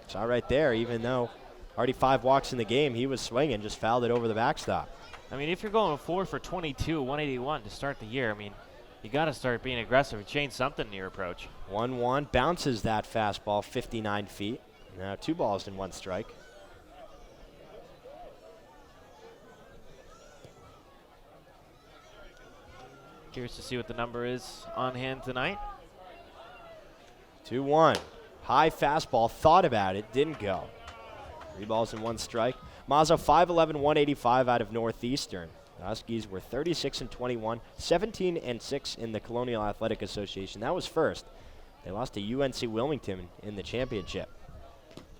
Saw right there, even though already 5 walks in the game, he was swinging, just fouled it over the backstop.
I mean, if you're going 4 for 22, 181 to start the year, I mean, you got to start being aggressive and change something in your approach.
1-1, bounces that fastball 59 feet. Now 2 balls and 1 strike.
Curious to see what the number is on hand tonight.
2-1, high fastball, thought about it, didn't go. 3 balls and 1 strike. Mazza 5'11", 185 out of Northeastern. The Huskies were 36-21, 17-6 in the Colonial Athletic Association. That was first. They lost to UNC Wilmington in the championship.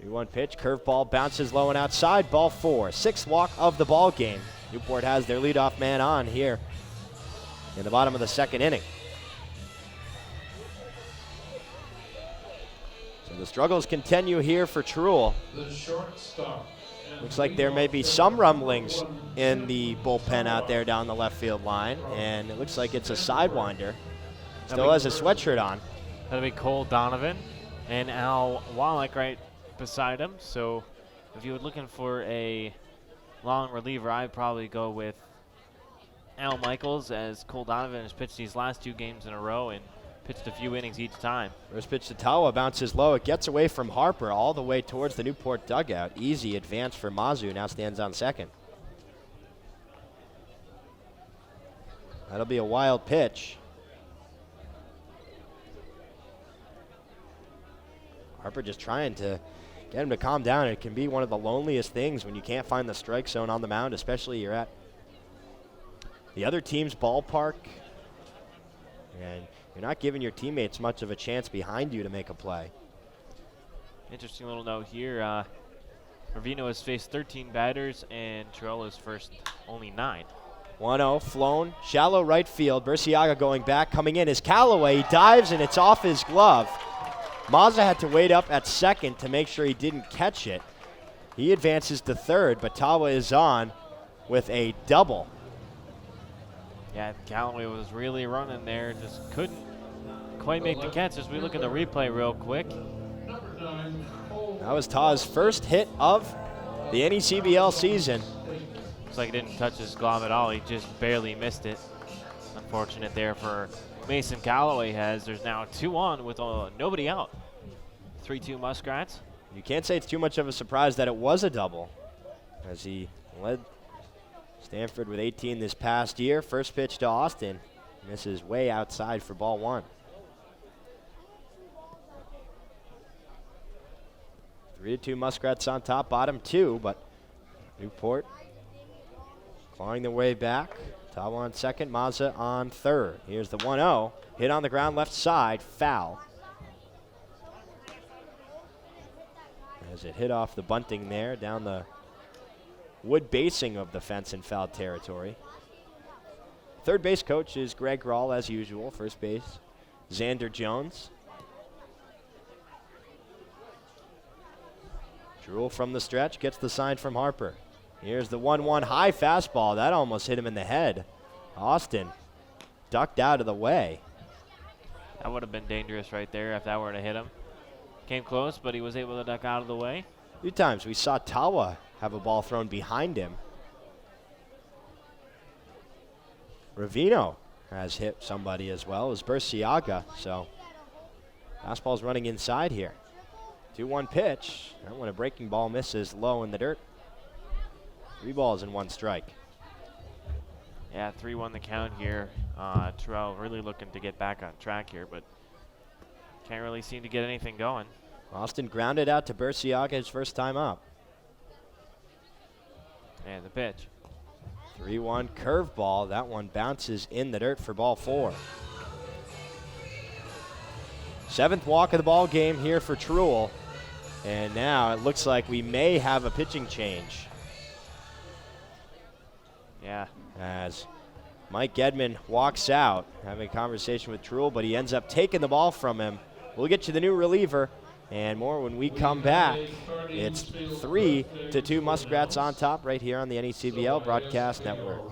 3-1 pitch, curveball, bounces low and outside, ball 4. 6th walk of the ball game. Newport has their leadoff man on here in the bottom of the second inning. So the struggles continue here for Truel.
The shortstop.
Looks like there may be some rumblings in the bullpen out there down the left field line, and it looks like it's a sidewinder. Still has a sweatshirt on.
That'll be Cole Donovan and Al Wallach right beside him. So if you were looking for a long reliever, I'd probably go with Al Michaels, as Cole Donovan has pitched these last 2 games in a row and pitched a few innings each time.
First pitch to Tawa, bounces low. It gets away from Harper all the way towards the Newport dugout. Easy advance for Mazu, now stands on second. That'll be a wild pitch. Harper just trying to get him to calm down. It can be one of the loneliest things when you can't find the strike zone on the mound, especially you're at the other team's ballpark, and you're not giving your teammates much of a chance behind you to make a play.
Interesting little note here. Ravino has faced 13 batters, and Truel first only 9.
1-0, flown, shallow right field. Berciaga going back, coming in is Calloway. He dives, and it's off his glove. Mazza had to wait up at second to make sure he didn't catch it. He advances to third, but Tawa is on with a double.
Yeah, Callaway was really running there, just couldn't quite make the catch. As we look at the replay real quick.
That was Tawa's first hit of the NECBL season.
Looks like it didn't touch his glove at all. He just barely missed it. Unfortunate there for Mason Calloway, as there's now 2 on with nobody out. 3-2 Muskrats.
You can't say it's too much of a surprise that it was a double, as he led Stanford with 18 this past year. First pitch to Austin. Misses way outside for ball 1. 3-2 Muskrats on top, bottom 2, but Newport clawing their way back. Tawa on second, Mazza on third. Here's the 1-0. Hit on the ground left side, foul. As it hit off the bunting there, down the wood basing of the fence in foul territory. Third base coach is Greg Rawl, as usual. First base, Xander Jones. Trewell from the stretch gets the sign from Harper. Here's the 1-1 high fastball. That almost hit him in the head. Austin ducked out of the way.
That would have been dangerous right there if that were to hit him. Came close, but he was able to duck out of the way.
2 times we saw Tawa have a ball thrown behind him. Ravino has hit somebody as well as Burciaga, so fastball's running inside here. 2-1 pitch, and when a breaking ball misses low in the dirt. 3 balls and 1 strike.
Yeah, 3-1 the count here. Terrell really looking to get back on track here, but can't really seem to get anything going.
Austin grounded out to Burciaga his first time up.
And the pitch.
3-1 curveball. That one bounces in the dirt for ball 4. 7th walk of the ball game here for Trewell. And now it looks like we may have a pitching change.
Yeah.
As Mike Gedman walks out, having a conversation with Trewell, but he ends up taking the ball from him. We'll get you the new reliever and more when we come back. It's 3-2 Muskrats on top right here on the NECBL Broadcast Network.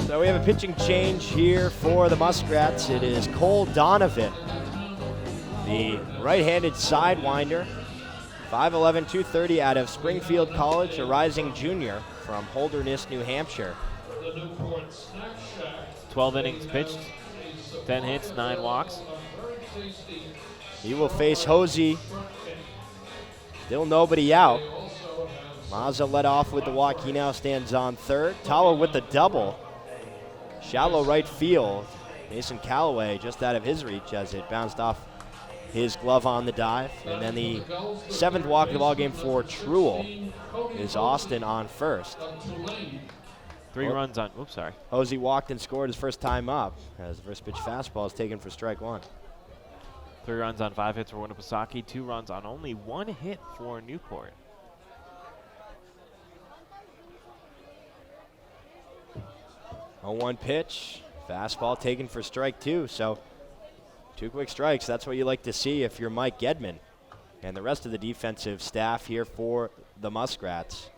So we have a pitching change here for the Muskrats. It is Cole Donovan, the right-handed sidewinder, 5'11", 230 out of Springfield College, a rising junior from Holderness, New Hampshire.
12 innings pitched, 10 hits, 9 walks.
He will face Hosey. Still nobody out. Mazza led off with the walk. He now stands on third. Tawa with the double. Shallow right field. Mason Callaway just out of his reach as it bounced off his glove on the dive. And then the 7th walk of the ball game for Trewell is Austin on first.
3 runs on, oops, sorry.
Hosey walked and scored his first time up as the first pitch fastball is taken for strike 1.
3 runs on 5 hits for Winnipesaukee, 2 runs on only 1 hit for Newport.
A 1 pitch, fastball taken for strike 2. So 2 quick strikes, that's what you like to see if you're Mike Gedman and the rest of the defensive staff here for the Muskrats.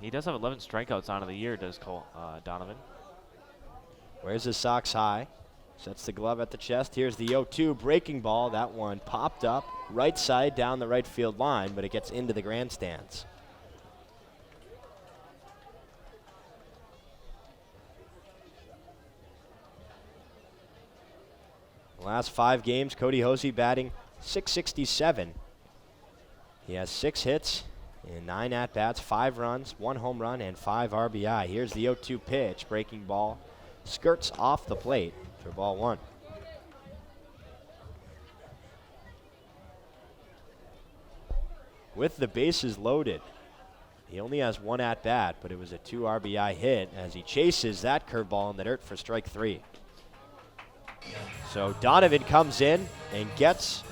He does have 11 strikeouts on of the year, does Cole Donovan.
Wears his socks high, sets the glove at the chest. Here's the 0-2 breaking ball. That one popped up right side down the right field line, but it gets into the grandstands. The last 5 games, Cody Hosey batting .667. He has 6 hits in 9 at-bats, 5 runs, 1 home run, and 5 RBI. Here's the 0-2 pitch, breaking ball, skirts off the plate for ball 1. With the bases loaded, he only has 1 at-bat, but it was a 2 RBI hit as he chases that curveball in the dirt for strike 3. So Donovan comes in and gets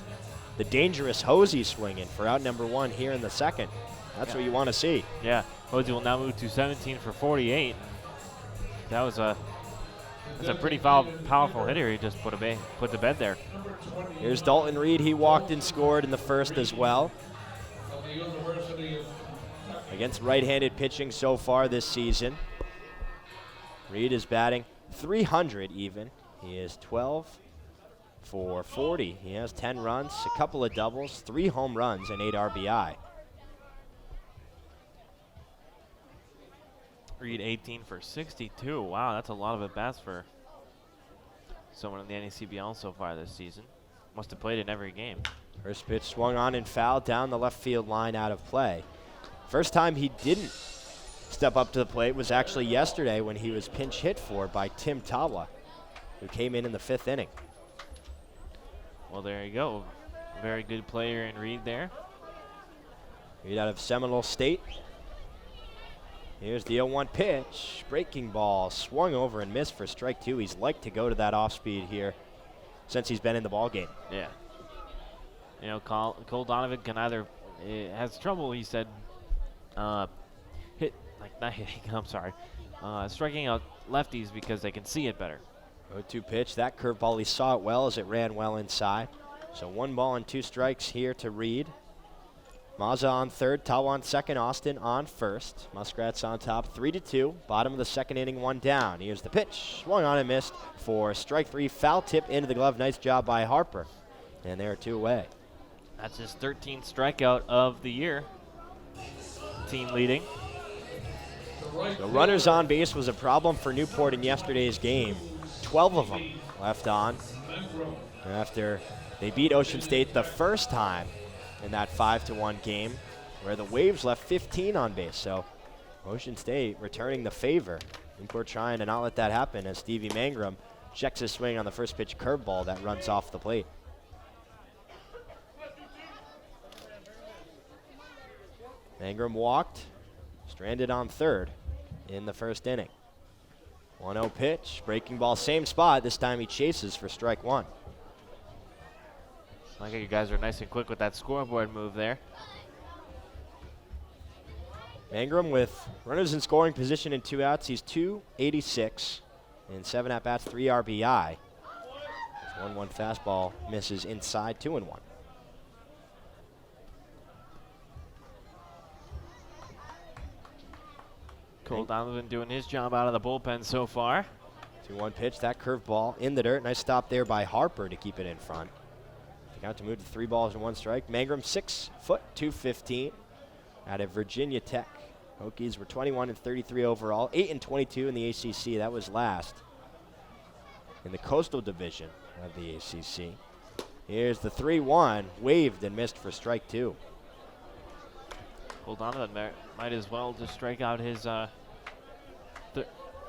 the dangerous Hosey swinging for out number 1 here in the 2nd. That's what you want to see.
Yeah, Hosey will now move to 17 for 48. That's a pretty powerful hitter. He just put to bed there.
Here's Dalton Reed. He walked and scored in the first as well. Against right-handed pitching so far this season. Reed is batting .300 even. He is 12 for 40. He has 10 runs, a couple of doubles, 3 home runs, and 8 RBI.
Reed 18 for 62. Wow, that's a lot of at-bats for someone in the NECBL so far this season. Must have played in every game.
First pitch swung on and fouled down the left field line out of play. First time he didn't step up to the plate was actually yesterday when he was pinch hit for by Tim Tawa, who came in the 5th inning.
Well, there you go. Very good player in Reed there.
Reed out of Seminole State. Here's the 0-1 pitch. Breaking ball swung over and missed for strike 2. He's liked to go to that off speed here since he's been in the ball game.
Yeah. You know, Cole Donovan can either has trouble, he said, striking out lefties because they can see it better.
0-2 pitch. That curveball, he saw it well as it ran well inside. So 1 ball and 2 strikes here to Reed. Mazza on third, Tawa on second, Austin on first. Muskrats on top, 3-2. Bottom of the second inning, 1 down. Here's the pitch. Swung on and missed for strike 3. Foul tip into the glove. Nice job by Harper. And there are 2 away.
That's his 13th strikeout of the year. Team leading.
So runners on base was a problem for Newport in yesterday's game. 12 of them left on after they beat Ocean State the first time in that 5-1 game, where the Waves left 15 on base. So Ocean State returning the favor. Newport trying to not let that happen as Stevie Mangrove checks his swing on the first pitch curveball that runs off the plate. Mangrove walked, stranded on third in the first inning. 1-0 pitch, breaking ball, same spot. This time he chases for strike 1.
I think you guys are nice and quick with that scoreboard move there.
Mangrove with runners in scoring position and 2 outs. He's 286 in 7 at-bats, 3 RBI. 1-1 fastball misses inside, 2-1.
Cole Donovan doing his job out of the bullpen so far.
2-1 pitch, that curveball in the dirt. Nice stop there by Harper to keep it in front. Got to move to 3 balls and 1 strike. Mangrove 6 foot 215 out of Virginia Tech. Hokies were 21-33 overall, 8-22 in the ACC. That was last in the Coastal Division of the ACC. Here's the 3-1, waved and missed for strike 2.
Cole Donovan might as well just strike out his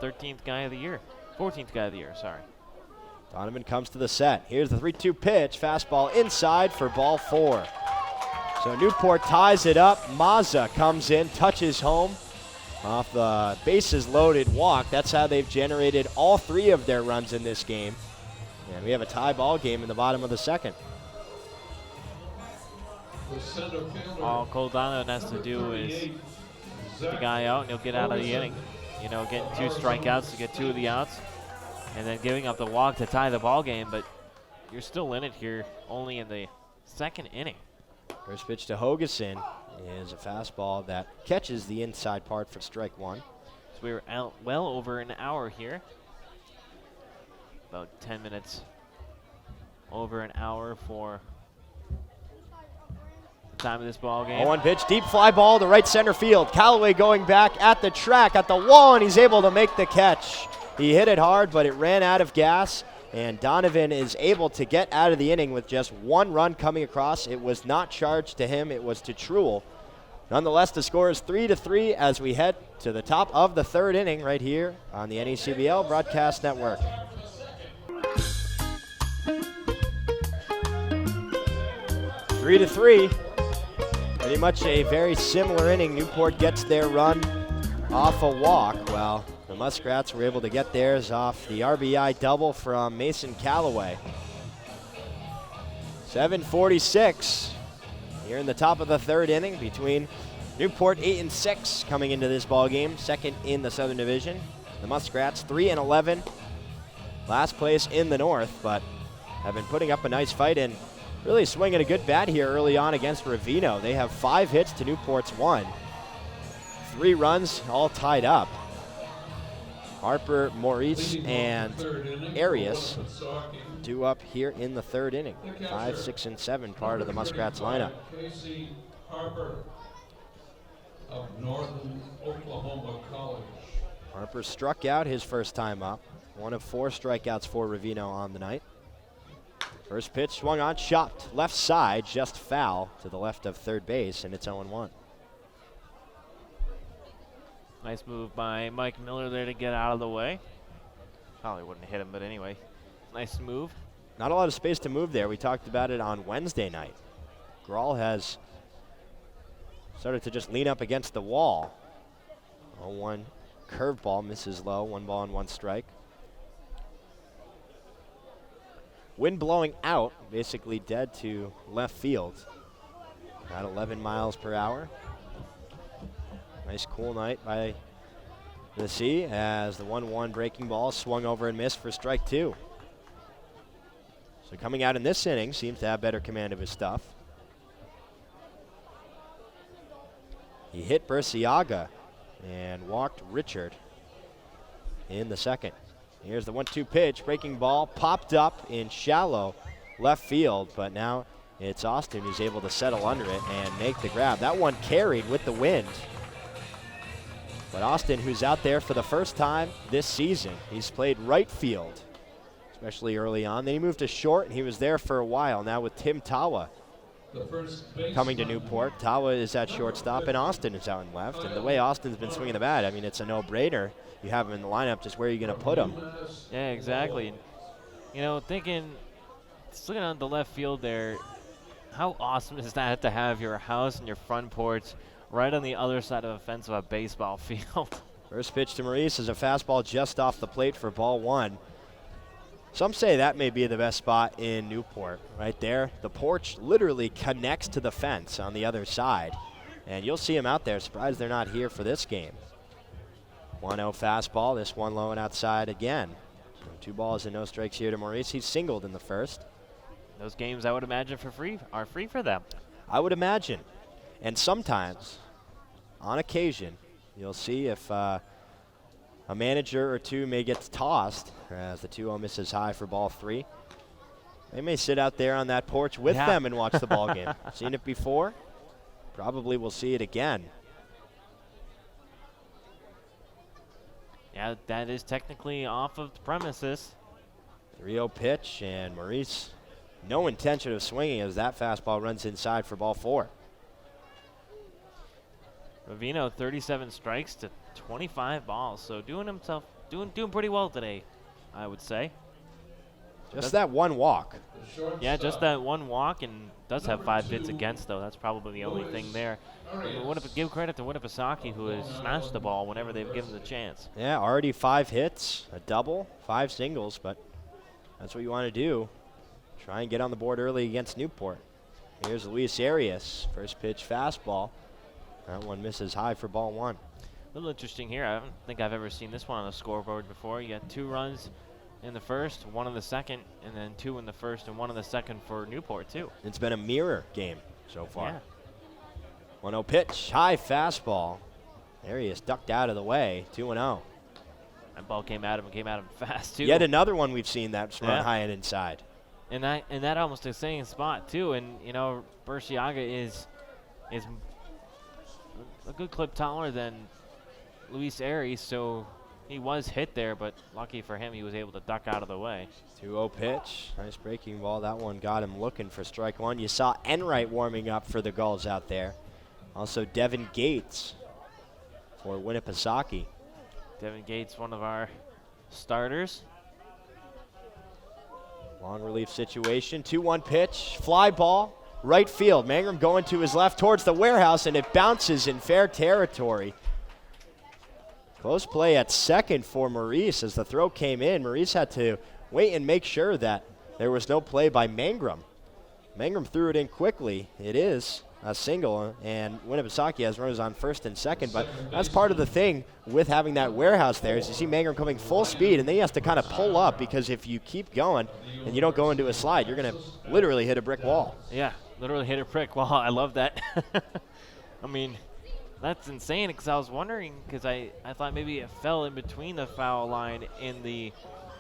13th guy of the year, 14th guy of the year, sorry.
Donovan comes to the set. Here's the 3-2 pitch. Fastball inside for ball 4. So Newport ties it up. Mazza comes in, touches home off the bases loaded walk. That's how they've generated all 3 of their runs in this game. And we have a tie ball game in the bottom of the second.
All Cole Donovan has to do is get the guy out and he'll get out of the inning. You know, getting 2 strikeouts to get 2 of the outs. And then giving up the walk to tie the ball game, but you're still in it here, only in the 2nd inning.
First pitch to Hogeson is a fastball that catches the inside part for strike 1.
So we were out well over an hour here. About 10 minutes over an hour for the time of this ball game.
0-1 pitch, deep fly ball to right center field. Callaway going back at the track, at the wall, and he's able to make the catch. He hit it hard, but it ran out of gas, and Donovan is able to get out of the inning with just 1 run coming across. It was not charged to him, it was to Truel. Nonetheless, the score is 3-3 as we head to the top of the 3rd inning right here on the NECBL Broadcast Network. Three to 3, pretty much a very similar inning. Newport gets their run off a walk. Well, the Muskrats were able to get theirs off the RBI double from Mason Callaway. 7:46 here in the top of the 3rd inning between Newport 8-6 coming into this ball game, 2nd in the Southern Division. The Muskrats 3-11, last place in the North, but have been putting up a nice fight and really swinging a good bat here early on against Ravino. They have 5 hits to Newport's 1. 3 runs all tied up. Harper, Maurice, and Arias 2 up here in the 3rd inning. 5, 6, and 7 part of the Muskrats lineup.
Casey Harper of Northern Oklahoma College.
Harper struck out his first time up. 1 of 4 strikeouts for Ravino on the night. First pitch swung on, chopped left side, just foul to the left of third base, and it's 0-1.
Nice move by Mike Miller there to get out of the way. Probably wouldn't hit him, but anyway, nice move.
Not a lot of space to move there. We talked about it on Wednesday night. Grawl has started to just lean up against the wall. 0-1 curveball misses low, 1 ball and 1 strike. Wind blowing out, basically dead to left field. About 11 miles per hour. Nice cool night by the sea as the 1-1 breaking ball swung over and missed for strike 2. So coming out in this inning, seems to have better command of his stuff. He hit Burciaga and walked Richard in the second. Here's the 1-2 pitch, breaking ball, popped up in shallow left field, but now it's Austin who's able to settle under it and make the grab. That one carried with the wind. But Austin, who's out there for the first time this season, he's played right field, especially early on. Then he moved to short, and he was there for a while. Now with Tim Tawa coming to Newport. Tawa is at shortstop, and Austin is out in left. And the way Austin's been swinging the bat, I mean, it's a no-brainer. You have him in the lineup, just where are you going to put him?
Yeah, exactly. And, you know, just looking on the left field there, how awesome is that to have your house and your front porch right on the other side of the fence of a baseball field?
First pitch to Maurice is a fastball just off the plate for ball 1. Some say that may be the best spot in Newport, right there. The porch literally connects to the fence on the other side. And you'll see him out there. Surprised they're not here for this game. 1-0 fastball, this one low and outside again. So 2 balls and no strikes here to Maurice. He's singled in the first.
Those games, I would imagine, are free for them.
I would imagine. And sometimes, on occasion, you'll see if a manager or two may get tossed as the 2-0 misses high for ball 3. They may sit out there on that porch with them and watch the ball game. Seen it before? Probably will see it again.
Yeah, that is technically off of the premises.
3-0 pitch, and Maurice, no intention of swinging as that fastball runs inside for ball 4.
Ravino, 37 strikes to 25 balls, so doing pretty well today, I would say.
Just that one walk.
Yeah, just that one walk, and does have 5 hits against, though. That's probably the only thing there. I mean, give credit to Winnipesaukee, who has smashed the ball whenever they've given the chance.
Yeah, already 5 hits, a double, 5 singles, but that's what you want to do. Try and get on the board early against Newport. Here's Luis Arias, first pitch fastball. That one misses high for ball 1.
A little interesting here. I don't think I've ever seen this one on the scoreboard before. You got 2 runs in the first, 1 in the second, and then 2 in the first and 1 in the second for Newport, too.
It's been a mirror game so far.
Yeah.
1-0 pitch, high fastball. Arias ducked out of the way, 2-0.
That ball came at him fast, too.
Yet another one we've seen that's run high and inside.
And that almost the same spot, too. And, you know, Burciaga is a good clip taller than Luis Arias, so he was hit there, but lucky for him, he was able to duck out of the way.
2-0 pitch, nice breaking ball. That one got him looking for strike 1. You saw Enright warming up for the Gulls out there. Also Devin Gates for Winnipesaukee.
Devin Gates, one of our starters.
Long relief situation, 2-1 pitch, fly ball, right field. Mangrove going to his left towards the warehouse, and it bounces in fair territory. Close play at second for Maurice as the throw came in. Maurice had to wait and make sure that there was no play by Mangrove. Mangrove threw it in quickly. It is a single, and Winnipesaukee has runners on first and second, but that's part of the thing with having that warehouse there is you see Mangrove coming full speed, and then he has to kind of pull up because if you keep going and you don't go into a slide, you're going to literally hit a brick wall.
Yeah, literally hit a brick wall. I love that. I mean, that's insane because I was wondering because I thought maybe it fell in between the foul line in the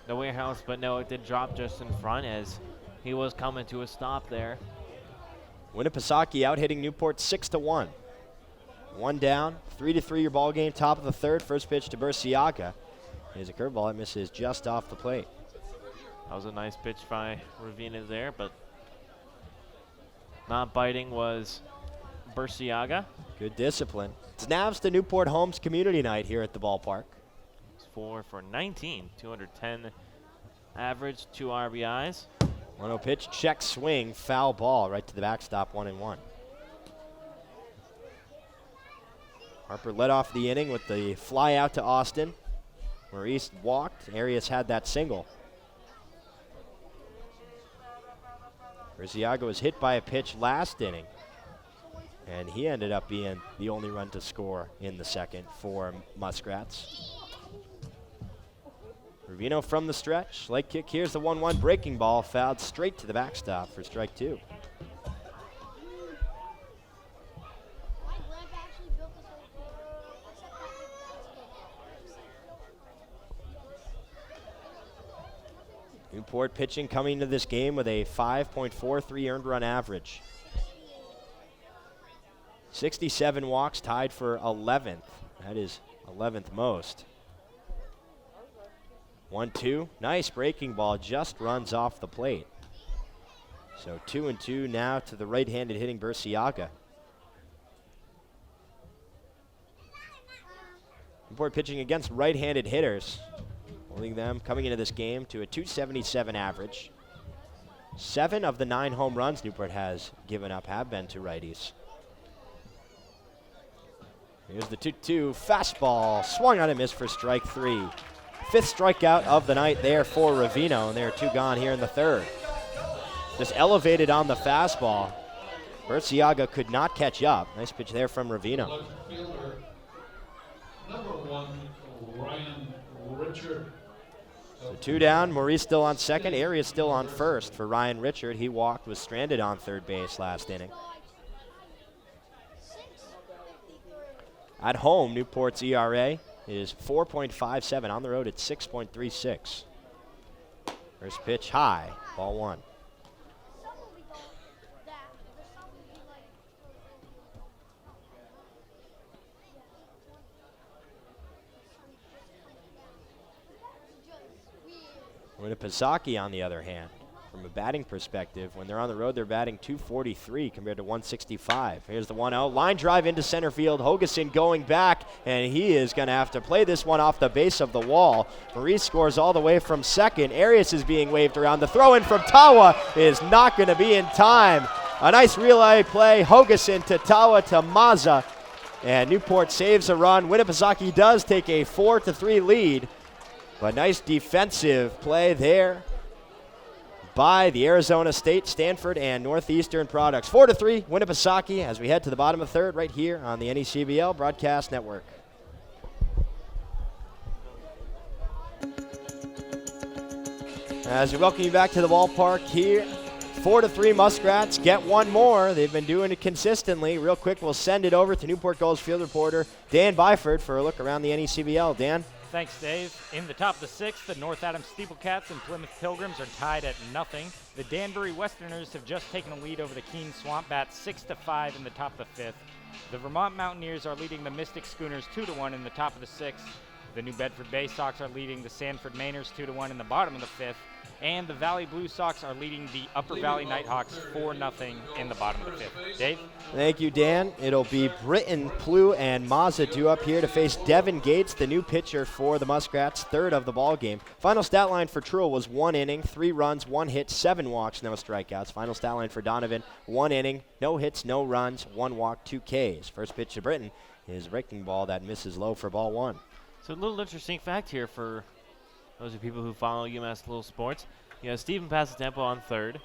warehouse, but no, it did drop just in front as he was coming to a stop there.
Winnipesaukee out hitting Newport 6-1. 1 down, 3-3 your ball game, top of the third. First pitch to Burciaga. Here's a curveball that misses just off the plate.
That was a nice pitch by Ravina there, but not biting was Burciaga.
Good discipline. It's Navs to Newport Homes Community Night here at the ballpark.
It's 4 for 19, 210 average, 2 RBIs.
1-0 pitch, check swing, foul ball right to the backstop, 1-1. Harper led off the inning with the fly out to Austin. Maurice walked. Arias had that single. Burciaga was hit by a pitch last inning. and he ended up being the only run to score in the second for Muskrats. Ravino from the stretch, leg kick, here's the 1-1 breaking ball, fouled straight to the backstop for strike 2. Newport pitching coming into this game with a 5.43 earned run average. 67 walks, tied for 11th. That is 11th most. 1-2, nice breaking ball, just runs off the plate. So 2-2 now to the right-handed hitting Bursiaga. Newport pitching against right-handed hitters, holding them coming into this game to a 277 average. 7 of the 9 home runs Newport has given up have been to righties. Here's the 2-2 fastball, swung on and missed for strike 3. 5th strikeout of the night there for Ravino, and there are 2 gone here in the 3rd. Just elevated on the fastball. Bursiaga could not catch up. Nice pitch there from Ravino.
Left fielder, number 1, Ryan Richard.
So 2 down, Maurice still on second, Arias still on first for Ryan Richard. He walked, was stranded on third base last inning. At home, Newport's ERA is 4.57. On the road, it's 6.36. First pitch high, ball 1. Winnipesaukee, on the other hand, from a batting perspective, when they're on the road, they're batting .243 compared to .165. Here's the 1-0. Line drive into center field. Hogeson going back, and he is going to have to play this one off the base of the wall. Maurice scores all the way from second. Arias is being waved around. The throw in from Tawa is not going to be in time. A nice relay play. Hogeson to Tawa to Maza, and Newport saves a run. Winnipesaukee does take a 4-3 lead, but nice defensive play there by the Arizona State, Stanford, and Northeastern products. 4-3, Winnipesaukee, as we head to the bottom of third right here on the NECBL Broadcast Network. As we welcome you back to the ballpark here, 4-3 Muskrats get one more. They've been doing it consistently. Real quick, we'll send it over to Newport Gulls field reporter Dan Byford for a look around the NECBL. Dan?
Thanks, Dave. In the top of the 6th, the North Adams Steeplecats and Plymouth Pilgrims are tied at 0. The Danbury Westerners have just taken a lead over the Keene Swamp Bats 6-5 in the top of the 5th. The Vermont Mountaineers are leading the Mystic Schooners 2-1 in the top of the 6th. The New Bedford Bay Sox are leading the Sanford Mainers 2-1 in the bottom of the 5th. And the Valley Blue Sox are leading the Upper Valley Nighthawks 4-0 in the bottom of the 5th. Dave?
Thank you, Dan. It'll be Britton, Plew, and Mazza due up here to face Devin Gates, the new pitcher for the Muskrats, 3rd of the ball game. Final stat line for Truel was 1 inning, 3 runs, 1 hit, 7 walks, no strikeouts. Final stat line for Donovan, 1 inning, no hits, no runs, 1 walk, 2 Ks. First pitch to Britton is a breaking ball that misses low for ball 1.
So a little interesting fact here for those of people who follow UMass Lowell sports. You have Stephen Passatempo on 3rd,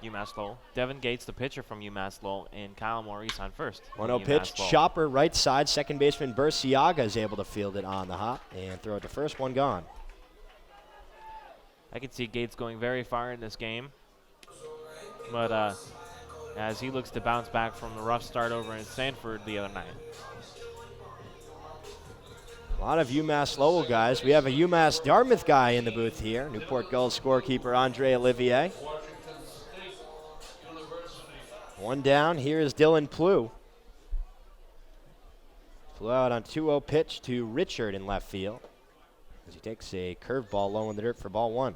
UMass Lowell. Devin Gates, the pitcher from UMass Lowell, and Kyle Maurice on 1st.
1-0 pitch, chopper right side. Second baseman Bursiaga is able to field it on the hop and throw it to first. 1 gone.
I could see Gates going very far in this game, but as he looks to bounce back from the rough start over in Stanford the other night.
A lot of UMass Lowell guys. We have a UMass Dartmouth guy in the booth here. Newport Gulls scorekeeper Andre Olivier. 1 down. Here is Dylan Plew. Plew out on 2-0 pitch to Richard in left field as he takes a curveball low in the dirt for ball 1.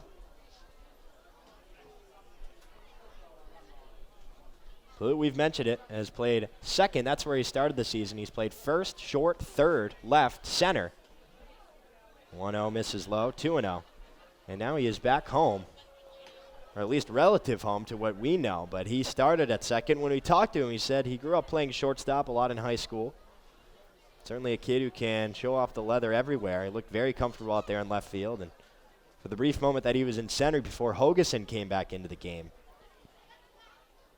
Plew, we've mentioned it, has played second. That's where he started the season. He's played first, short, third, left, center. 1-0 misses low, 2-0. And now he is back home, or at least relative home to what we know. But he started at second. When we talked to him, he said he grew up playing shortstop a lot in high school. Certainly a kid who can show off the leather everywhere. He looked very comfortable out there in left field. And for the brief moment that he was in center before Hogeson came back into the game,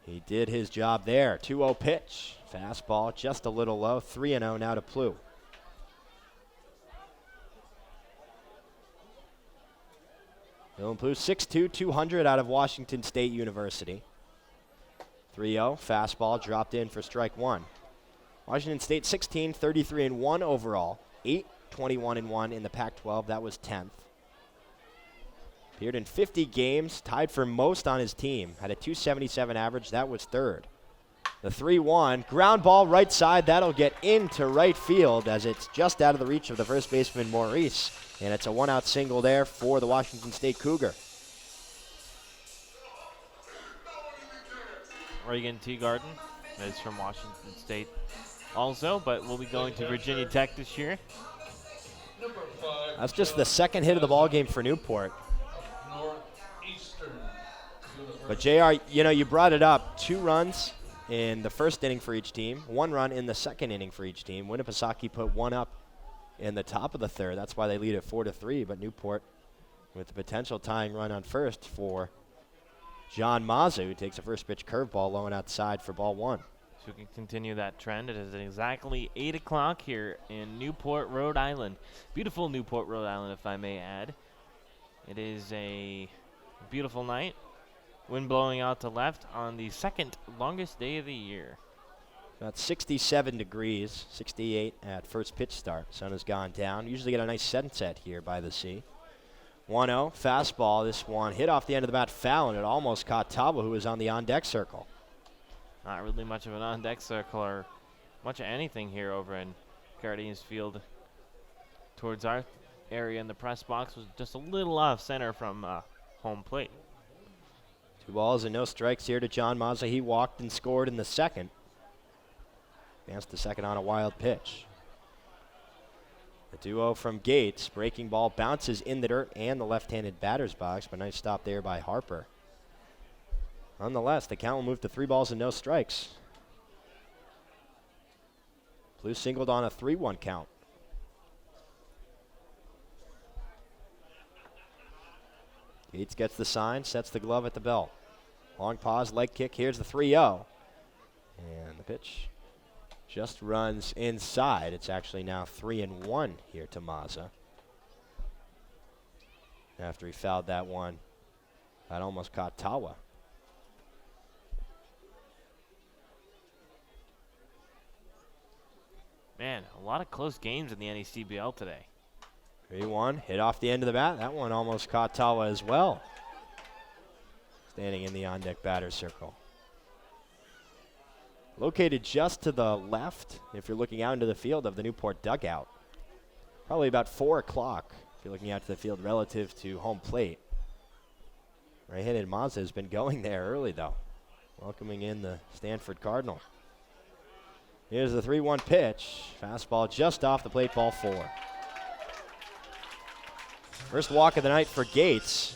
He did his job there. 2-0 pitch. Fastball just a little low. 3-0 now to Plouffe. Dylan Plouffe, 6'2", 200 out of Washington State University. 3-0, fastball dropped in for strike one. Washington State 16, 33-1 overall. 8, 21-1 in the Pac-12. That was 10th. Appeared in 50 games, tied for most on his team. Had a 277 average. That was third. The 3-1, ground ball right side. That'll get into right field as it's just out of the reach of the first baseman, Maurice. And it's a one-out single there for the Washington State Cougar.
Reagan Teagarden is from Washington State also, but will be going to Virginia Tech this year.
That's just the second hit of the ball game for Newport. But JR, you brought it up. 2 runs in the first inning for each team, 1 run in the second inning for each team. Winnipesaukee put 1 up in the top of the third. That's why they lead at 4-3, but Newport with the potential tying run on first for John Mazza, who takes a first pitch curveball low and outside for ball 1.
So we can continue that trend. It is exactly 8 o'clock here in Newport, Rhode Island. Beautiful Newport, Rhode Island, if I may add. It is a beautiful night. Wind blowing out to left on the second longest day of the year.
About 67 degrees, 68 at first pitch start. Sun has gone down. Usually get a nice sunset here by the sea. 1-0, fastball. This one hit off the end of the bat, foul, and it almost caught Taba, who was on the on-deck circle.
Not really much of an on-deck circle or much of anything here over in Guardians Field. Towards our area in the press box was just a little off center from home plate.
2 balls and no strikes here to John Mazza. He walked and scored in the second. Advanced to second on a wild pitch. The 2-0 from Gates. Breaking ball bounces in the dirt and the left-handed batter's box, but nice stop there by Harper. Nonetheless, the count will move to 3 balls and no strikes. Blue singled on a 3-1 count. Gates gets the sign, sets the glove at the belt. Long pause, leg kick. Here's the 3-0. And the pitch just runs inside. It's actually now 3-1 here to Mazza. After he fouled that one, that almost caught Tawa.
Man, a lot of close games in the NECBL today.
3-1, hit off the end of the bat. That one almost caught Tawa as well. Standing in the on-deck batter's circle. Located just to the left, if you're looking out into the field, of the Newport dugout. Probably about 4 o'clock if you're looking out to the field relative to home plate. Right-handed Mazza has been going there early, though. Welcoming in the Stanford Cardinal. Here's the 3-1 pitch. Fastball just off the plate, ball 4. First walk of the night for Gates.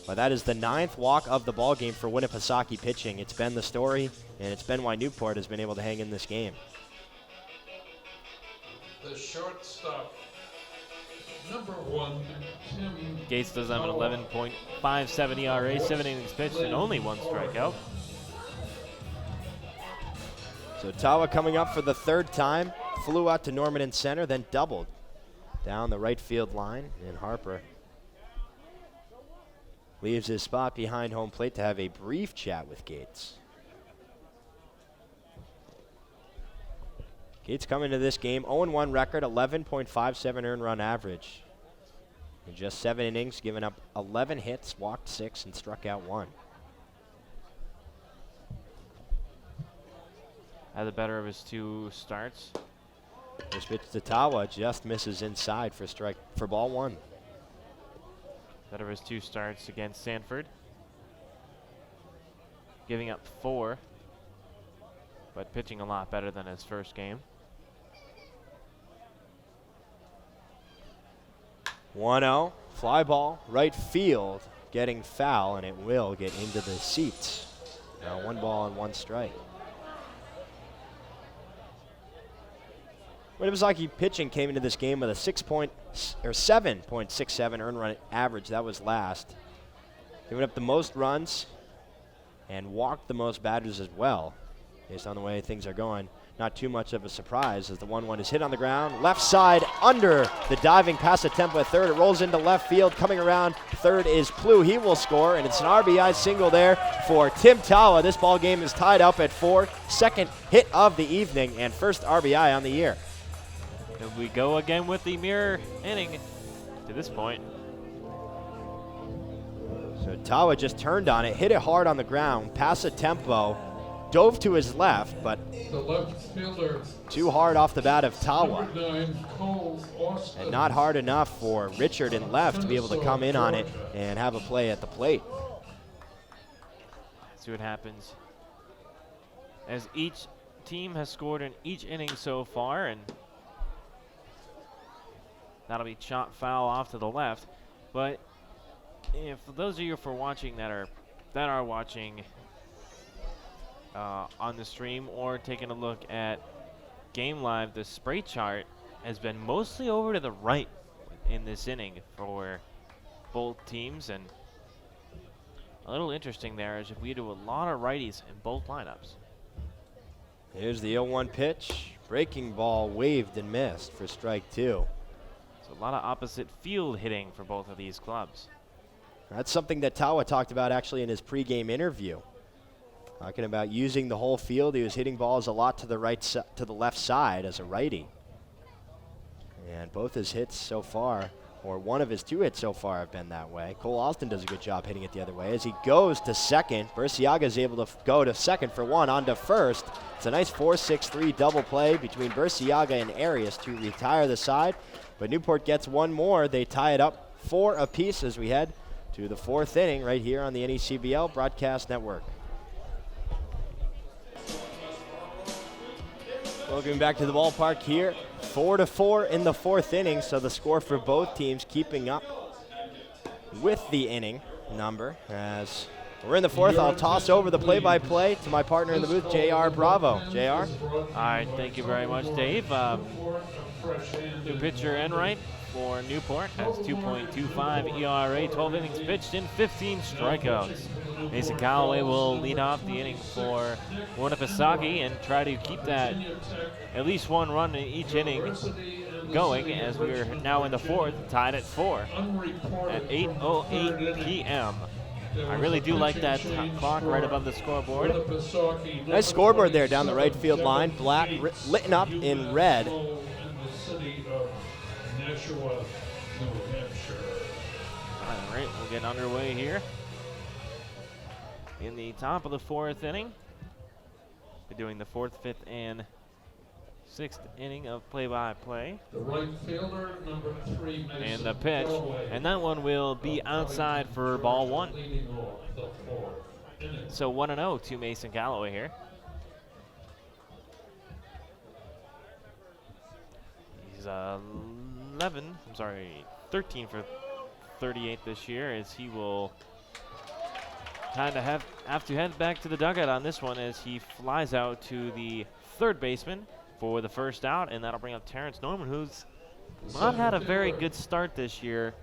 But that is the 9th walk of the ball game for Winnipesaukee pitching. It's been the story, and it's been why Newport has been able to hang in this game.
The shortstop, number 1, Tim.
Gates does have an 11.57 ERA, 7 innings pitched, and only 1 strikeout.
So Tawa coming up for the 3rd time. Flew out to Norman in center, then doubled down the right field line. And Harper leaves his spot behind home plate to have a brief chat with Gates. Gates coming to this game, 0-1 record, 11.57 earned run average. In just 7 innings, given up 11 hits, walked 6, and struck out 1.
Had the better of his 2 starts.
This pitch to Tawa just misses inside for ball 1.
Better of his 2 starts against Sanford. Giving up 4, but pitching a lot better than his first game.
1-0, fly ball, right field, getting foul, and it will get into the seats. Now 1 ball and 1 strike. Winnipesaukee pitching came into this game with a 7.67 earned run average. That was last. Giving up the most runs and walked the most batters as well, based on the way things are going. Not too much of a surprise as the 1-1 is hit on the ground. Left side under the diving Pasatempo at third. It rolls into left field. Coming around third is Plu. He will score, and it's an RBI single there for Tim Tawa. This ball game is tied up at 4. Second hit of the evening and first RBI on the year.
And we go again with the mirror inning to this point.
So Tawa just turned on it, hit it hard on the ground. Pasatempo dove to his left, but
The left fielder,
too hard off the bat of Tawa.
number 9, Cole Austin.
And not hard enough for Richard in left to be able to come in on it and have a play at the plate.
See what happens. As each team has scored in each inning so far, and that'll be shot foul off to the left. But if for those of you for watching that are watching on the stream or taking a look at Game Live, the spray chart has been mostly over to the right in this inning for both teams, and a little interesting there is if we do a lot of righties in both lineups.
Here's the 0-1 pitch. Breaking ball waved and missed for strike 2.
So a lot of opposite field hitting for both of these clubs.
That's something that Tawa talked about actually in his pregame interview. Talking about using the whole field. He was hitting balls a lot to the to the left side as a righty. And both his hits so far, or one of his 2 hits so far, have been that way. Cole Austin does a good job hitting it the other way. As he goes to second, Burciaga is able to go to second for 1, on to first. It's a nice 4-6-3 double play between Burciaga and Arias to retire the side. But Newport gets 1 more. They tie it up 4 apiece as we head to the 4th inning right here on the NECBL Broadcast Network. Welcome back to the ballpark here. 4-4 in the 4th inning, so the score for both teams keeping up with the inning number. As we're in the 4th, I'll toss over the play-by-play to my partner in the booth, JR Bravo. JR?
All right, thank you very much, Dave. New pitcher Enright for Newport has 2.25 ERA, 12 innings pitched in 15 strikeouts. Mason Calloway will lead off the inning for Winnipesaukee and try to keep that at least 1 run in each inning going, as we're now in the 4th, tied at 4 at 8:08 p.m. I really do like that clock right above the scoreboard.
Nice scoreboard there down the right field line. Black lit up in red.
All right, we'll get underway here in the top of the 4th inning. We're doing the 4th, 5th, and 6th inning of play-by-play.
The right fielder, number 3, Mason
And the pitch,
Calloway.
and that one will be outside for ball 1.
Leading off the 4th inning.
So 1-0 to Mason Calloway here. He's 13 for 38 this year, as he will kind of have to head back to the dugout on this one as he flies out to the 3rd baseman for the first out, and that'll bring up Terrence Norman, who's not had a very good start this year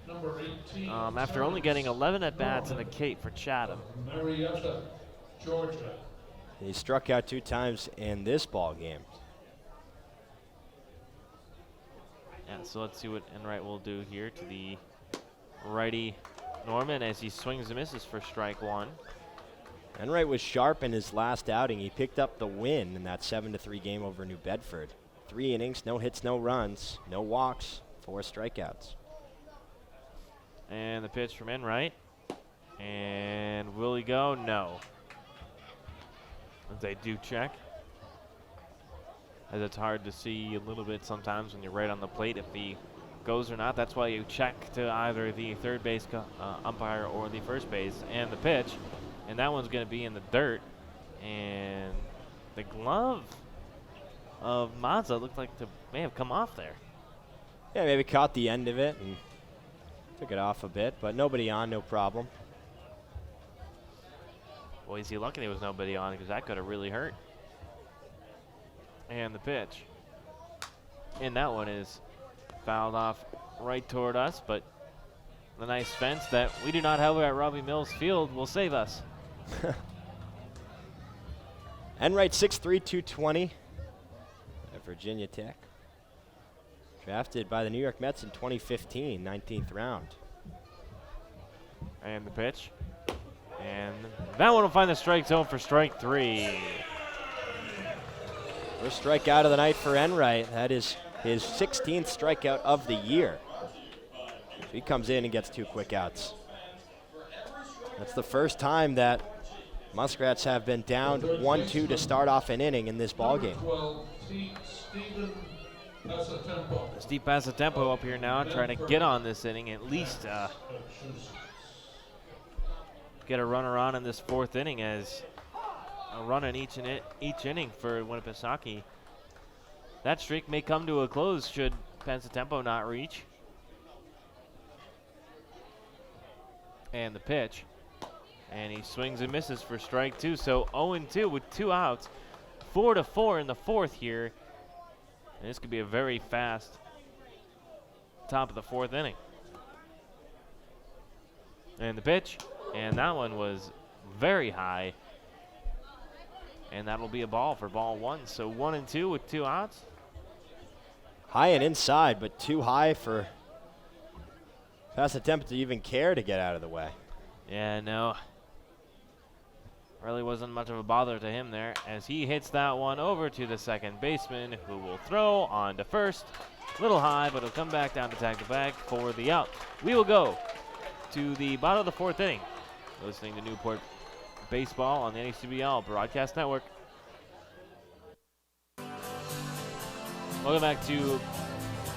after only getting 11 at-bats in the Cape for Chatham.
Marietta, Georgia.
He struck out 2 times in this ball game.
Yeah, so let's see what Enright will do here to the righty Norman as he swings and misses for strike 1.
Enright was sharp in his last outing. He picked up the win in that 7-3 game over New Bedford. 3 innings, no hits, no runs, no walks, 4 strikeouts.
And the pitch from Enright. And will he go? No. They do check, as it's hard to see a little bit sometimes when you're right on the plate if he goes or not. That's why you check to either the 3rd base umpire or the 1st base. And the pitch, and that one's going to be in the dirt. And the glove of Mazza looked like it may have come off there.
Yeah, maybe caught the end of it and took it off a bit, but nobody on, no problem.
Boy, is he lucky there was nobody on, because that could have really hurt. And the pitch. And that one is fouled off right toward us, but the nice fence that we do not have at Robbie Mills Field will save us.
Enright 6'3", 220 at Virginia Tech. Drafted by the New York Mets in 2015, 19th round.
And the pitch. And that one will find the strike zone for strike 3.
First strikeout of the night for Enright. That is his 16th strikeout of the year. So he comes in and gets 2 quick outs. That's the first time that Muskrats have been down 1-2 to start off an inning in this ballgame.
Steve Passatempo up here now trying to get on this inning, at least get a runner on in this 4th inning, as a run in each inning for Winnipesaukee. That streak may come to a close should Passatempo not reach. And the pitch. And he swings and misses for strike 2. So 0-2 with 2 outs. 4-4 in the 4th here. And this could be a very fast top of the 4th inning. And the pitch. And that one was very high. And that'll be a ball for ball 1. So 1-2 with 2 outs.
High and inside, but too high for Passatempo to even care to get out of the way.
Yeah, no. Really wasn't much of a bother to him there, as he hits that one over to the second baseman, who will throw on to first. A little high, but he'll come back down to tag the bag for the out. We will go to the bottom of the 4th inning. Listening to Newport Baseball on the NECBL Broadcast Network. Welcome back to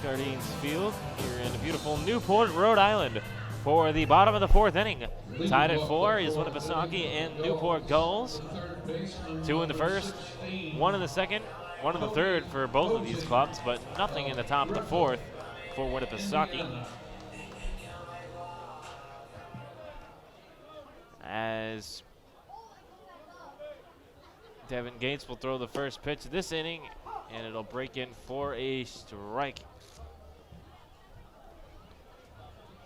Cardines Field here in beautiful Newport, Rhode Island, for the bottom of the 4th inning. Tied at 4 is Winnipesaukee and Newport Gulls. 2 in the 1st, 1 in the 2nd, 1 in the 3rd for both of these clubs, but nothing in the top of the 4th for Winnipesaukee. As Devin Gates will throw the first pitch of this inning, and it'll break in for a strike.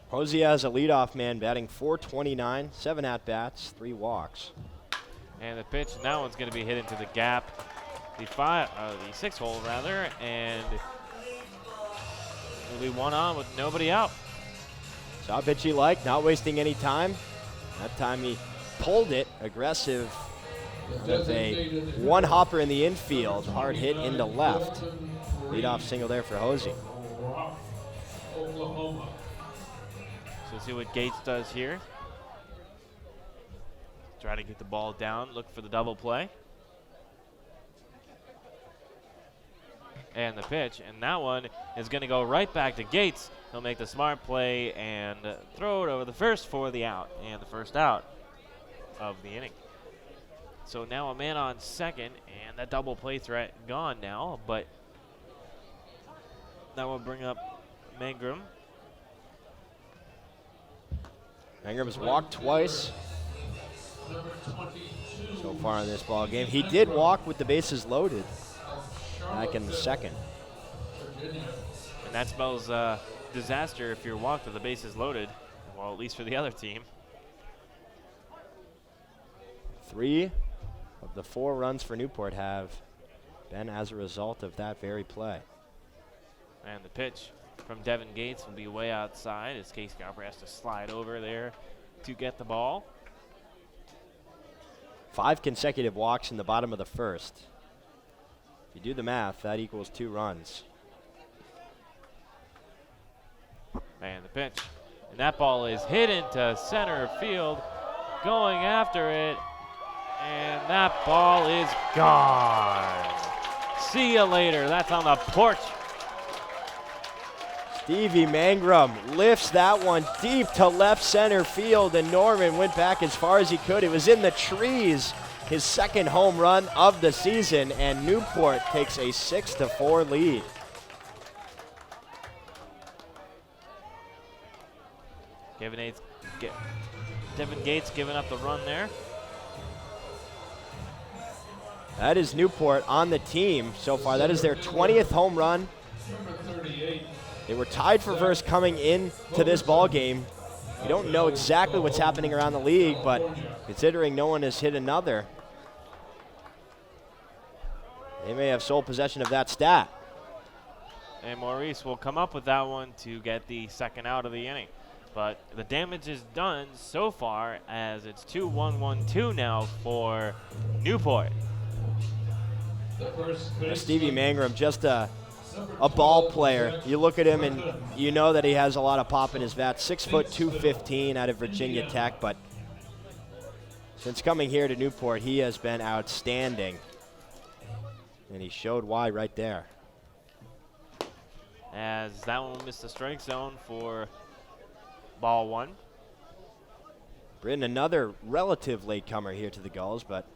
Hosea as a leadoff man, batting .429, 7 at-bats, 3 walks.
And the pitch, and that one's going to be hit into the gap, the 6th hole rather, and it'll be 1 on with nobody out.
Saw a pitch he liked, not wasting any time. That time he pulled it, aggressive, with a 1-hopper in the infield, hard hit into left. Leadoff single there for Hosey.
So see what Gates does here. Try to get the ball down, look for the double play. And the pitch, and that one is going to go right back to Gates. He'll make the smart play and throw it over the first for the out, and the first out of the inning. So now a man on second, and that double play threat gone now, but that will bring up Mangrove.
Mangrove's walked twice so far in this ball game. He did walk with the bases loaded back in the 2nd.
And that spells disaster if you're walked with the bases loaded, well, at least for the other team.
3 of the 4 runs for Newport have been as a result of that very play.
And the pitch from Devin Gates will be way outside as Case Cowper has to slide over there to get the ball.
5 consecutive walks in the bottom of the 1st. If you do the math, that equals 2 runs.
And the pitch. And that ball is hit into center field. Going after it. And that ball is gone. See you later. That's on the porch.
Stevie Mangrove lifts that one deep to left center field, and Norman went back as far as he could. It was in the trees. His 2nd home run of the season, and Newport takes a 6-4 lead.
Devin Gates giving up the run there.
That is Newport on the team so far. That is their 20th home run. They were tied for first coming into this ball game. We don't know exactly what's happening around the league, but considering no one has hit another, they may have sole possession of that stat.
And Maurice will come up with that one to get the second out of the inning. But the damage is done so far, as it's 2-1-1-2 now for Newport.
Stevie Mangrove, just a ball player. You look at him and you know that he has a lot of pop in his bat. 6 foot 215 out of Virginia Tech, but since coming here to Newport, he has been outstanding. And he showed why right there.
As that one missed the strike zone for ball one.
Britton, another relative latecomer here to the Gulls, but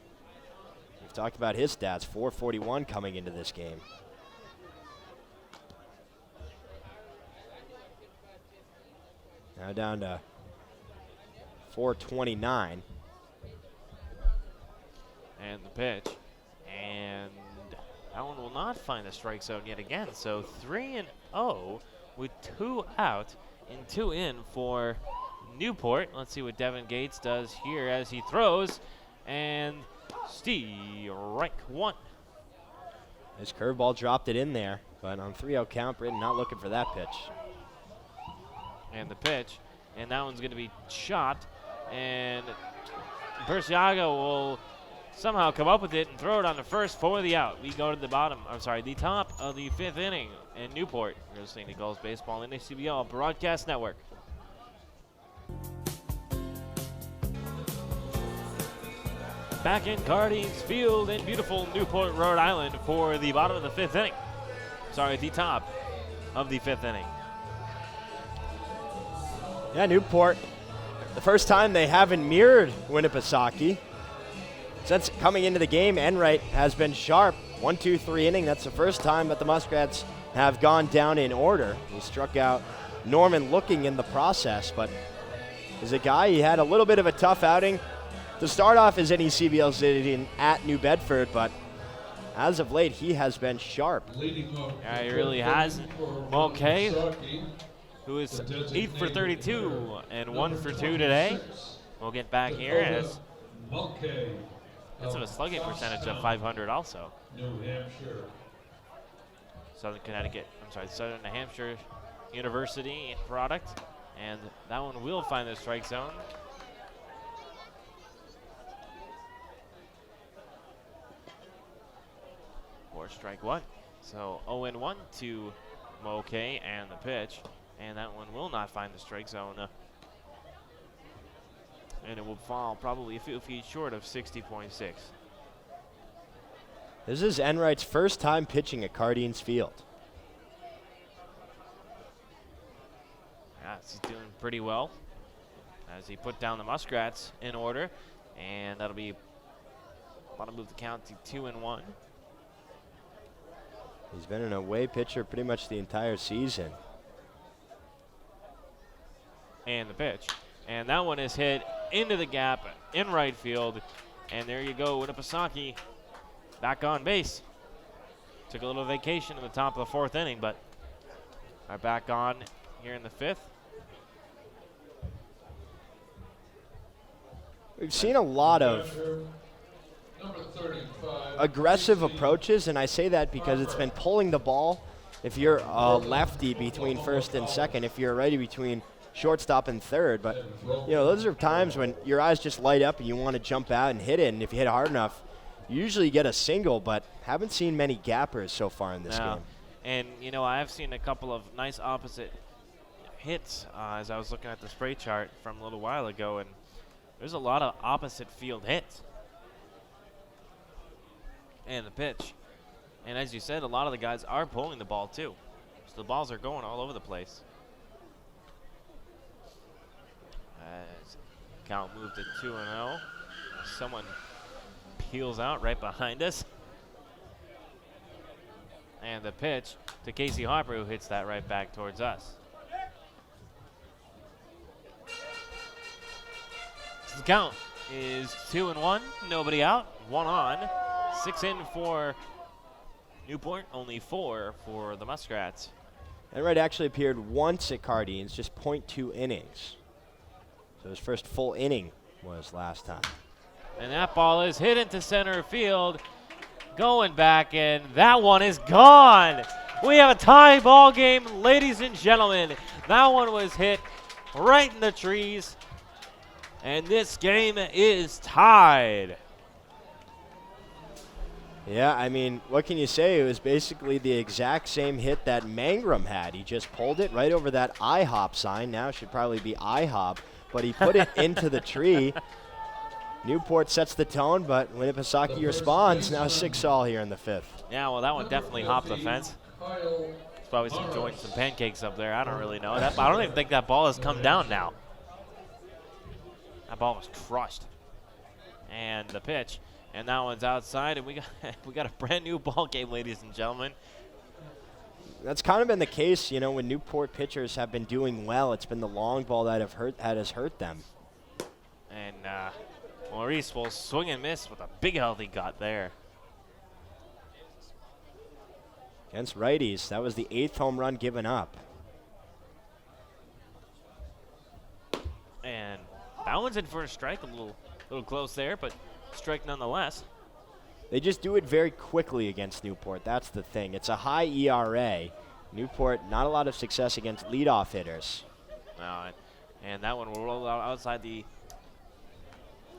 we've talked about his stats, 441 coming into this game. Now down to 429.
And the pitch. And that one will not find the strike zone yet again. So 3-0 with 2 out and 2 in for Newport. Let's see what Devin Gates does here as he throws. And strike one.
His curveball dropped it in there, but on 3-0 count, Britton not looking for that pitch.
And the pitch. And that one's going to be shot. And Persiaga will somehow come up with it and throw it on the first for the out. We go to the the top of the 5th inning in Newport. You're listening to Gulls Baseball on the NACBL Broadcast Network. Back in Cardines Field in beautiful Newport, Rhode Island for the bottom of the 5th inning. The top of the 5th inning.
Yeah, Newport, the first time they haven't mirrored Winnipesaukee. Since coming into the game, Enright has been sharp. 1-2-3 inning. That's the first time that the Muskrats have gone down in order. He struck out Norman looking in the process, but as a guy, he had a little bit of a tough outing to start off his NECBL season at New Bedford, but as of late, he has been sharp.
Yeah, he really has. Mulcahy, who is 8 for 32 and 1 for 2 today. We'll get back here as that's a slugging percentage of 500 also.
New Hampshire.
Southern New Hampshire University product. And that one will find the strike zone. Or strike one. So 0-1 to Mulcahy and the pitch. And that one will not find the strike zone. And it will fall probably a few feet short of 60.6.
This is Enright's first time pitching at Cardines Field.
Yeah, he's doing pretty well as he put down the Muskrats in order. And that'll move the count to 2-1.
He's been an away pitcher pretty much the entire season.
And the pitch. And that one is hit into the gap in right field. And there you go, Winnipesaukee back on base. Took a little vacation in the top of the 4th inning, but are back on here in the 5th.
We've seen a lot of aggressive approaches, and I say that because it's been pulling the ball. If you're a lefty between first and second, if you're a righty between shortstop and third, but those are times when your eyes just light up and you want to jump out and hit it, and if you hit it hard enough, you usually get a single, but haven't seen many gappers so far in this game.
And I've seen a couple of nice opposite hits as I was looking at the spray chart from a little while ago, and there's a lot of opposite field hits. And the pitch. And as you said, a lot of the guys are pulling the ball too. So the balls are going all over the place. As count moved to 2-0. Someone peels out right behind us. And the pitch to Casey Harper, who hits that right back towards us. So the count is 2-1, nobody out, 1 on. 6 in for Newport, only 4 for the Muskrats.
Enright actually appeared once at Cardines, just 0.2 innings. So his first full inning was last time.
And that ball is hit into center field.
going back, and that one is gone. We have a tie ball game, ladies and gentlemen. That one was hit right in the trees, and this game is tied.
Yeah, I mean, what can you say? It was basically the exact same hit that Mangrove had. He just pulled it right over that IHOP sign. Now it should probably be IHOP, but he put it into the tree. Newport sets the tone, but Winnipesaukee responds. Now 6-all here in the 5th.
Yeah, well, that one definitely hopped the fence. It's probably enjoying some pancakes up there. I don't really know. I don't even think that ball has come down now. That ball was crushed. And the pitch. And that one's outside, and we got a brand new ball game, ladies and gentlemen.
That's kind of been the case, you know, when Newport pitchers have been doing well. It's been the long ball that has hurt them.
And Maurice will swing and miss with a big healthy got there.
Against righties, that was the 8th home run given up.
And that one's in for a strike, a little close there, but strike nonetheless.
They just do it very quickly against Newport. That's the thing. It's a high ERA. Newport, not a lot of success against leadoff hitters.
And that one will roll out outside the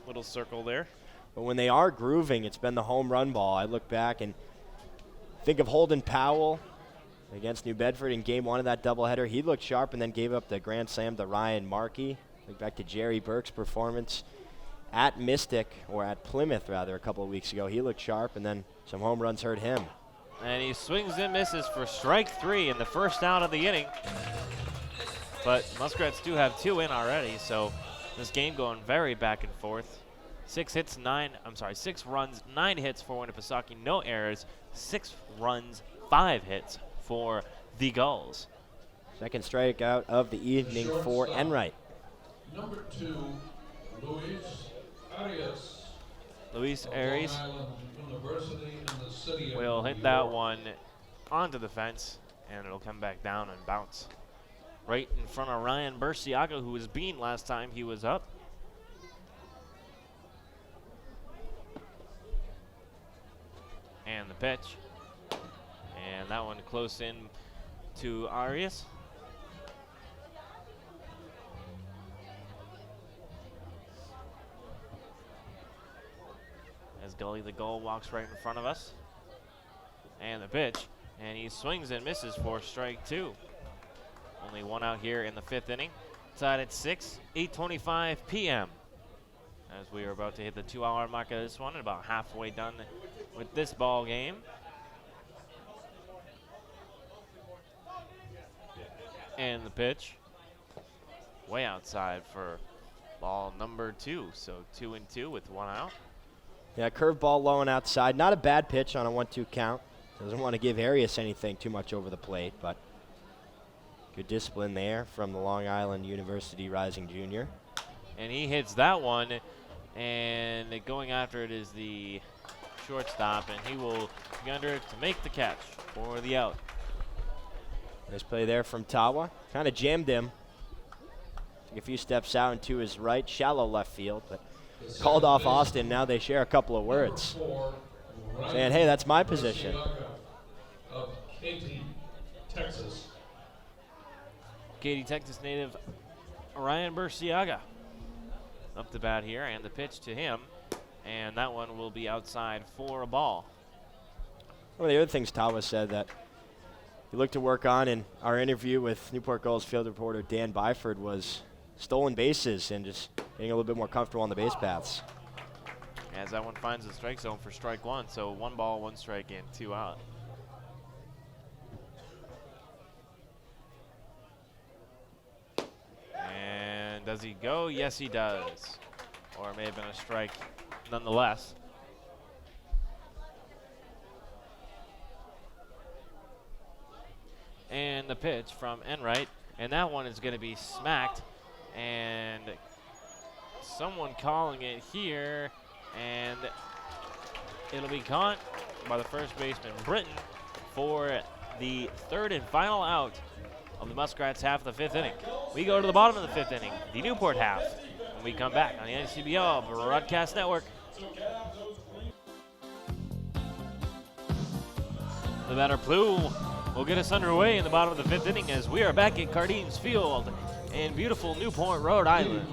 little circle there.
But when they are grooving, it's been the home run ball. I look back and think of Holden Powell against New Bedford in Game 1 of that doubleheader. He looked sharp and then gave up the grand slam to Ryan Markey. Look back to Jerry Burke's performance at Mystic, or at Plymouth rather, a couple of weeks ago. He looked sharp, and then some home runs hurt him.
And he swings and misses for strike 3 in the first out of the inning. But Muskrats do have 2 in already, so this game going very back and forth. 6 runs, 9 hits for Winnipesaukee, no errors. 6 runs, 5 hits for the Gulls.
Second strikeout of the evening for Enright.
Number 2,
Luis Arias will hit that one onto the fence, and it'll come back down and bounce right in front of Ryan Burciaga, who was beaten last time he was up. And the pitch. And that one close in to Arias. As Gully the Gull walks right in front of us. And the pitch. And he swings and misses for strike 2. Only 1 out here in the 5th inning. Tied at 6, 8:25 p.m. As we are about to hit the 2-hour mark of this one, and about halfway done with this ball game. And the pitch. Way outside for ball number 2. So 2-2 with 1 out.
Yeah, curveball low and outside. Not a bad pitch on a 1-2 count. Doesn't want to give Arias anything too much over the plate, but good discipline there from the Long Island University rising junior.
And he hits that one, and going after it is the shortstop, and he will be under it to make the catch for the out.
Nice play there from Tawa. Kind of jammed him. Took a few steps out and to his right, shallow left field, but called off Austin. Now they share a couple of words, saying, hey, that's my position.
Of Katy, Texas.
Katy, Texas native Ryan Burciaga up the bat here, and the pitch to him, and that one will be outside for a ball.
One of the other things Tawa said that he looked to work on in our interview with Newport Gulls field reporter Dan Byford was stolen bases and just getting a little bit more comfortable on the base paths.
As that one finds the strike zone for strike 1, so 1 ball, 1 strike, and 2 out. And does he go? Yes, he does. Or it may have been a strike nonetheless. And the pitch from Enright, and that one is going to be smacked, and someone calling it here, and it'll be caught by the first baseman Britton for the 3rd and final out of the Muskrats half of the 5th inning. We go to the bottom of the 5th inning, the Newport half, when we come back on the NCBL Broadcast Network.
The batter Plu will get us underway in the bottom of the 5th inning as we are back at Cardines Field in beautiful Newport, Rhode Island.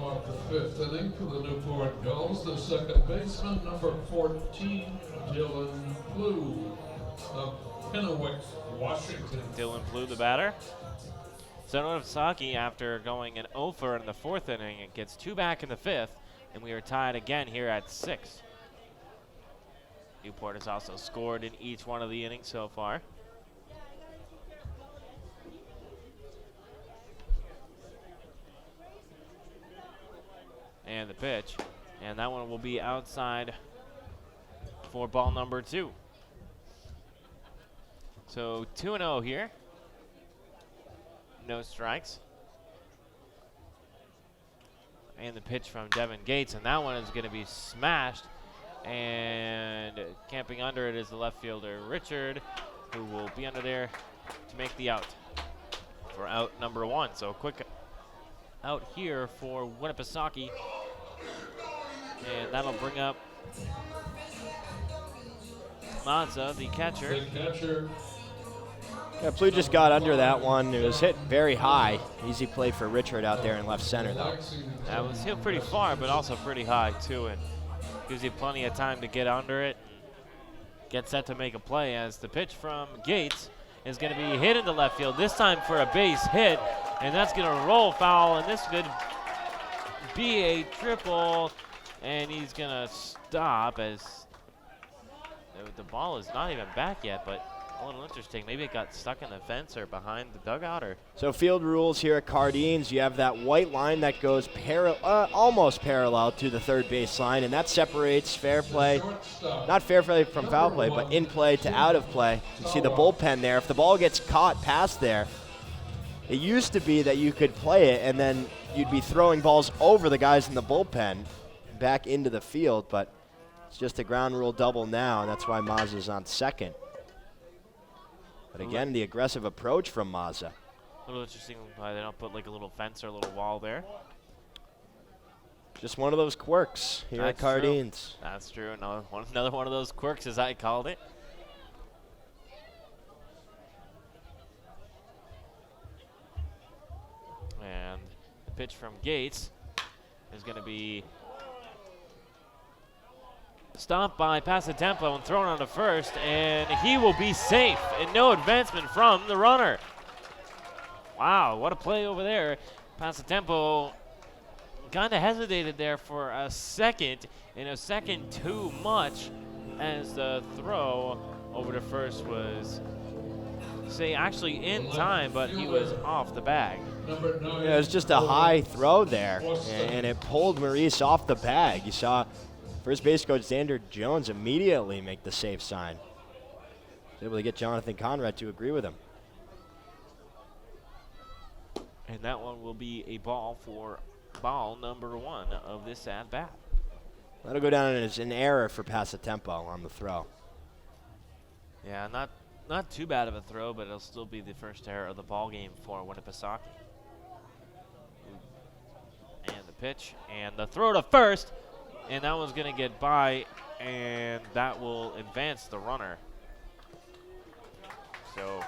The 5th inning for the Newport Gulls, the second baseman, number 14, Dylan Blue of Kennewick, Washington.
Dylan Plu, the batter. So Winnipesaukee, after going an 0-for in the 4th inning, it gets 2 back in the 5th, and we are tied again here at 6. Newport has also scored in each one of the innings so far. And the pitch, and that one will be outside for ball number 2. So 2-0 here. No strikes. And the pitch from Devin Gates, and that one is going to be smashed. And camping under it is the left fielder, Richard, who will be under there to make the out for out number 1. So a quick out here for Winnipesaukee. And that'll bring up Mazza, the catcher.
Yeah, Blue just got under that one. It was hit very high. Easy play for Richard out there in left center, though.
That was hit pretty far, but also pretty high, too. And gives you plenty of time to get under it and get set to make a play as the pitch from Gates is going to be hit into left field, this time for a base hit, and that's going to roll foul, and this could be a triple, and he's going to stop as the ball is not even back yet, but a little interesting. Maybe it got stuck in the fence or behind the dugout. Or
So field rules here at Cardines, you have that white line that goes almost parallel to the third base line, and that separates fair play, not fair play from foul play, but in play to out of play. You see the bullpen there. If the ball gets caught past there, it used to be that you could play it and then you'd be throwing balls over the guys in the bullpen back into the field, but it's just a ground rule double now, and that's why Mazza's on second. But again, the aggressive approach from Mazza.
A little interesting why they don't put like a little fence or a little wall there.
Just one of those quirks here at Cardines.
True. That's true. Another one of those quirks, as I called it. And the pitch from Gates is going to be stopped by Passatempo and thrown on to first, and he will be safe, and no advancement from the runner. Wow, what a play over there. Passatempo kind of hesitated there for a second, and a second too much, as the throw over to first was, actually in time, but he was off the bag.
Yeah, it was just a high throw there, and it pulled Maurice off the bag. You saw first base coach Xander Jones immediately make the safe sign. Was able to get Jonathan Conrad to agree with him.
And that one will be a ball for ball number 1 of this at-bat.
That'll go down as an error for Passatempo on the throw.
Yeah, not too bad of a throw, but it'll still be the first error of the ball game for Winnipesaukee. And the pitch, and the throw to first. And that one's going to get by, and that will advance the runner. So,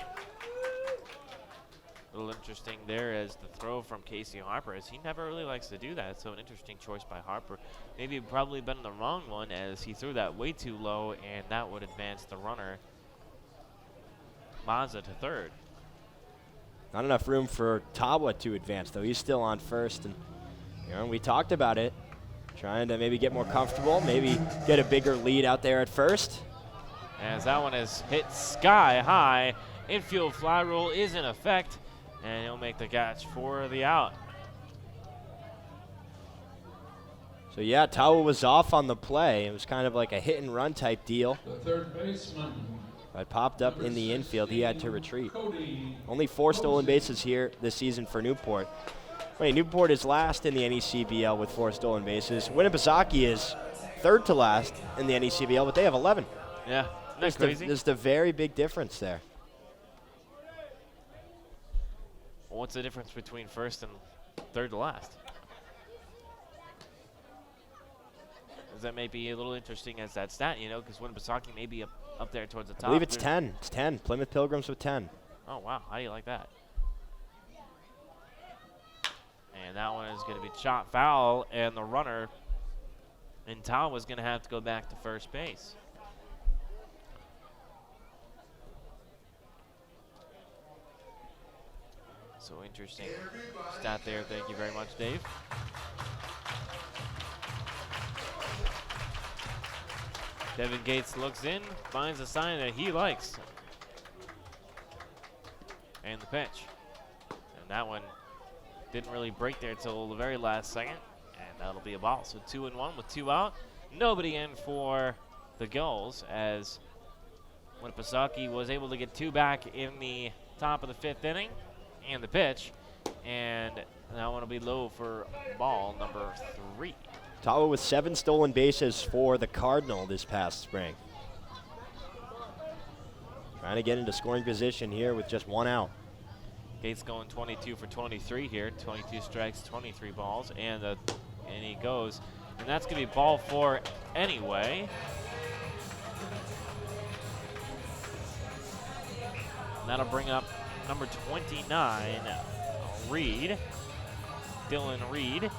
a little interesting there as the throw from Casey Harper, as he never really likes to do that. So an interesting choice by Harper. Maybe probably been the wrong one, as he threw that way too low, and that would advance the runner, Mazza, to third.
Not enough room for Tawa to advance, though. He's still on first, and we talked about it. Trying to maybe get more comfortable, maybe get a bigger lead out there at first.
As that one is hit sky high, infield fly rule is in effect, and he'll make the catch for the out.
So yeah, Tawa was off on the play. It was kind of like a hit and run type deal.
The third baseman.
But popped up in the infield, he had to retreat. Only 4 stolen bases here this season for Newport. Wait, Newport is last in the NECBL with 4 stolen bases. Winnipesaukee is third to last in the NECBL, but they have 11.
Yeah, that's crazy.
There's the very big difference there.
Well, what's the difference between first and third to last? That may be a little interesting as that stat, because Winnipesaukee may be up there towards the top.
I believe it's 10. It's 10. Plymouth Pilgrims with 10.
Oh, wow. How do you like that? And that one is going to be shot foul, and the runner in Tawa is going to have to go back to first base. So interesting stat there. Thank you very much, Dave. Devin Gates looks in, finds a sign that he likes. And the pitch. And that one didn't really break there until the very last second. And that'll be a ball. So 2-1 with 2 out. Nobody in for the Gulls, as Winnipesaukee was able to get 2 back in the top of the 5th inning. And the pitch. And that one will be low for ball number 3.
Tawa with 7 stolen bases for the Cardinal this past spring. Trying to get into scoring position here with just 1 out.
Gates going 22 for 23 here. 22 strikes, 23 balls. And he goes. And that's going to be ball 4 anyway. And that'll bring up number 29, Reed. Dylan Reed,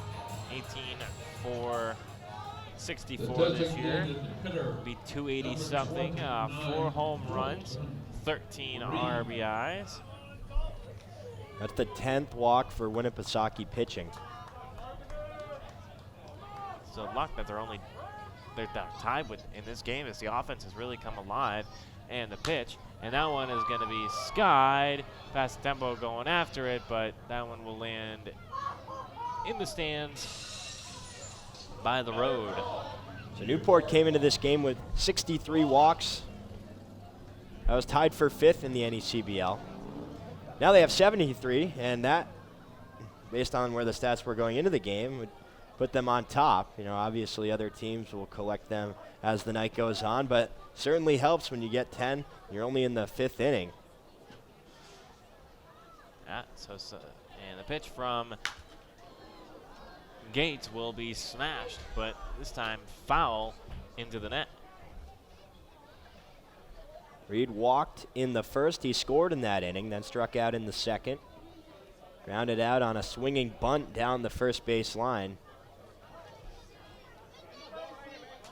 18 for 64 this year. Be 280 something, 4 home runs, 13 RBIs.
That's the 10th walk for Winnipesaukee pitching.
So luck that they're tied with in this game as the offense has really come alive. And the pitch, and that one is going to be skied. Fast tempo going after it, but that one will land in the stands by the road.
So Newport came into this game with 63 walks. That was tied for 5th in the NECBL. Now they have 73, and that, based on where the stats were going into the game, would put them on top. You know, obviously other teams will collect them as the night goes on, but certainly helps when you get 10. You're only in the 5th inning.
Yeah, and the pitch from Gates will be smashed, but this time foul into the net.
Reed walked in the first. He scored in that inning, then struck out in the second. Grounded out on a swinging bunt down the first base line.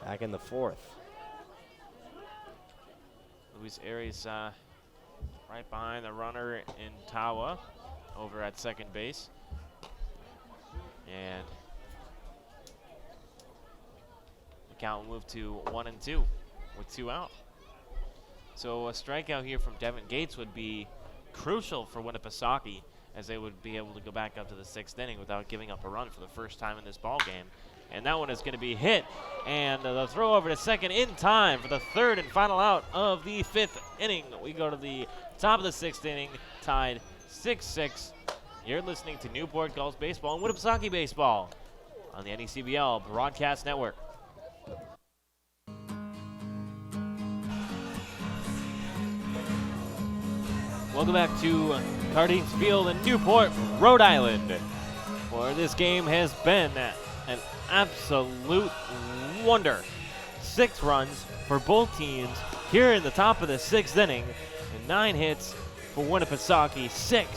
Back in the 4th.
Luis Aries right behind the runner in Tawa over at second base. And the count will move to 1-2 with 2 out. So a strikeout here from Devin Gates would be crucial for Winnipesaukee, as they would be able to go back up to the 6th inning without giving up a run for the first time in this ball game. And that one is going to be hit, and the throw over to second in time for the 3rd and final out of the 5th inning. We go to the top of the 6th inning, tied 6-6. You're listening to Newport Gulls Baseball and Winnipesaukee Baseball on the NECBL Broadcast Network. Welcome back to Cardines Field in Newport, Rhode Island, where this game has been an absolute wonder. 6 runs for both teams here in the top of the 6th inning, and 9 hits for Winnipesaukee, 6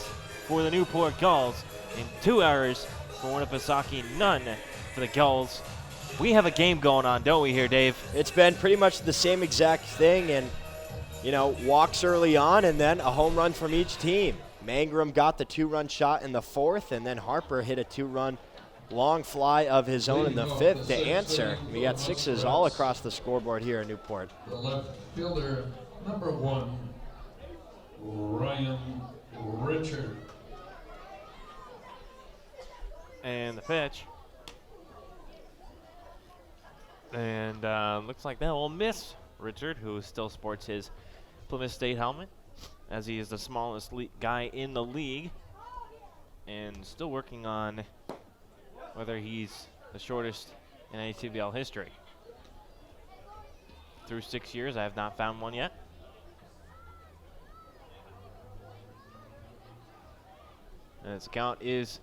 for the Newport Gulls, and 2 errors for Winnipesaukee, none for the Gulls. We have a game going on, don't we here, Dave?
It's been pretty much the same exact thing, and you know, walks early on and then a home run from each team. Mangrove got the 2-run shot in the 4th, and then Harper hit a 2-run long fly of his own in the 5th to answer. We got 6s all across the scoreboard here in Newport.
The left fielder, number 1, Ryan Richard.
And the pitch. And looks like that will miss Richard, who still sports his Plymouth State helmet, as he is the smallest guy in the league, and still working on whether he's the shortest in NECBL history. Through 6 years, I have not found one yet. And its count is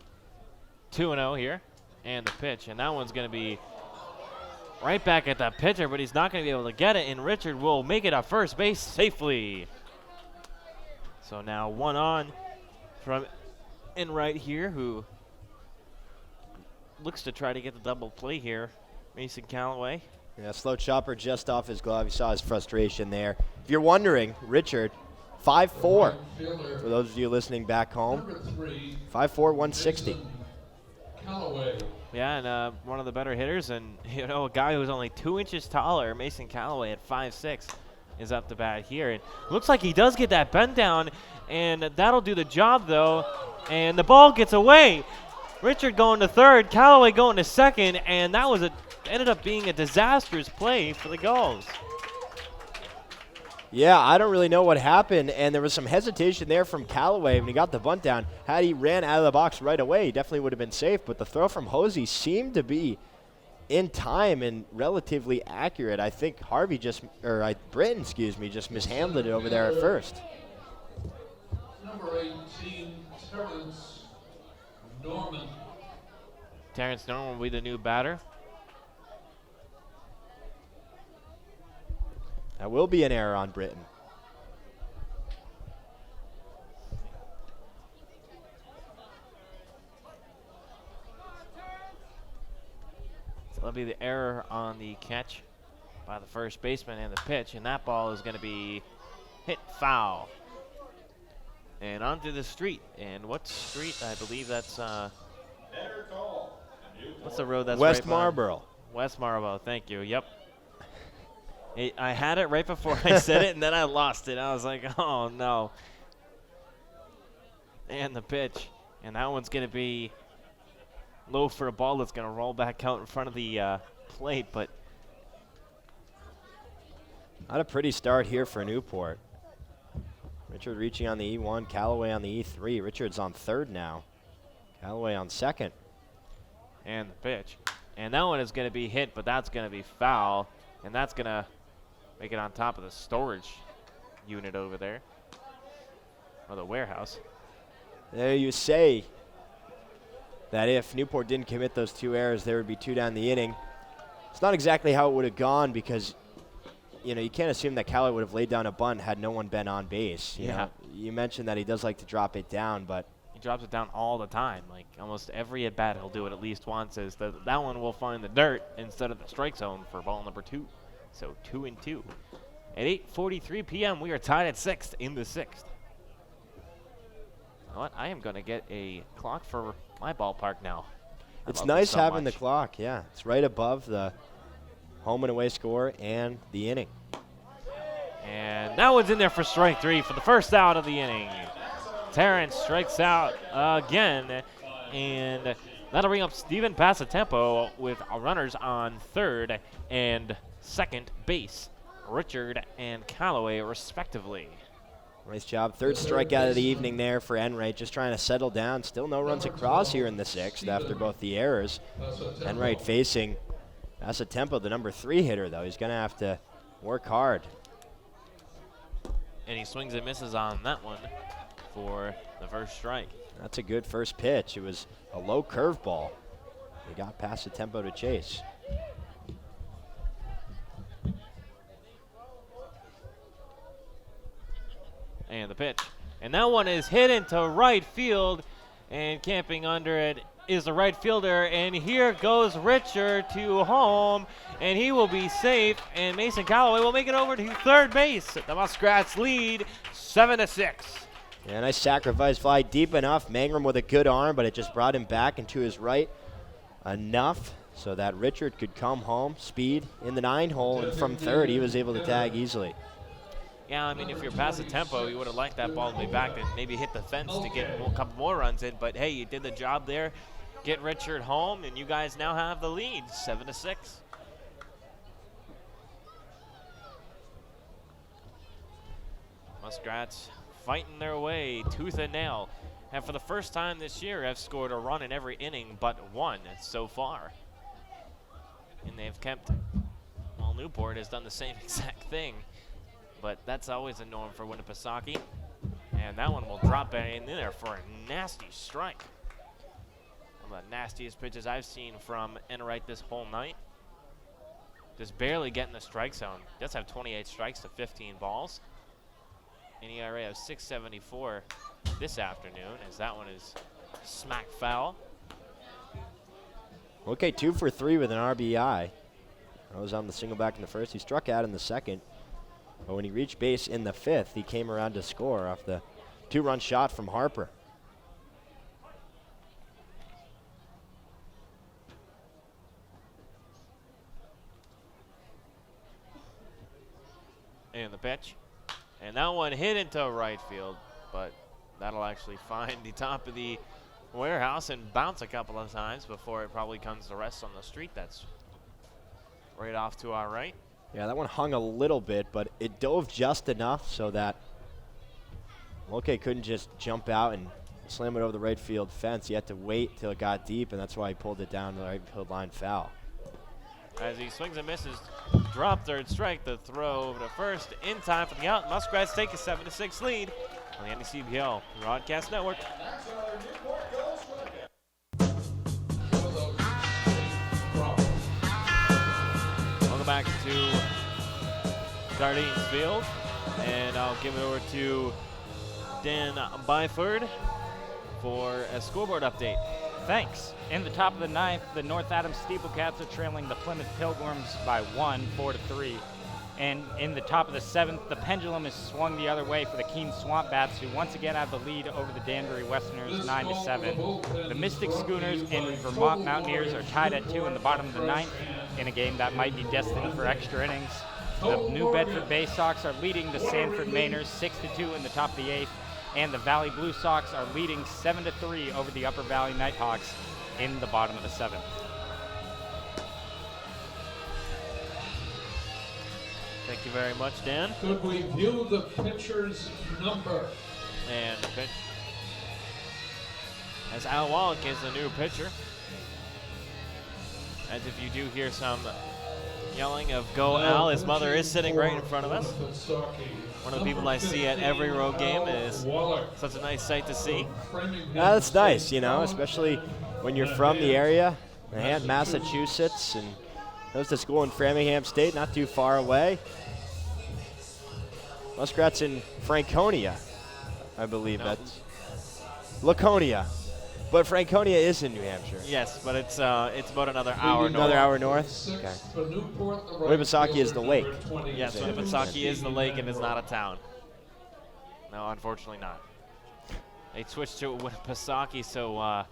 2-0 here, and the pitch, and that one's going to be right back at that pitcher, but he's not going to be able to get it, and Richard will make it at first base safely. So now 1 on from Enright here, who looks to try to get the double play here. Mason Callaway.
Yeah, slow chopper just off his glove. You saw his frustration there. If you're wondering, Richard, 5'4", for those of you listening back home. 5'4", 160.
Yeah, and one of the better hitters, and a guy who's only 2 inches taller, Mason Callaway at 5'6", is up to bat here. And looks like he does get that bend down, and that'll do the job though. And the ball gets away. Richard going to third, Callaway going to second, and that was ended up being a disastrous play for the Gulls.
Yeah, I don't really know what happened, and there was some hesitation there from Callaway when he got the bunt down. Had he ran out of the box right away, he definitely would have been safe, but the throw from Hosey seemed to be in time and relatively accurate. I think Britton, just mishandled it over there at first.
Number 18, Terrence Norman.
Terrence Norman will be the new batter.
That will be an error on Britton.
So that'll be the error on the catch by the first baseman and the pitch, and that ball is going to be hit foul. And onto the street. And what street? I believe that's what's the road that's
West
right
Marlboro.
West Marlboro, thank you. Yep. I had it right before I said it, and then I lost it. I was like, oh, no. And the pitch. And that one's going to be low for a ball that's going to roll back out in front of the plate. But
not a pretty start here for Newport. Richard reaching on the E1, Callaway on the E3. Richard's on third now. Callaway on second.
And the pitch. And that one is going to be hit, but that's going to be foul. And that's going to make it on top of the storage unit over there, or the warehouse.
There you say that if Newport didn't commit those 2 errors, there would be 2 down the inning. It's not exactly how it would have gone because, you can't assume that Callaway would have laid down a bunt had no one been on base. You know, you mentioned that he does like to drop it down, but
he drops it down all the time. Like almost every at bat, he'll do it at least once. That one will find the dirt instead of the strike zone for ball number 2. So 2-2. At 8:43 p.m., we are tied at 6th in the 6th. You know what? I am going to get a clock for my ballpark now.
It's nice having the clock, yeah. It's right above the home and away score and the inning.
And that one's in there for strike 3 for the first out of the inning. Terrence strikes out again, and that'll bring up Steven Passatempo with runners on third and second base, Richard and Callaway respectively.
Nice job. Third strikeout of the evening there for Enright, just trying to settle down. Still no runs across here in the 6th after both the errors. Enright facing Passatempo, the number 3 hitter, though. He's going to have to work hard.
And he swings and misses on that one for the first strike.
That's a good first pitch. It was a low curveball. He got Passatempo to chase.
And the pitch. And that one is hit into right field. And camping under it is the right fielder. And here goes Richard to home. And he will be safe. And Mason Callaway will make it over to third base. The Muskrats lead 7-6.
Yeah, nice sacrifice fly deep enough. Mangrove with a good arm, but it just brought him back into his right enough so that Richard could come home. Speed in the 9 hole, and from third, he was able to tag easily.
Yeah, I mean, if you're past the tempo, you would have liked that ball to be back and maybe hit the fence to get a couple more runs in. But, hey, you did the job there. Get Richard home, and you guys now have the lead, 7-6. Muskrats fighting their way tooth and nail. And for the first time this year, have scored a run in every inning but one so far. And they've kept, well, Newport has done the same exact thing. But that's always a norm for Winnipesaukee. And that one will drop in there for a nasty strike. One of the nastiest pitches I've seen from Enright this whole night.
just barely getting the strike zone. Does have 28 strikes to 15 balls. An ERA of 6.74 this afternoon, as that one is smack foul.
Okay, 2 for 3 with an RBI. I was on the single back in the first. He struck out in the second. But when he reached base in the fifth, he came around to score off the 2-run shot from Harper.
And the pitch. And that one hit into right field, but that'll actually find the top of the warehouse and bounce a couple of times before it probably comes to rest on the street. That's right off to our right.
Yeah, that one hung a little bit, but it dove just enough so that Mulcahy couldn't just jump out and slam it over the right field fence. He had to wait till it got deep, and that's why he pulled it down the right field line foul.
As he swings and misses, drop third strike, the throw over to first in time for the out. Muskrats take a 7-6 lead on the NECBL Broadcast Network. Welcome back to Gardines Field, and I'll give it over to Dan Byford for a scoreboard update.
Thanks. In the top of the ninth, the North Adams Steeplecats are trailing the Plymouth Pilgrims by 1, 4-3. And in the top of the seventh, the pendulum is swung the other way for the Keene Swamp Bats, who once again have the lead over the Danbury Westerners 9-7. The Mystic Schooners and Vermont Mountaineers are tied at 2 in the bottom of the ninth in a game that might be destined for extra innings. The New Bedford Bay Sox are leading the Sanford Mainers 6-2 in the top of the eighth. And the Valley Blue Sox are leading 7-3 over the Upper Valley Nighthawks in the bottom of the seventh.
Thank you very much, Dan.
Could we view the pitcher's number?
And the pitch. As Al Wallach is the new pitcher. As if you do hear some yelling of "Go Al," his mother is sitting right in front of us. One of the people I see at every road game is such a nice sight to see.
Yeah, that's nice, you know, especially when you're from the area, Massachusetts, and goes to school in Framingham State, not too far away. Muskrats in Franconia, I believe that's Laconia. But Franconia is in New Hampshire.
Yes, but it's about another hour north.
Another hour north? Okay. Winnipesaukee is the lake.
Yes, Winnipesaukee is the lake and is not a town. No, unfortunately not. They switched to Winnipesaukee so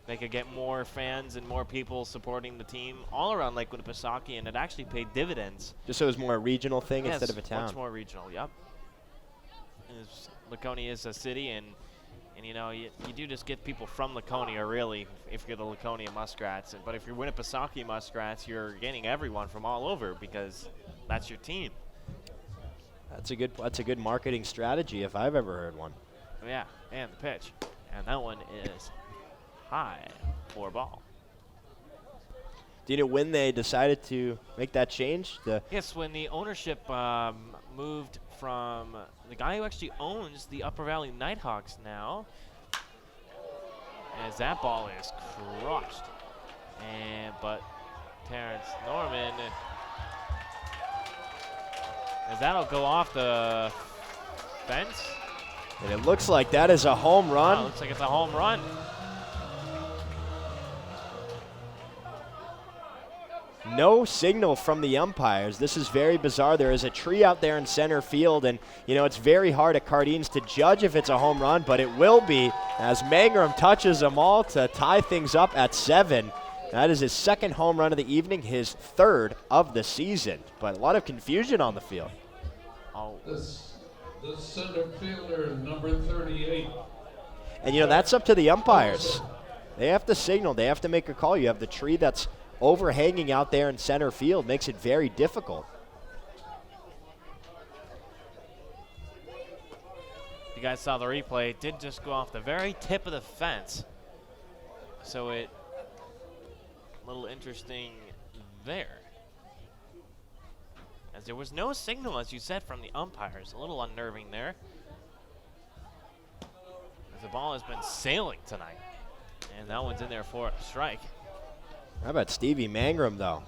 they could get more fans and more people supporting the team all around Lake Winnipesaukee, and it actually paid dividends.
Just so it was more a regional thing
Yes,
instead of a town.
much more regional, yep. Laconia is a city, and you know, you do just get people from Laconia, really, if you're the Laconia Muskrats. But if you're Winnipesaukee Muskrats, you're getting everyone from all over because that's your team.
That's a good marketing strategy if I've ever heard one.
Yeah, and the pitch. And that one is high for a ball.
Do you know when they decided to make that change?
Yes, when the ownership moved from the guy who actually owns the Upper Valley Nighthawks now, as that ball is crushed. But Terrence Norman, as that'll go off the fence.
And it looks like that is a home run.
Wow, looks like it's a home run.
No signal from the umpires. This is very bizarre. There is a tree out there in center field, and you know it's very hard at Cardines to judge if it's a home run, but it will be as Mangrove touches them all to tie things up at 7. That is his second home run of the evening, his third of the season. But a lot of confusion on the field.
Oh.
The center fielder, number 38.
And you know that's up to the umpires. They have to signal. They have to make a call. You have the tree that's overhanging out there in center field, makes it very difficult.
You guys saw the replay. It did just go off the very tip of the fence. So a little interesting there. As there was no signal, as you said, from the umpires. A little unnerving there. As the ball has been sailing tonight. And that one's in there for a strike.
How about Stevie Mangrove, though?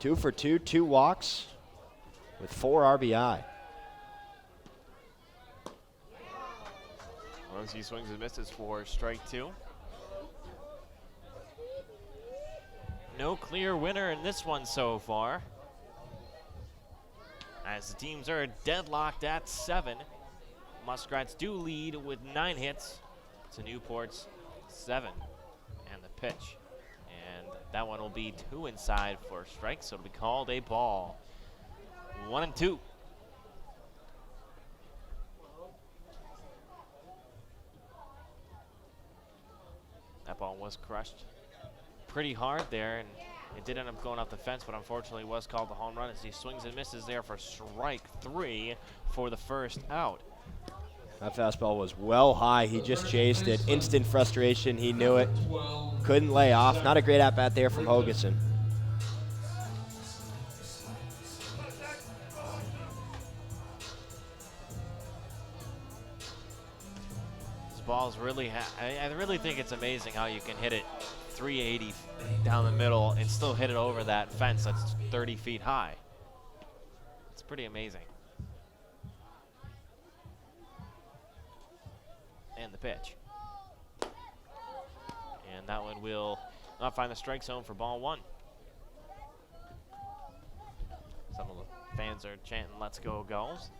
2 for 2, 2 walks with 4 RBI.
Once he swings and misses for strike 2. No clear winner in this one so far, as the teams are deadlocked at 7. Muskrats do lead with 9 hits to Newport's 7. And the pitch. And that one will be 2 inside for strikes, so it'll be called a ball. 1-2. That ball was crushed pretty hard there, and it did end up going off the fence, but unfortunately was called the home run as he swings and misses there for strike 3 for the first out.
That fastball was well high. He just chased it. Instant frustration. He knew it. Couldn't lay off. Not a great at-bat there from Hogeson.
This ball's really, I really think it's amazing how you can hit it 380 down the middle and still hit it over that fence that's 30 feet high. It's pretty amazing. And the pitch. And that one will not find the strike zone for ball 1. Some of the fans are chanting "Let's go Gulls"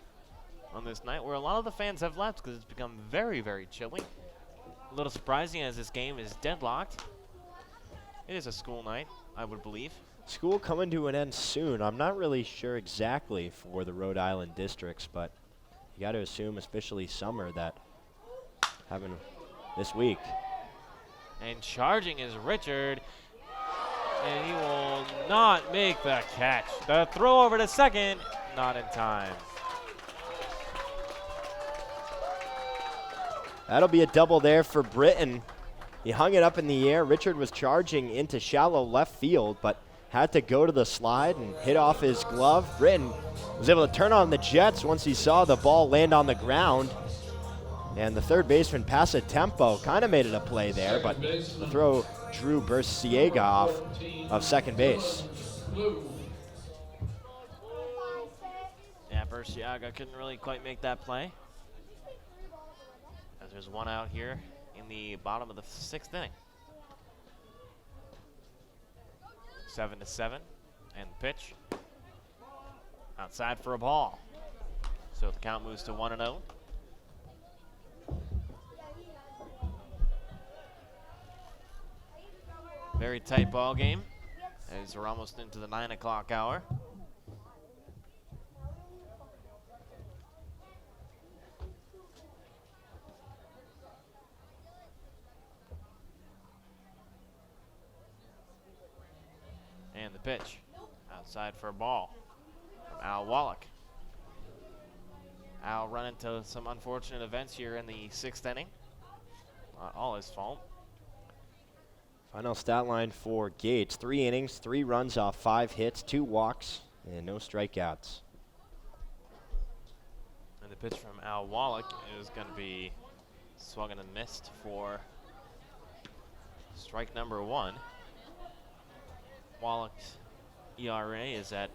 on this night, where a lot of the fans have left because it's become very, very chilly. A little surprising as this game is deadlocked. It is a school night, I would believe.
School coming to an end soon. I'm not really sure exactly for the Rhode Island districts, but you got to assume, especially summer, that having this week.
And charging is Richard, and he will not make the catch. The throw over to second, not in time.
That'll be a double there for Britton. He hung it up in the air. Richard was charging into shallow left field, but had to go to the slide and hit off his glove. Britton was able to turn on the jets once he saw the ball land on the ground. And the third baseman, Pasatempo, kind of made it a play there, but the throw drew Bursiega off of second base.
Yeah, Bursiega couldn't really quite make that play, as there's one out here in the bottom of the 6th inning. 7-7, and the pitch outside for a ball. So the count moves to 1-0. Very tight ball game, as we're almost into the 9 o'clock hour. And the pitch outside for a ball from Al Wallach. Al run into some unfortunate events here in the 6th inning. Not all his fault.
Final stat line for Gates: 3 innings, 3 runs off 5 hits, 2 walks, and no strikeouts.
And the pitch from Al Wallach is going to be swung and missed for strike number 1. Wallach's ERA is at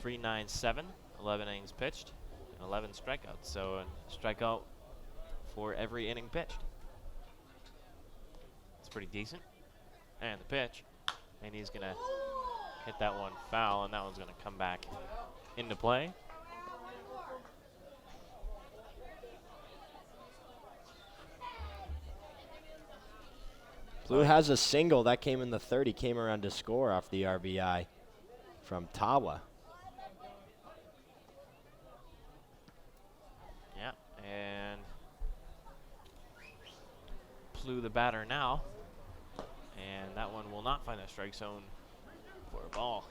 3.97, 11 innings pitched, and 11 strikeouts. So a strikeout for every inning pitched. It's pretty decent. And the pitch, and he's going to hit that one foul, and that one's going to come back into play.
Blue has a single. That came in the 3rd. He came around to score off the RBI from Tawa.
Yeah, and Blue the batter now. And that one will not find a strike zone for a ball.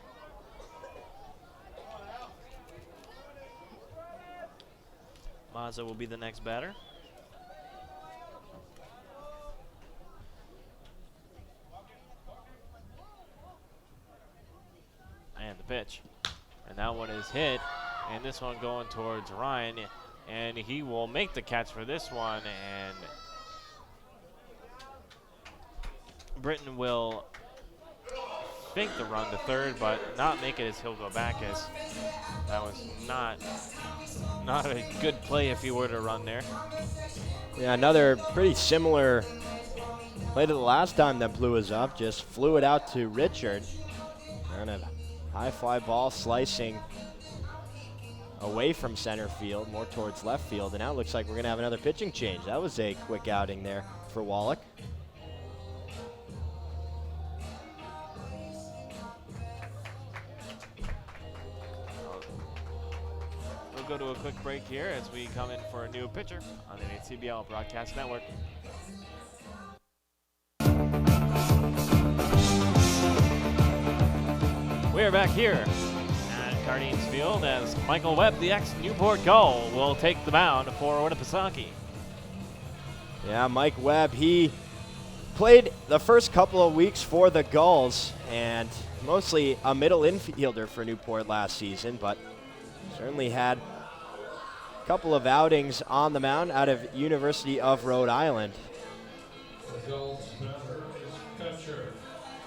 Mazza will be the next batter. And the pitch. And that one is hit. And this one going towards Ryan. And he will make the catch for this one. And Britton will fake the run to third, but not make it as he'll go back, as that was not a good play if he were to run there.
Yeah, another pretty similar play to the last time that Blue was up. Just flew it out to Richard. And a high fly ball slicing away from center field, more towards left field. And now it looks like we're going to have another pitching change. That was a quick outing there for Wallach.
We'll go to a quick break here as we come in for a new pitcher on the CBL Broadcast Network. We are back here at Cardines Field as Michael Webb, the ex-Newport Gull, will take the mound for Winnipesaukee.
Yeah, Mike Webb, he played the first couple of weeks for the Gulls and mostly a middle infielder for Newport last season, but certainly had a couple of outings on the mound out of University of Rhode Island.
The Gulls batter is catcher.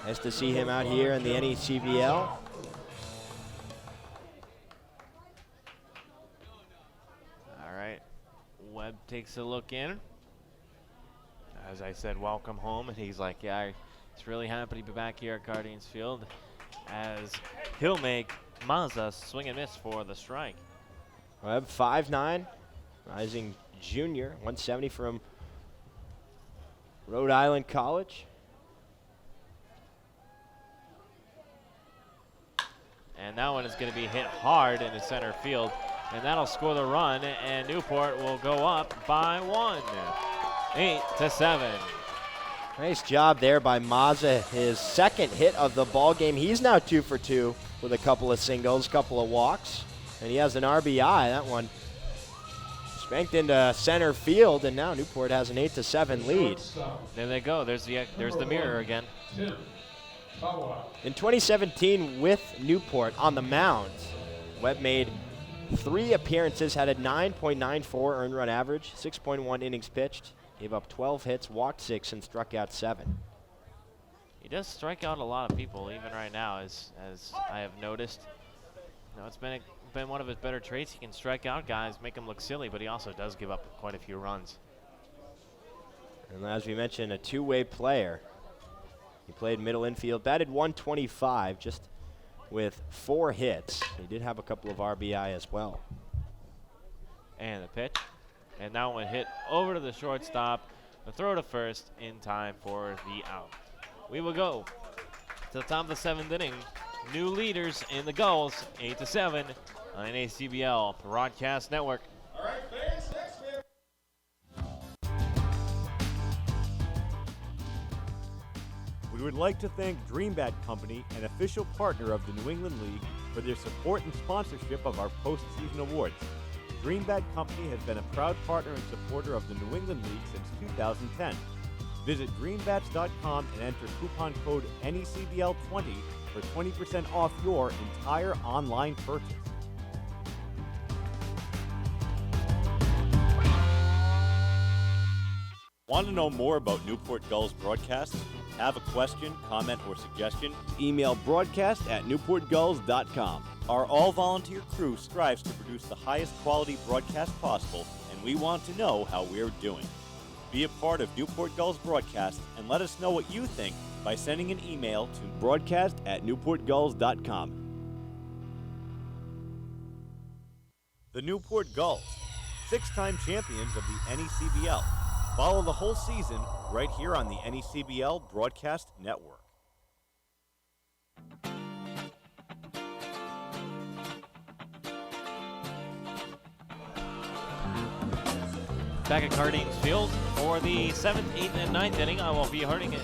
Nice to see him out here in the NECBL.
All right, Webb takes a look in. As I said, welcome home, and he's like, yeah, he's really happy to be back here at Cardines Field, as he'll make Mazza swing and miss for the strike.
Webb, 5'9", rising junior, 170 from Rhode Island College.
And that one is going to be hit hard into center field, and that'll score the run, and Newport will go up by 1, 8-7.
Nice job there by Mazza, his second hit of the ball game. He's now 2 for 2 with a couple of singles, couple of walks, and he has an RBI. That one spanked into center field, and now Newport has an 8-7 lead.
There they go. There's the mirror again.
In 2017 with Newport on the mound, Webb made 3 appearances, had a 9.94 earned run average, 6.1 innings pitched, gave up 12 hits, walked 6, and struck out 7.
He does strike out a lot of people, even right now, as I have noticed. You know, it's been one of his better traits. He can strike out guys, make them look silly, but he also does give up quite a few runs.
And as we mentioned, a two-way player. He played middle infield, batted 125, just with 4 hits. He did have a couple of RBI as well.
And the pitch. And that one hit over to the shortstop. The throw to first in time for the out. We will go to the top of the 7th inning. New leaders in the Gulls, 8-7 on NACBL Broadcast Network.
All right, fans, next we have
We would like to thank Dream Bat Company, an official partner of the New England League, for their support and sponsorship of our postseason awards. Dream Bat Company has been a proud partner and supporter of the New England League since 2010. Visit dreambats.com and enter coupon code NECBL20 for 20% off your entire online purchase. Want to know more about Newport Gulls broadcast? Have a question, comment, or suggestion? Email broadcast@newportgulls.com. Our all-volunteer crew strives to produce the highest quality broadcast possible, and we want to know how we're doing. Be a part of Newport Gulls broadcast and let us know what you think by sending an email to broadcast@newportgulls.com. The Newport Gulls, 6-time champions of the NECBL. Follow the whole season right here on the NECBL Broadcast Network.
Back at Cardines Field for the 7th, 8th, and 9th inning. I will be hurting it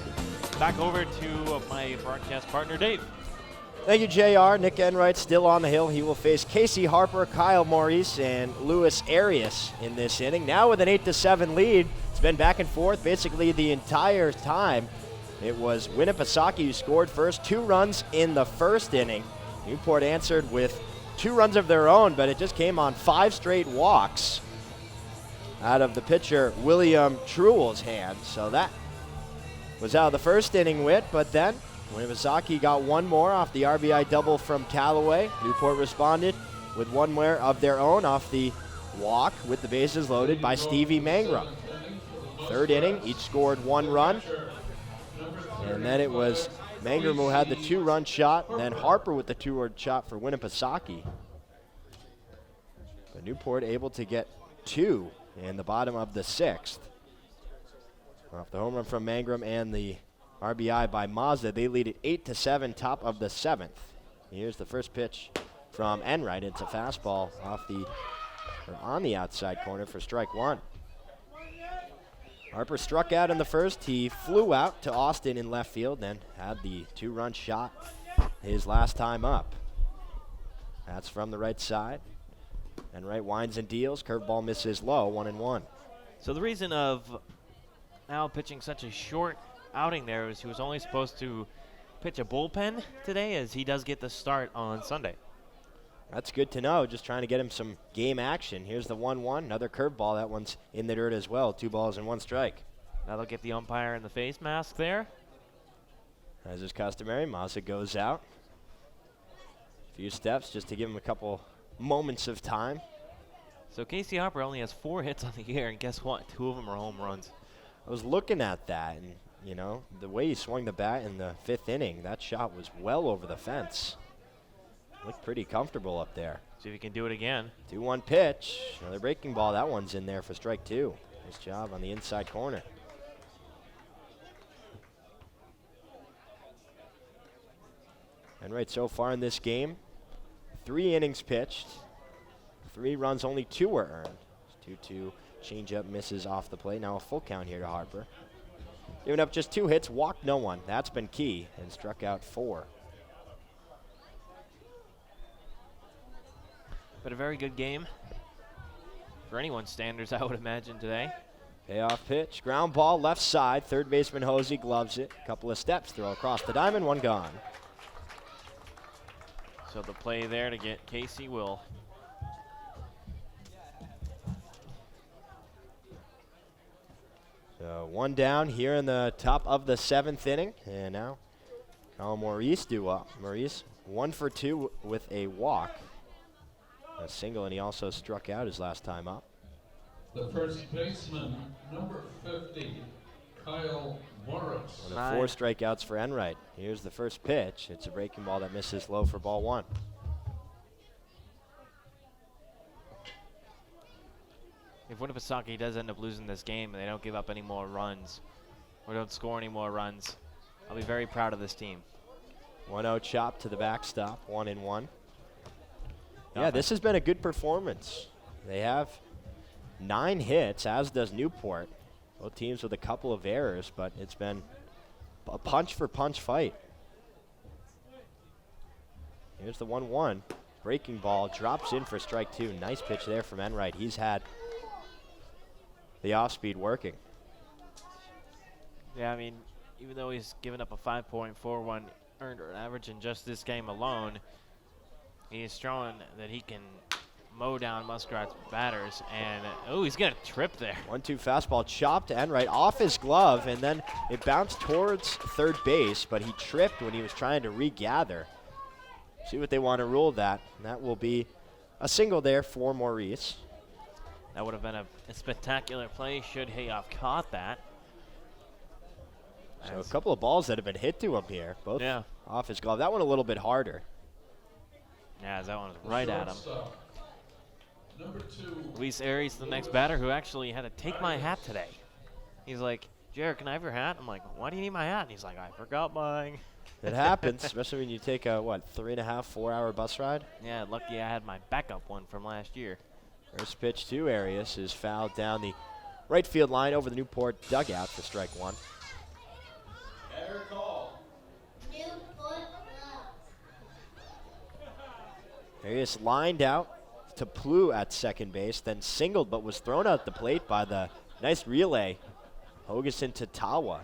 back over to my broadcast partner, Dave.
Thank you, JR. Nick Enright still on the hill. He will face Casey Harper, Kyle Maurice, and Louis Arias in this inning. Now with an 8-7 lead. It's been back and forth basically the entire time. It was Winnipesaukee who scored first, 2 runs in the first inning. Newport answered with 2 runs of their own, but it just came on 5 straight walks out of the pitcher William Truell's hand. So that was how the first inning went, but then Winnipesaukee got one more off the RBI double from Callaway. Newport responded with one more of their own off the walk with the bases loaded by Stevie Mangrove. Third inning, each scored 1 run. And then it was Mangrove who had the 2-run shot, and then Harper with the 2-run shot for Winnipesaukee. But Newport able to get 2 in the bottom of the 6th. Off the home run from Mangrove and the RBI by Mazda, they lead it 8-7, top of the 7th. Here's the first pitch from Enright. It's a fastball on the outside corner for strike 1. Harper struck out in the first. He flew out to Austin in left field, then had the 2-run shot his last time up. That's from the right side. Enright winds and deals. Curveball misses low, 1-1.
So the reason of Al pitching such a short outing there is he was only supposed to pitch a bullpen today, as he does get the start on Sunday.
That's good to know. Just trying to get him some game action. Here's the 1-1. Another curveball. That one's in the dirt as well. 2 balls and 1 strike.
That'll get the umpire in the face mask there.
As is customary, Mazda goes out. A few steps just to give him a couple moments of time.
So Casey Harper only has 4 hits on the year, and guess what? 2 of them are home runs.
I was looking at that, and, you know, the way he swung the bat in the 5th inning, that shot was well over the fence. Looked pretty comfortable up there.
See if he can do it again.
2-1 pitch. Another breaking ball. That one's in there for strike 2. Nice job on the inside corner. And right so far in this game, 3 innings pitched. 3 runs, only 2 were earned. 2-2 changeup misses off the plate. Now a full count here to Harper. Giving up just 2 hits, walked no one. That's been key, and struck out 4.
But a very good game for anyone's standards, I would imagine, today.
Payoff pitch, ground ball left side. Third baseman Hosey gloves it. Couple of steps, throw across the diamond, 1 gone.
So the play there to get Casey Will.
So 1 down here in the top of the 7th inning. And now Colin Maurice due up. Maurice 1 for 2 with a walk. A single, and he also struck out his last time up.
The first baseman, number 50, Kyle Morris.
1 of 4 strikeouts for Enright. Here's the first pitch. It's a breaking ball that misses low for ball 1.
If Winnipesaukee does end up losing this game and they don't give up any more runs or don't score any more runs, I'll be very proud of this team.
1-0 chop to the backstop, 1-1. Yeah, this has been a good performance. They have 9 hits, as does Newport. Both teams with a couple of errors, but it's been a punch-for-punch fight. Here's the 1-1. Breaking ball, drops in for strike 2. Nice pitch there from Enright. He's had the off-speed working.
Yeah, I mean, even though he's given up a 5.41 earned run average in just this game alone, he's showing that he can mow down Muskrat's batters, and he's got a trip there.
1-2 fastball chopped to Enright off his glove, and then it bounced towards third base, but he tripped when he was trying to regather. See what they want to rule that, and that will be a single there for Maurice.
That would have been a spectacular play should he have caught that.
So a couple of balls that have been hit to him here, both off his glove. That one a little bit harder.
Yeah, that one was right at him.
Number 2.
Luis Aries, the next batter, who actually had to take my hat today. He's like, Jared, can I have your hat? I'm like, why do you need my hat? And he's like, I forgot mine.
It happens, especially when you take a, 3.5, 4-hour bus ride?
Yeah, lucky I had my backup one from last year.
First pitch to Arias is fouled down the right field line over the Newport dugout for strike 1.
Error call.
Arias lined out to Plew at second base, then singled but was thrown out the plate by the nice relay. Hogeson to Tawa.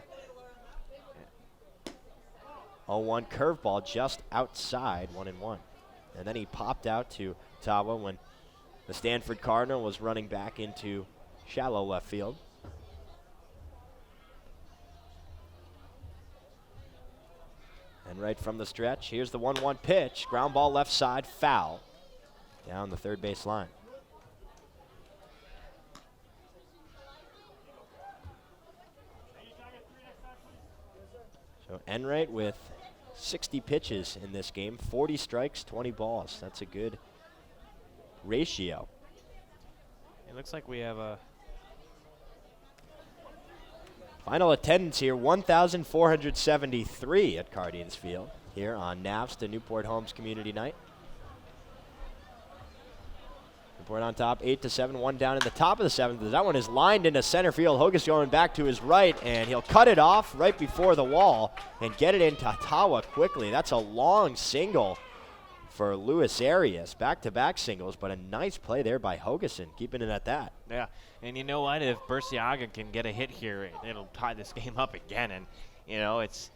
0-1 curveball just outside, 1-1. And then he popped out to Tawa when the Stanford Cardinal was running back into shallow left field. And right from the stretch, here's the 1-1 pitch. Ground ball left side, foul. Down the third base line. So Enright with 60 pitches in this game, 40 strikes, 20 balls. That's a good ratio.
It looks like we have a
final attendance here, 1,473 at Cardines Field here on NAVSTA Newport Homes Community Night. Newport on top, 8-7, one down in the top of the seventh. That one is lined into center field. Hogus going back to his right, and he'll cut it off right before the wall and get it into Tawa quickly. That's a long single for Luis Arias. Back-to-back singles, but a nice play there by Hoguson, keeping it at that.
Yeah, and you know what? If Burciaga can get a hit here, it'll tie this game up again. And, you know, it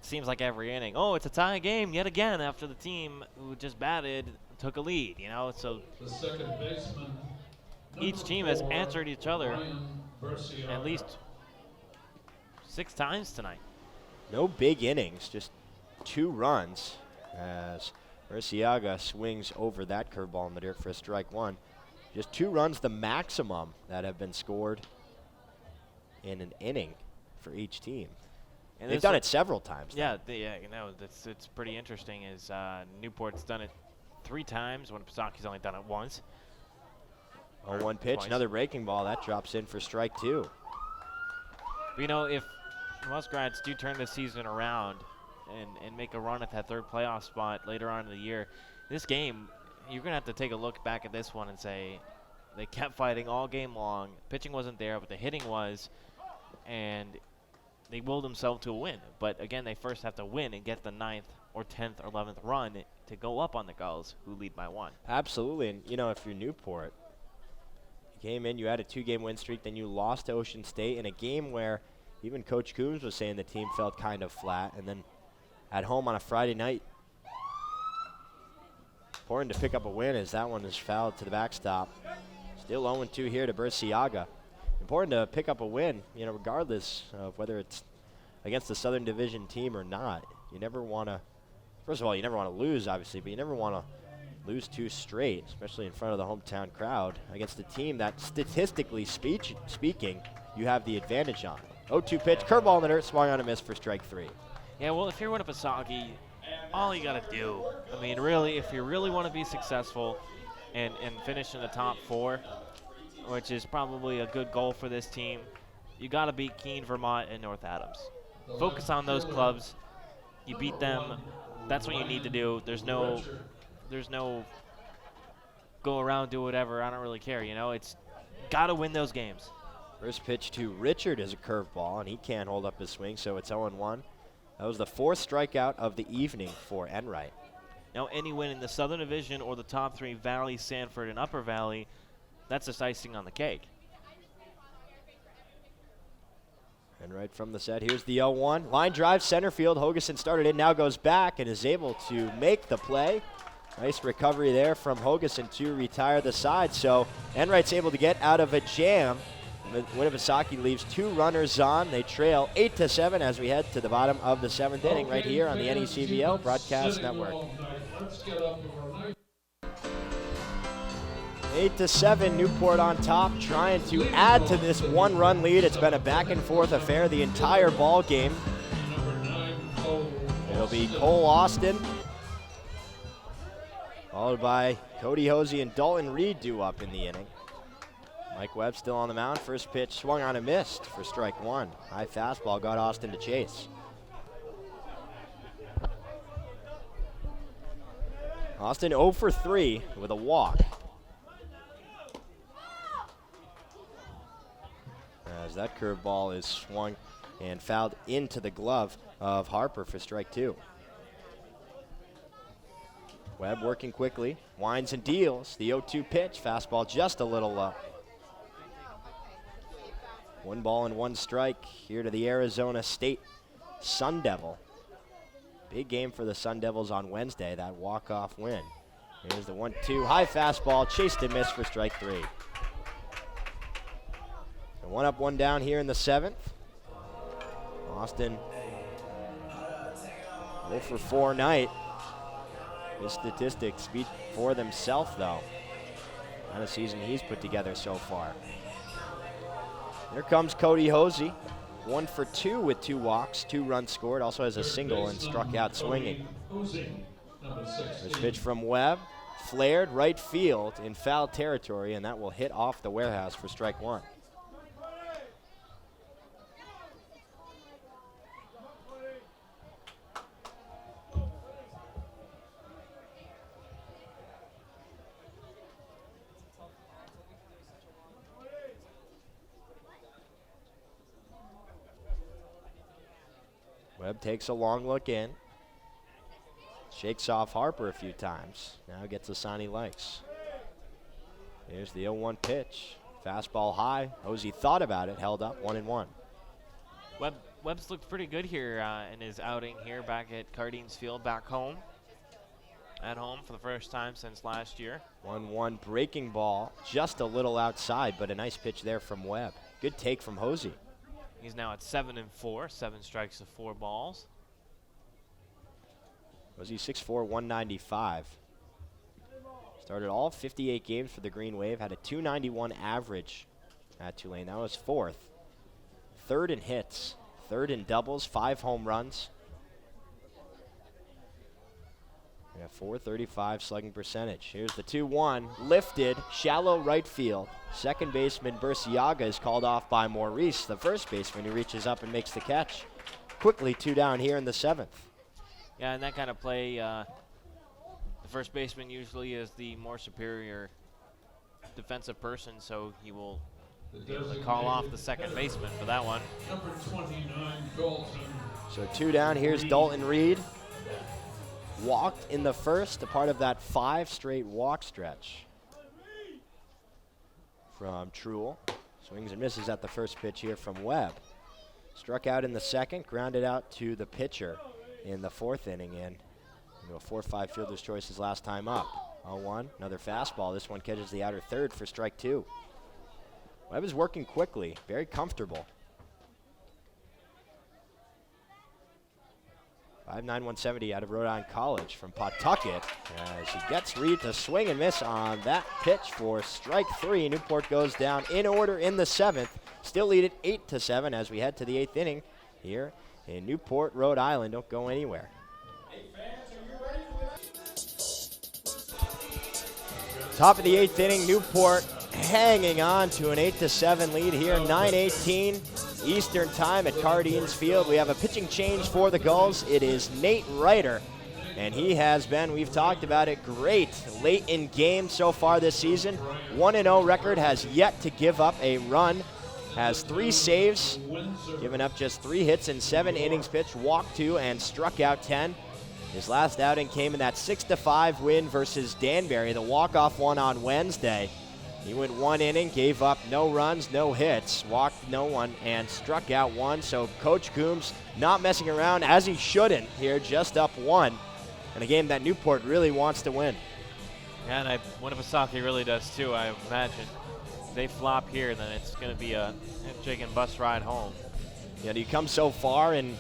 seems like every inning, oh, it's a tie game yet again after the team who just batted took a lead, you know. So
The second baseman,
each team has answered each other at least 6 times tonight.
No big innings, just 2 runs as Burciaga swings over that curveball in the dirt for a strike 1. Just 2 runs, the maximum that have been scored in an inning for each team. And they've done it several times.
Yeah, you know, it's pretty interesting. Is Newport's done it 3 times, when Winnipesaukee only done it once.
0-1 pitch,
twice.
another breaking ball. That drops in for strike 2.
But, you know, if Muskrats do turn the season around and make a run at that 3rd playoff spot later on in the year, this game, you're going to have to take a look back at this one and say they kept fighting all game long. Pitching wasn't there, but the hitting was, and they willed themselves to a win. But, again, they first have to win and get the 9th or 10th or 11th run to go up on the Gulls, who lead by 1.
Absolutely, and, you know, if you're Newport, you came in, you had a 2-game win streak, then you lost to Ocean State in a game where even Coach Coombs was saying the team felt kind of flat, and then at home on a Friday night, important to pick up a win as that one is fouled to the backstop. Still 0-2 here to Burciaga. Important to pick up a win, you know, regardless of whether it's against the Southern Division team or not. You never want to, first of all, you never want to lose, obviously, but you never want to lose 2 straight, especially in front of the hometown crowd, against a team that, statistically speaking, you have the advantage on. 0-2 pitch, curveball in the dirt, swung on a miss for strike 3.
Yeah, well, if you're Winnipesaukee, all you got to do, I mean, really, if you really want to be successful and finish in the top 4, which is probably a good goal for this team, you got to beat Keene, Vermont, and North Adams. Focus on those clubs. You beat them. That's what you need to do. There's no go around, do whatever. I don't really care, you know. It's got to win those games.
First pitch to Richard is a curveball, and he can't hold up his swing, so it's 0-1. That was the 4th strikeout of the evening for Enright.
Now, any win in the Southern Division or the top 3, Valley, Sanford, and Upper Valley, that's just icing on the cake.
Enright from the set. Here's the 0-1. Line drive, center field. Hoguson started in, now goes back and is able to make the play. Nice recovery there from Hoguson to retire the side. So Enright's able to get out of a jam. Winnipesaukee leaves 2 runners on. They trail 8-7 as we head to the bottom of the 7th inning right here on the NECBL Broadcast Network. 8-7, Newport on top, trying to add to this 1-run lead. It's been a back-and-forth affair the entire ball game. It'll be Cole Austin, followed by Cody Hosey and Dalton Reed due up in the inning. Mike Webb still on the mound. First pitch swung on and missed for strike 1. High fastball got Austin to chase. Austin 0 for 3 with a walk. As that curveball is swung and fouled into the glove of Harper for strike 2. Webb working quickly, winds and deals. The 0-2 pitch, fastball just a little low. 1 ball and 1 strike here to the Arizona State Sun Devil. Big game for the Sun Devils on Wednesday, that walk-off win. Here's the 1-2, high fastball, chased and missed for strike 3. So 1 up, 1 down here in the 7th. Austin 0 for 4 night. His statistics speak for themselves, though. Not a season he's put together so far. Here comes Cody Hosey. 1 for 2 with 2 walks, 2 runs scored. Also has a single and struck out swinging. This pitch from Webb. Flared right field in foul territory, and that will hit off the warehouse for strike 1. Webb takes a long look in. Shakes off Harper a few times. Now gets a sign he likes. Here's the 0-1 pitch. Fastball high. Hosey thought about it, held up 1-1.
Webb's looked pretty good here in his outing here back at Cardines Field, back home. At home for the first time since last year.
1-1 breaking ball, just a little outside, but a nice pitch there from Webb. Good take from Hosey.
He's now at 7-4, 7 strikes of 4 balls.
Hosey 6'4", 195. Started all 58 games for the Green Wave, had a 291 average at Tulane. That was 4th. 3rd in hits, 3rd in doubles, 5 home runs. Yeah, 435 slugging percentage. Here's the 2-1, lifted, shallow right field. Second baseman Burciaga is called off by Maurice, the first baseman, who reaches up and makes the catch. Quickly 2 down here in the 7th.
Yeah, in that kind of play, the first baseman usually is the more superior defensive person, so he will be able to call off the second baseman for that one.
Number 29, Dalton.
So 2 down, here's Dalton Reed. Walked in the first, a part of that 5 straight walk stretch from Truel. Swings and misses at the first pitch here from Webb. Struck out in the second, grounded out to the pitcher in the 4th inning, and a 4-5 fielder's choice his last time up. 0-1, another fastball. This one catches the outer third for strike 2. Webb is working quickly, very comfortable. 5'9", 170 out of Rhode Island College from Pawtucket, as he gets Reed to swing and miss on that pitch for strike 3. Newport goes down in order in the 7th. Still lead it 8-7 as we head to the 8th inning here in Newport, Rhode Island. Don't go anywhere. Top of the 8th inning, Newport hanging on to an 8-7 lead here, 9:18 Eastern time at Cardines Field. We have a pitching change for the Gulls. It is Nate Reiter, and he has been, we've talked about it, great late in games so far this season. 1-0 record, has yet to give up a run, has 3 saves, given up just 3 hits in 7 innings pitched, walked 2 and struck out 10. His last outing came in that 6-5 win versus Danbury, the walk-off one on Wednesday. He went 1 inning, gave up no runs, no hits, walked no one, and struck out 1. So Coach Coombs not messing around, as he shouldn't here, just up 1. And a game that Newport really wants to win.
Yeah, and Winnipesaukee really does too, I imagine. If they flop here, then it's going to be a handshake and bus ride home.
Yeah, you come so far, and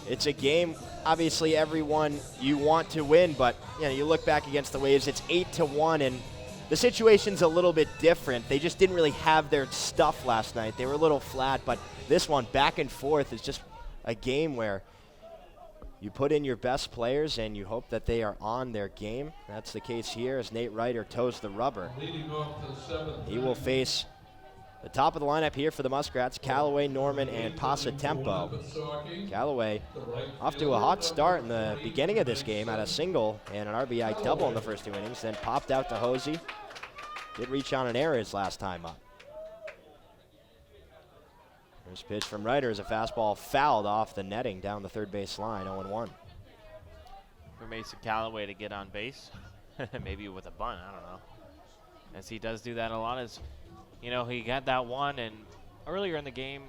it's a game, obviously everyone you want to win, but you look back against the Waves, it's 8-1, and the situation's a little bit different. They just didn't really have their stuff last night. They were a little flat, but this one, back and forth, is just a game where you put in your best players and you hope that they are on their game. That's the case here as Nate Reiter toes the rubber. He will face the top of the lineup here for the Muskrats, Callaway, Norman, and Pasatempo. Callaway off to a hot start in the beginning of this game, had a single and an RBI double in the first 2 innings, then popped out to Hosey. Did reach on an error his last time up. First pitch from Reiter is a fastball fouled off the netting down the third base line, 0-1.
For Mason Callaway to get on base, maybe with a bunt, I don't know. As he does do that a lot, as he got that one, and earlier in the game,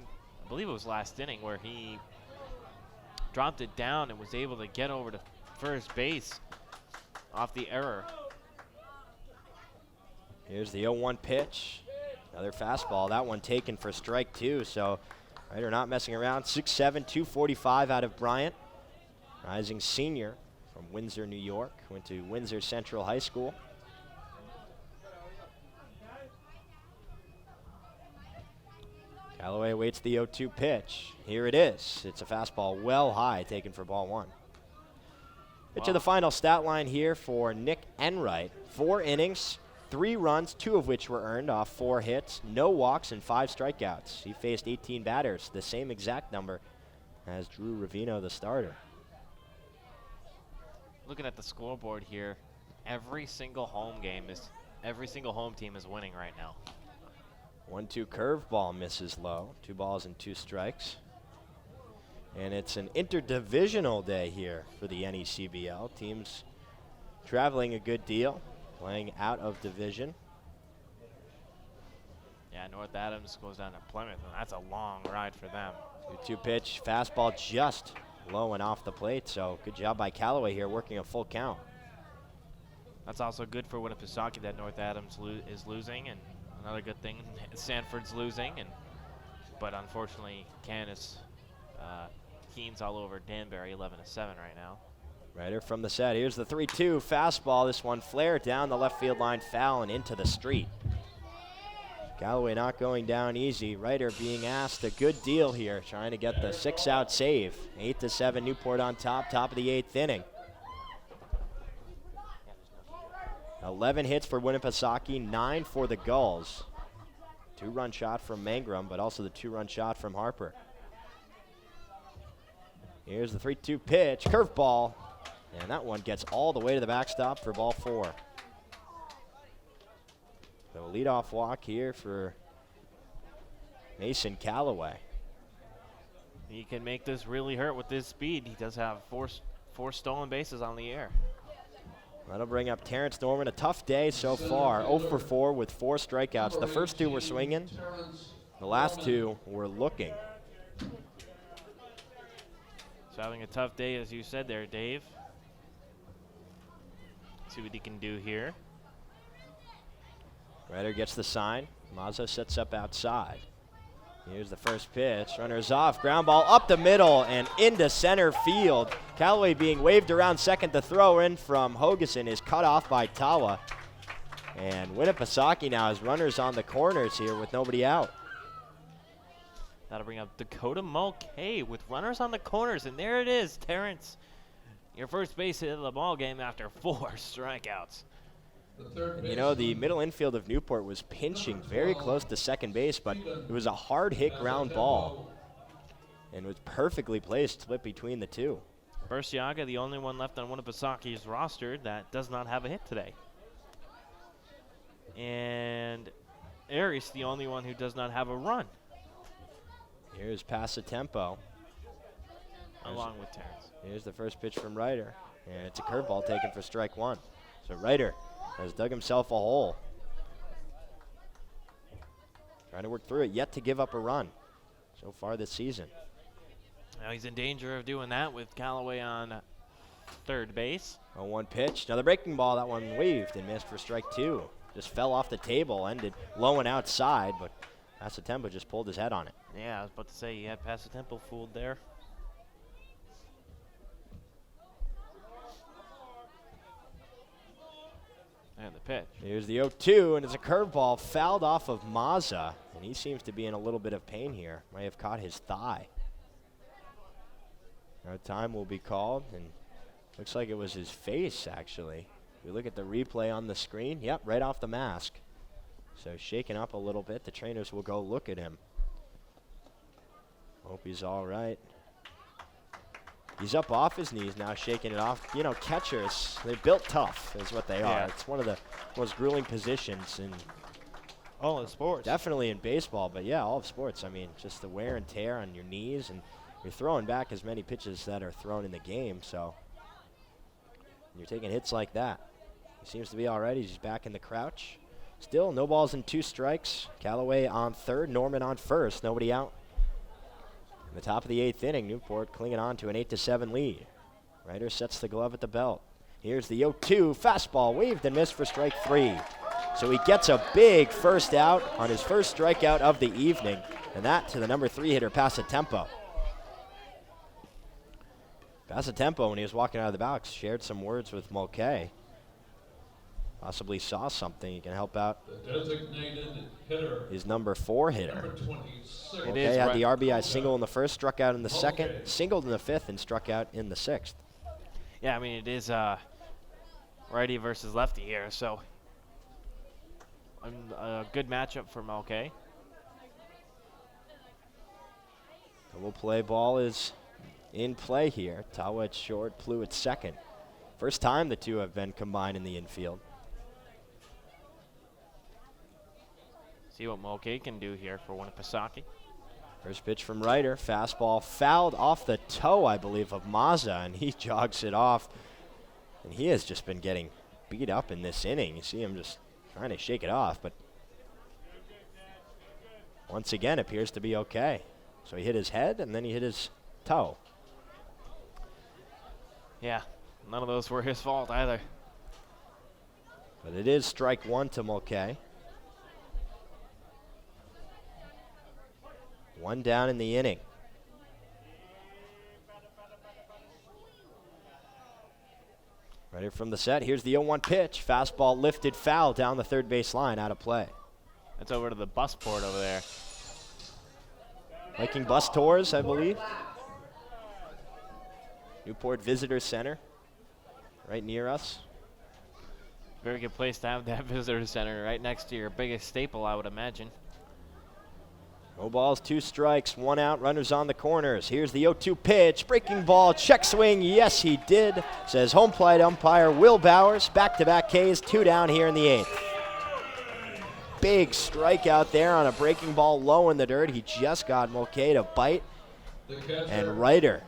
I believe it was last inning, where he dropped it down and was able to get over to first base off the error.
Here's the 0-1 pitch. Another fastball. That one taken for strike 2, so Reiter not messing around. 6'7", 245 out of Bryant. rising senior from Windsor, New York. Went to Windsor Central High School. Callaway waits the 0-2 pitch. Here it is. It's a fastball well high, taken for ball 1. Pitch of the final stat line here for Nick Enright. 4 innings, 3 runs, 2 of which were earned off 4 hits, no walks, and 5 strikeouts. He faced 18 batters, the same exact number as Drew Ravino, the starter.
Looking at the scoreboard here, every single home team is winning right now.
1-2 curveball misses low. 2 balls and 2 strikes. And it's an interdivisional day here for the NECBL. Teams traveling a good deal, playing out of division.
Yeah, North Adams goes down to Plymouth, and that's a long ride for them.
2-2 pitch, fastball just low and off the plate, so good job by Callaway here working a full count.
That's also good for Winnipesaukee that North Adams is losing, and another good thing, Sanford's losing, but unfortunately, Keene's all over Danbury, 11-7 right now.
Ryder from the set. Here's the 3-2 fastball. This one flared down the left field line, foul and into the street. Callaway not going down easy. Ryder being asked a good deal here, trying to get the 6-out save. 8-7 Newport on top of the 8th inning. 11 hits for Winnipesaukee, 9 for the Gulls. 2-run shot from Mangrove, but also the 2-run shot from Harper. Here's the 3-2 pitch, curveball, and that one gets all the way to the backstop for ball 4. So a leadoff walk here for Mason Callaway.
He can make this really hurt with his speed. He does have four stolen bases on the air.
That'll bring up Terrence Norman. A tough day so far. 0 for 4 with 4 strikeouts. The first 2 were swinging. The last 2 were looking.
So having a tough day, as you said there, Dave. See what he can do here.
Ryder gets the sign. Mazza sets up outside. Here's the first pitch. Runners off. Ground ball up the middle and into center field. Callaway being waved around second. The throw in from Hogeson is cut off by Tawa. And Winnipesaukee now has runners on the corners here with nobody out.
That'll bring up Dakota Mulcahy with runners on the corners. And there it is, Terrence. Your first base hit of the ball game after 4 strikeouts.
And you know, the middle infield of Newport was pinching very close to second base, but it was a hard hit ground ball and was perfectly placed, split between the 2.
Burciaga, the only one left on Winnipesaukie's roster that does not have a hit today. And Aries, the only one who does not have a run.
Here's Passatempo.
Along with Terrence.
Here's the first pitch from Ryder, and it's a curveball taken for strike 1. So Ryder has dug himself a hole. Trying to work through it, yet to give up a run so far this season.
Now he's in danger of doing that with Callaway on third base.
0-1 pitch, another breaking ball. That one waved and missed for strike 2. Just fell off the table, ended low and outside, but Passatempo just pulled his head on it.
Yeah, I was about to say, you had Passatempo fooled there. And the pitch.
Here's the 0-2, and it's a curveball fouled off of Mazza, and he seems to be in a little bit of pain here. Might have caught his thigh. No time will be called, and looks like it was his face, actually. If we look at the replay on the screen, yep, right off the mask. So shaken up a little bit. The trainers will go look at him. Hope he's all right. He's up off his knees now, shaking it off. You know, catchers, they're built tough is what they are. It's one of the most grueling positions in
all of sports.
Definitely in baseball, but yeah, all of sports. I mean, just the wear and tear on your knees, and you're throwing back as many pitches that are thrown in the game, so you're taking hits like that. He seems to be all right. He's back in the crouch. Still, no balls and 2 strikes. Callaway on third, Norman on first, nobody out. In the top of the 8th inning, Newport clinging on to an 8-7 lead. Ryder sets the glove at the belt. Here's the 0-2 fastball, waved and missed for strike 3. So he gets a big first out on his first strikeout of the evening, and that to the number 3 hitter, Passatempo. Passatempo, when he was walking out of the box, shared some words with Mulcahy. Possibly saw something. He can help out
The designated hitter.
his number 4 hitter.
Number 26.
Mulcahy had the RBI single in the first, struck out in the second, singled in the 5th, and struck out in the 6th.
Yeah, I mean, it is righty versus lefty here, so a good matchup for Mulcahy.
Double play ball is in play here. Tawa at short, Plu at second. First time the two have been combined in the infield.
See what Mulcahy can do here for Winnipesaukee.
First pitch from Ryder. Fastball fouled off the toe, I believe, of Mazza, and he jogs it off. And he has just been getting beat up in this inning. You see him just trying to shake it off, but once again appears to be okay. So he hit his head, and then he hit his toe.
Yeah, none of those were his fault either.
But it is strike 1 to Mulcahy. 1 down in the inning. Ready from the set. Here's the 0-1 pitch. Fastball lifted foul down the third base line, out of play.
That's over to the bus port over there.
Viking Bus Tours, I believe. Newport Visitor Center, right near us.
Very good place to have that visitor center right next to your biggest staple, I would imagine.
No balls, 2 strikes, 1 out, runners on the corners. Here's the 0-2 pitch, breaking ball, check swing, yes he did, says home plate umpire Will Bowers. Back-to-back Ks, 2 down here in the 8th. Big strikeout there on a breaking ball low in the dirt. He just got Mulcahy to bite. And Ryder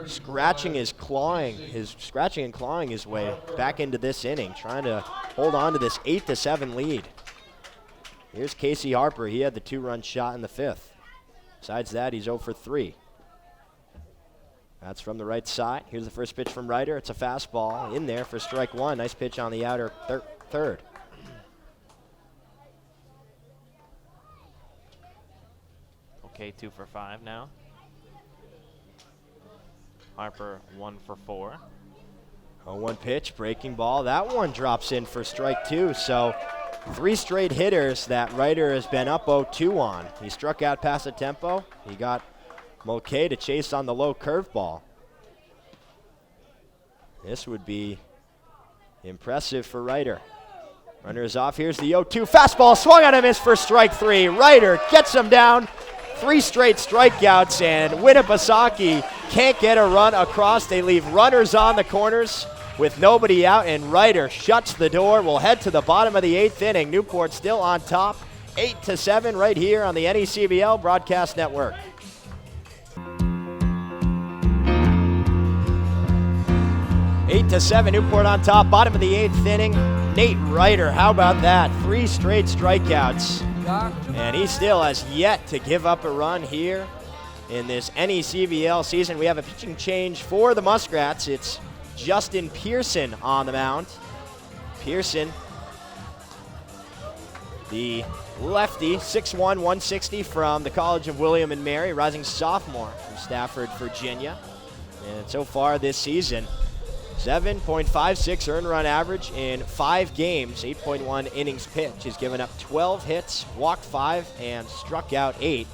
scratching and clawing his way back into this inning, trying to hold on to this 8-7 lead. Here's Casey Harper. He had the 2-run shot in the 5th. Besides that, he's 0 for 3. That's from the right side. Here's the first pitch from Ryder. It's a fastball in there for strike 1. Nice pitch on the outer third.
Okay, 2 for 5 now. Harper 1 for 4.
0-1 pitch, breaking ball. That one drops in for strike 2. So 3 straight hitters that Ryder has been up 0-2 on. He struck out Passatempo. He got Mulcahy to chase on the low curveball. This would be impressive for Ryder. Runner is off. Here's the 0-2 fastball. Swung on a miss for strike 3. Ryder gets him down. 3 straight strikeouts, and Winnipesaukee can't get a run across. They leave runners on the corners with nobody out, and Ryder shuts the door. We'll head to the bottom of the 8th inning. Newport still on top, 8-7 right here on the NECBL Broadcast Network. Eight to 7, Newport on top, bottom of the 8th inning. Nate Ryder, how about that? 3 straight strikeouts. And he still has yet to give up a run here in this NECBL season. We have a pitching change for the Muskrats. It's Justin Pearson on the mound. Pearson, the lefty, 6'1", 160 from the College of William and Mary, rising sophomore from Stafford, Virginia. And so far this season, 7.56 earned run average in 5 games, 8.1 innings pitched. He's given up 12 hits, walked 5, and struck out 8.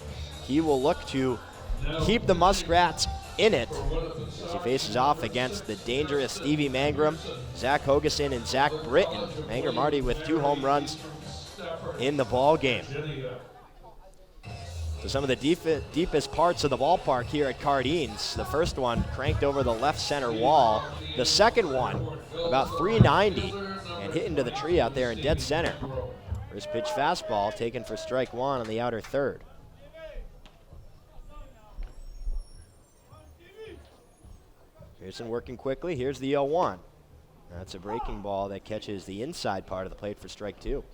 He will look to keep the Muskrats in it as he faces off against the dangerous Stevie Mangrove, Zach Hogeson, and Zach Britton. Mangrove already with 2 home runs in the ball game. So some of the deepest parts of the ballpark here at Cardines. The first one cranked over the left center wall. The second one about 390 and hit into the tree out there in dead center. First pitch fastball taken for strike 1 on the outer third. Pearson working quickly. Here's the 0-1. That's a breaking ball that catches the inside part of the plate for strike 2.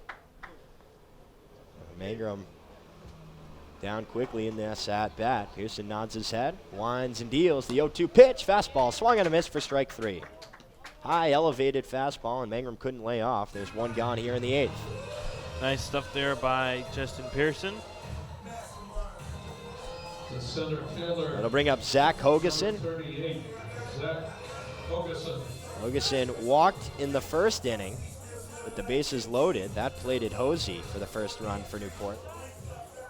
Mangrove down quickly in this at bat. Pearson nods his head, winds and deals. The 0-2 pitch, fastball, swung and a miss for strike 3. High elevated fastball, and Mangrove couldn't lay off. There's 1 gone here in the 8th.
Nice stuff there by Justin Pearson.
The center fielder.
That'll bring up Zach Hogeson.
38, Zach Hogeson.
Hogeson walked in the first inning with the bases loaded. That plated Hosey for the first run for Newport.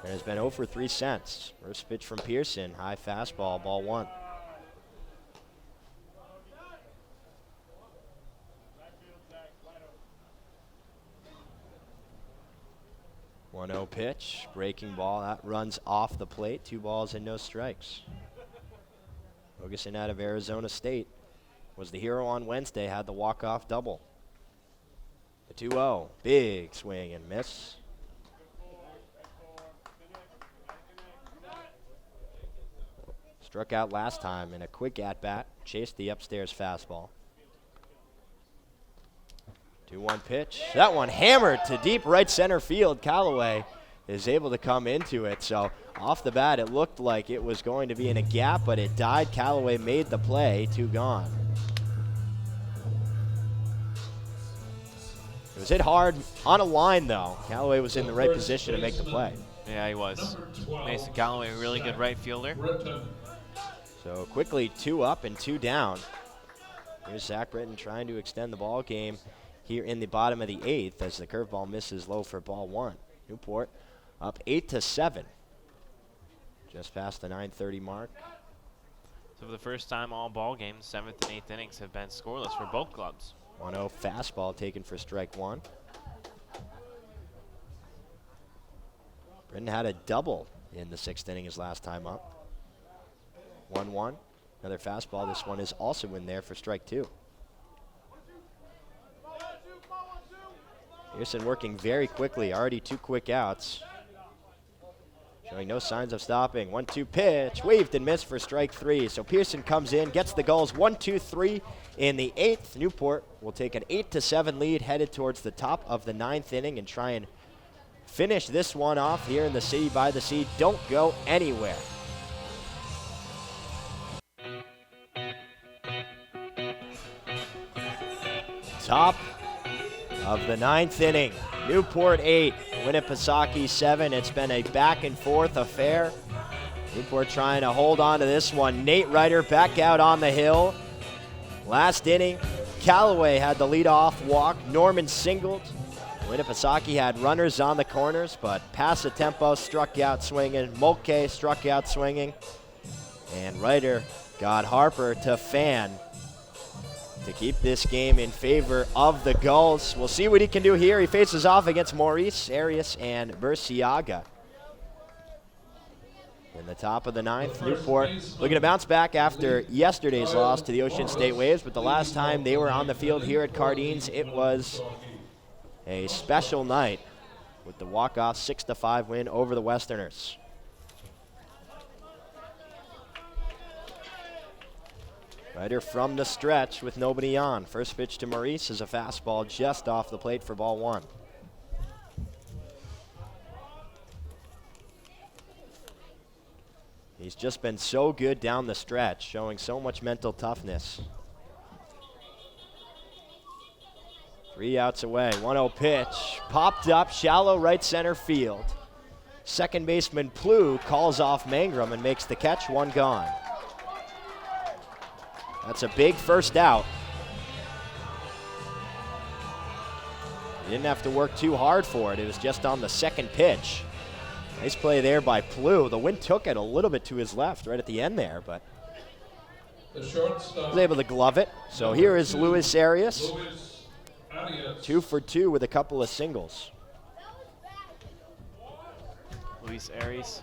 And has been 0 for 3 since. First pitch from Pearson, high fastball, ball 1. 1-0 pitch, breaking ball, that runs off the plate. 2 balls and no strikes. Hogeson out of Arizona State was the hero on Wednesday, had the walk-off double. The 2-0, big swing and miss. Struck out last time in a quick at-bat, chased the upstairs fastball. 2-1 pitch. That one hammered to deep right center field. Callaway is able to come into it. So off the bat, it looked like it was going to be in a gap, but it died. Callaway made the play. 2 gone. It was hit hard on a line, though. Callaway was in the right position to make the play.
Yeah, he was. Mason Callaway, really good right fielder.
So quickly 2 up and 2 down. Here's Zach Britton trying to extend the ball game here in the bottom of the 8th as the curveball misses low for ball 1. Newport up 8-7. Just past the 9:30 mark.
So for the first time all ball games, 7th and 8th innings have been scoreless for both clubs.
1-0 fastball taken for strike 1. Britton had a double in the 6th inning his last time up. 1-1. Another fastball. This one is also in there for strike 2. Pearson working very quickly. Already 2 quick outs. Showing no signs of stopping. 1-2 pitch. Waved and missed for strike 3. So Pearson comes in, gets the Gulls 1-2-3 in the 8th. Newport will take an 8-7 lead headed towards the top of the 9th inning and try and finish this one off here in the City by the Sea. Don't go anywhere. Top of the 9th inning. Newport 8, Winnipesaukee 7. It's been a back and forth affair. Newport trying to hold on to this one. Nate Ryder back out on the hill. Last inning, Callaway had the leadoff walk. Norman singled. Winnipesaukee had runners on the corners, but Passatempo struck out swinging. Mulcahy struck out swinging. And Ryder got Harper to fan to keep this game in favor of the Gulls. We'll see what he can do here. He faces off against Maurice, Arias, and Burciaga. In the top of the 9th, Newport looking to bounce back after yesterday's loss to the Ocean State Waves, but the last time they were on the field here at Cardines, it was a special night with the walk-off 6-5 win over the Westerners. Ryder from the stretch with nobody on. First pitch to Maurice is a fastball just off the plate for ball 1. He's just been so good down the stretch, showing so much mental toughness. 3 outs away, 1-0 pitch. Popped up, shallow right center field. Second baseman Plew calls off Mangrove and makes the catch, 1 gone. That's a big first out. He didn't have to work too hard for it. It was just on the second pitch. Nice play there by Plew. The wind took it a little bit to his left right at the end there, but was able to glove it. So here is Luis Arias. 2 for 2 with a couple of singles.
Luis Arias,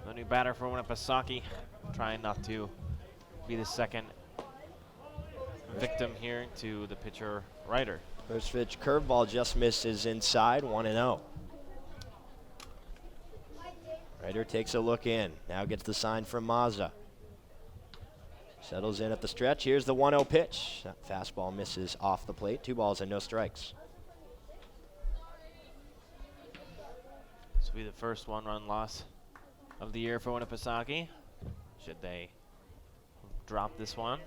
the new batter for Winnipesaukee, trying not to be the second victim here to the pitcher Ryder.
First pitch curveball just misses inside, 1-0. Ryder takes a look in, now gets the sign from Mazza. Settles in at the stretch, here's the 1-0 pitch. That fastball misses off the plate, 2 balls and no strikes.
This will be the first 1-run loss of the year for Winnipesaukee. Should they drop this one?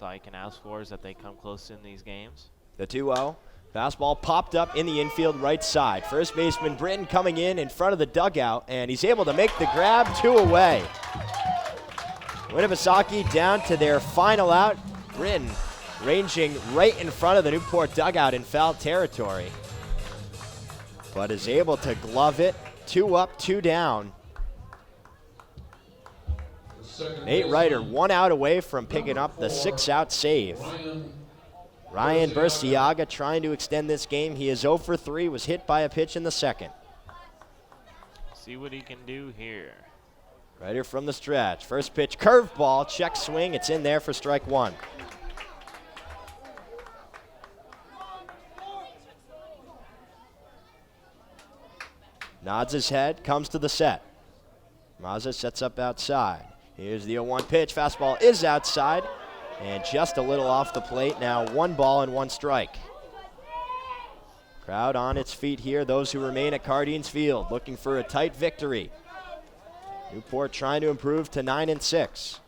All you can ask for is that they come close in these games.
The 2-0 Fastball popped up in the infield right side. First baseman Britton coming in front of the dugout, and he's able to make the grab, 2 away. Winnipesaukee down to their final out. Britton ranging right in front of the Newport dugout in foul territory, but is able to glove it. 2 up, 2 down. Nate Ryder 1 out away from picking up the 6-out save. Ryan Burciaga trying to extend this game. He is 0 for 3, was hit by a pitch in the second.
See what he can do here.
Ryder from the stretch. First pitch, curveball, check swing. It's in there for strike 1. Nods his head, comes to the set. Mazza sets up outside. Here's the 0-1 pitch. Fastball is outside and just a little off the plate. Now 1 ball and 1 strike. Crowd on its feet here. Those who remain at Cardines Field looking for a tight victory. Newport trying to improve to 9-6.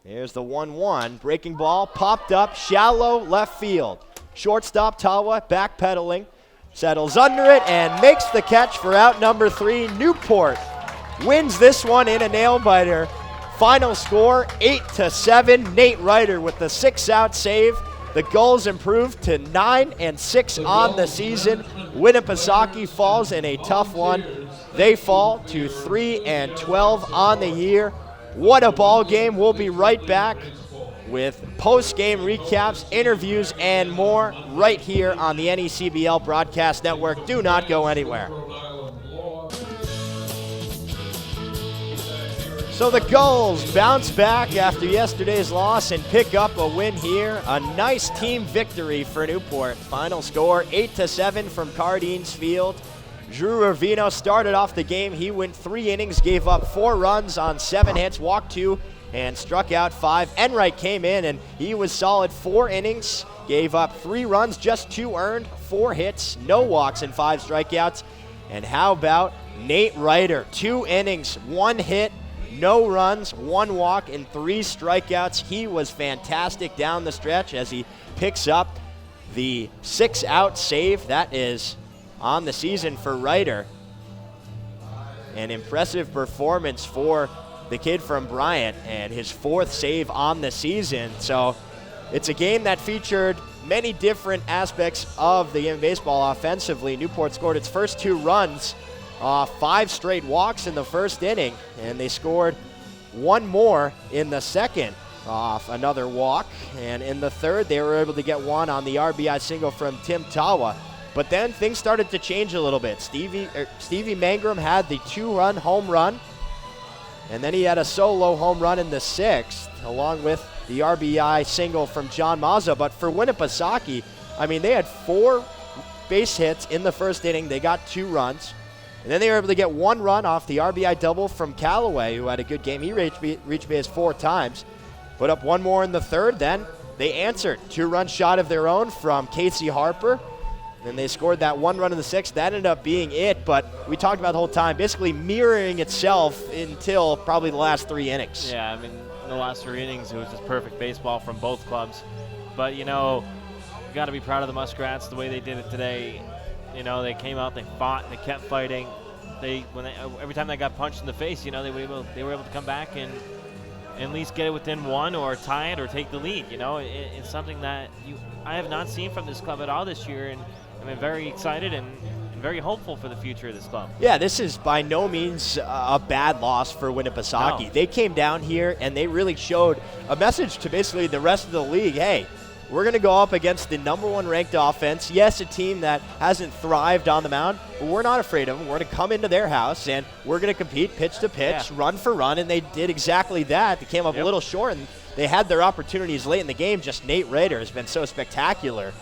Here's the 1-1. Breaking ball popped up, shallow left field. Shortstop Tawa backpedaling. Settles under it and makes the catch for out number 3. Newport wins this one in a nail-biter. Final score, 8-7. Nate Ryder with the 6-out save. The Gulls improved to 9-6 on the season. Winnipesaukee falls in a tough one. They fall to 3-12 on the year. What a ball game. We'll be right back with post-game recaps, interviews, and more right here on the NECBL Broadcast Network. Do not go anywhere. So the Gulls bounce back after yesterday's loss and pick up a win here. A nice team victory for Newport. Final score 8-7 from Cardines Field. Drew Ravino started off the game. He went 3 innings, gave up 4 runs on 7 hits, walked 2, and struck out 5. Enright came in and he was solid. 4 innings, gave up 3 runs, just 2 earned, 4 hits, no walks, and 5 strikeouts. And how about Nate Ryder? 2 innings, 1 hit, no runs, 1 walk, and 3 strikeouts. He was fantastic down the stretch as he picks up the 6-out save. That is on the season for Ryder. An impressive performance for the kid from Bryant and his 4th save on the season. So it's a game that featured many different aspects of the game of baseball offensively. Newport scored its first 2 runs off 5 straight walks in the first inning, and they scored 1 more in the second off another walk. And in the third, they were able to get 1 on the RBI single from Tim Tawa. But then things started to change a little bit. Stevie Mangrove had the 2-run home run, and then he had a solo home run in the 6th, along with the RBI single from John Mazza. But for Winnipesaukee, I mean, they had 4 base hits in the first inning. They got 2 runs. And then they were able to get 1 run off the RBI double from Callaway, who had a good game. He reached base 4 times. Put up 1 more in the third. Then they answered. 2-run shot of their own from Casey Harper. And they scored that 1 run in the 6th. That ended up being it, but we talked about the whole time, basically mirroring itself until probably the last 3 innings.
Yeah, I mean, in the last 3 innings, it was just perfect baseball from both clubs. But, you know, you got to be proud of the Muskrats, the way they did it today. You know, they came out, they fought, they kept fighting. Every time they got punched in the face, you know, they were able to come back and at least get it within 1 or tie it or take the lead. You know, it's something that I have not seen from this club at all this year, and I'm very excited and very hopeful for the future of this club.
Yeah, this is by no means a bad loss for Winnipesaukee.
No.
They came down here and they really showed a message to basically the rest of the league. Hey, we're going to go up against the #1 ranked offense. Yes, a team that hasn't thrived on the mound, but we're not afraid of them. We're going to come into their house and we're going to compete pitch to pitch, run for run, and they did exactly that. They came up a little short, and they had their opportunities late in the game. Just Nate Ryder has been so spectacular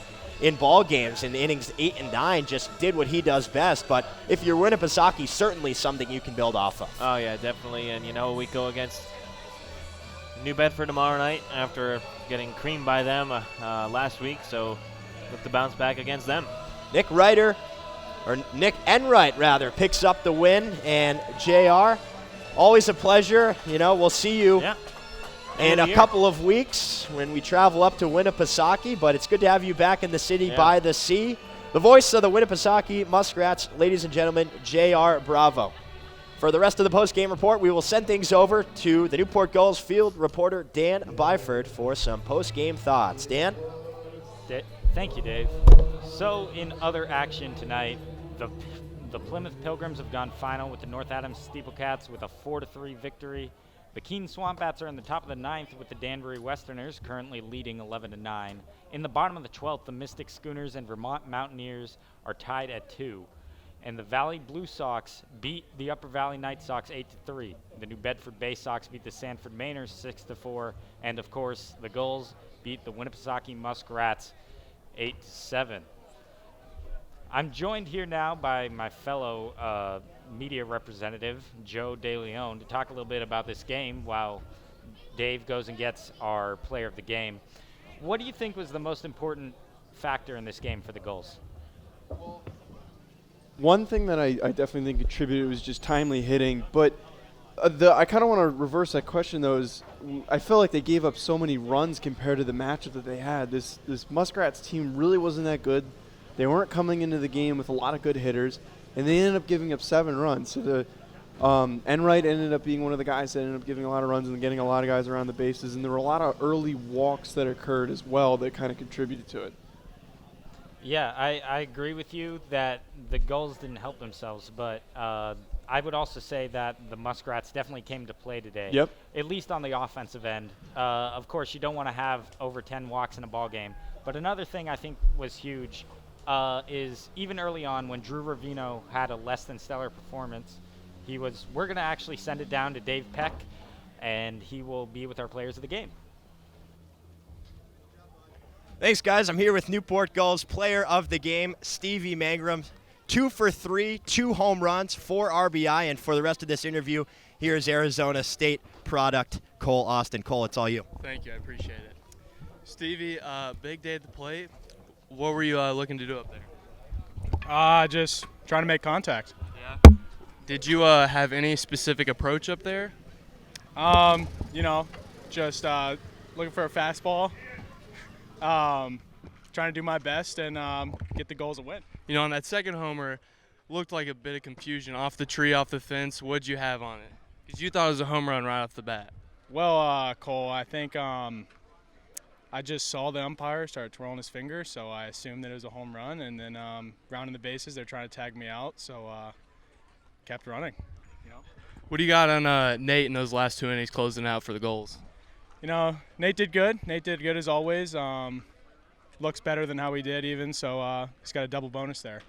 in ball games in innings 8 and 9, just did what he does best. But if you're Winnipesaukee, certainly something you can build off of.
Oh, yeah, definitely. And, you know, we go against New Bedford tomorrow night after getting creamed by them last week, so look to bounce back against them.
Nick Enright picks up the win, and JR, always a pleasure. You know, we'll see you in a couple of weeks when we travel up to Winnipesaukee, but it's good to have you back in the city by the sea. The voice of the Winnipesaukee Muskrats, ladies and gentlemen, J.R. Bravo. For the rest of the post-game report, we will send things over to the Newport Gulls field reporter Dan Byford for some post-game thoughts. Dan?
Thank you, Dave. So in other action tonight, the Plymouth Pilgrims have gone final with the North Adams Steeplecats with a 4-3 victory. The Keene Swamp Bats are in the top of the 9th with the Danbury Westerners currently leading 11-9. In the bottom of the 12th, the Mystic Schooners and Vermont Mountaineers are tied at 2. And the Valley Blue Sox beat the Upper Valley Night Sox 8-3. The New Bedford Bay Sox beat the Sanford Mainers 6-4. And of course, the Gulls beat the Winnipesaukee Muskrats 8-7. I'm joined here now by my fellow media representative, Joe DeLeon, to talk a little bit about this game while Dave goes and gets our player of the game. What do you think was the most important factor in this game for the Gulls?
One thing that I definitely think contributed was just timely hitting, but I kind of want to reverse that question, though. Is I feel like they gave up so many runs compared to the matchup that they had. This Muskrats team really wasn't that good. They weren't coming into the game with a lot of good hitters, and they ended up giving up 7 runs. So the Enright ended up being one of the guys that ended up giving a lot of runs and getting a lot of guys around the bases, and there were a lot of early walks that occurred as well that kind of contributed to it.
Yeah, I agree with you that the Gulls didn't help themselves, but I would also say that the Muskrats definitely came to play today.
Yep.
At least on the offensive end. Of course, you don't want to have over 10 walks in a ball game. But another thing I think was huge is even early on when Drew Ravino had a less than stellar performance, we're going to actually send it down to Dave Peck, and he will be with our players of the game.
Thanks, guys. I'm here with Newport Gulls player of the game, Stevie Mangrove. 2 for 3, 2 home runs, 4 RBI, and for the rest of this interview, here's Arizona State product, Cole Austin. Cole, it's all you.
Thank you. I appreciate it. Stevie, big day at the plate. What were you looking to do up there?
Just trying to make contact.
Yeah. Did you have any specific approach up there?
Just looking for a fastball. Trying to do my best and get the Gulls a win.
You know, on that second homer, looked like a bit of confusion. Off the tree, off the fence, what'd you have on it? Because you thought it was a home run right off the bat.
Well, Cole, I think I just saw the umpire start twirling his finger, so I assumed that it was a home run. And then rounding the bases, they're trying to tag me out, so kept running.
What do you got on Nate in those last 2 innings closing out for the Gulls?
Nate did good. Nate did good as always. Looks better than how he did even, so he's got a double bonus there.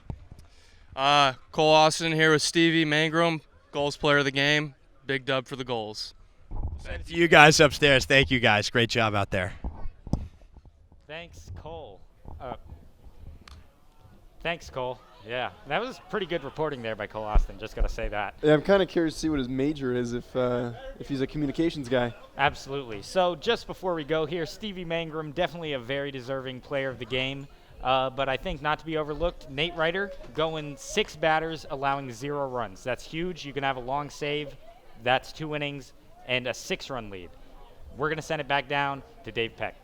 Cole Austin here with Stevie Mangrove, Gulls player of the game. Big dub for the Gulls.
Thank you guys upstairs. Thank you guys. Great job out there.
Thanks, Cole. Thanks, Cole. Yeah, that was pretty good reporting there by Cole Austin. Just got to say that.
Yeah, I'm kind of curious to see what his major is if he's a communications guy.
Absolutely. So just before we go here, Stevie Mangrove, definitely a very deserving player of the game. But I think not to be overlooked, Nate Ryder going 6 batters, allowing 0 runs. That's huge. You can have a long save. That's 2 innings and a 6-run lead. We're going to send it back down to Dave Peck.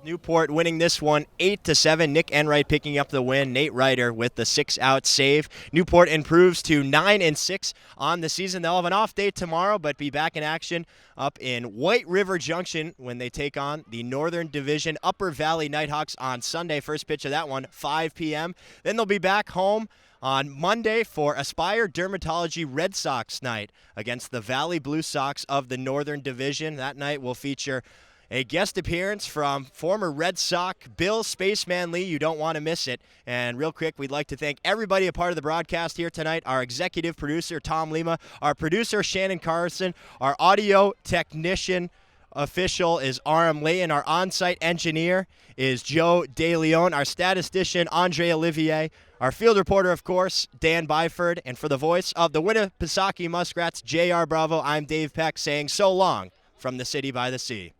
Newport winning this one 8-7. Nick Enright picking up the win. Nate Ryder with the 6-out save. Newport improves to 9-6 on the season. They'll have an off day tomorrow, but be back in action up in White River Junction when they take on the Northern Division Upper Valley Nighthawks on Sunday. First pitch of that one, 5 p.m. Then they'll be back home on Monday for Aspire Dermatology Red Sox night against the Valley Blue Sox of the Northern Division. That night will feature a guest appearance from former Red Sox Bill Spaceman Lee. You don't want to miss it. And real quick, we'd like to thank everybody a part of the broadcast here tonight. Our executive producer, Tom Lima. Our producer, Shannon Carson. Our audio technician official is Aram Lee. And our on-site engineer is Joe DeLeon. Our statistician, Andre Olivier. Our field reporter, of course, Dan Byford. And for the voice of the Winnipesaukee Muskrats, J.R. Bravo, I'm Dave Peck saying so long from the city by the sea.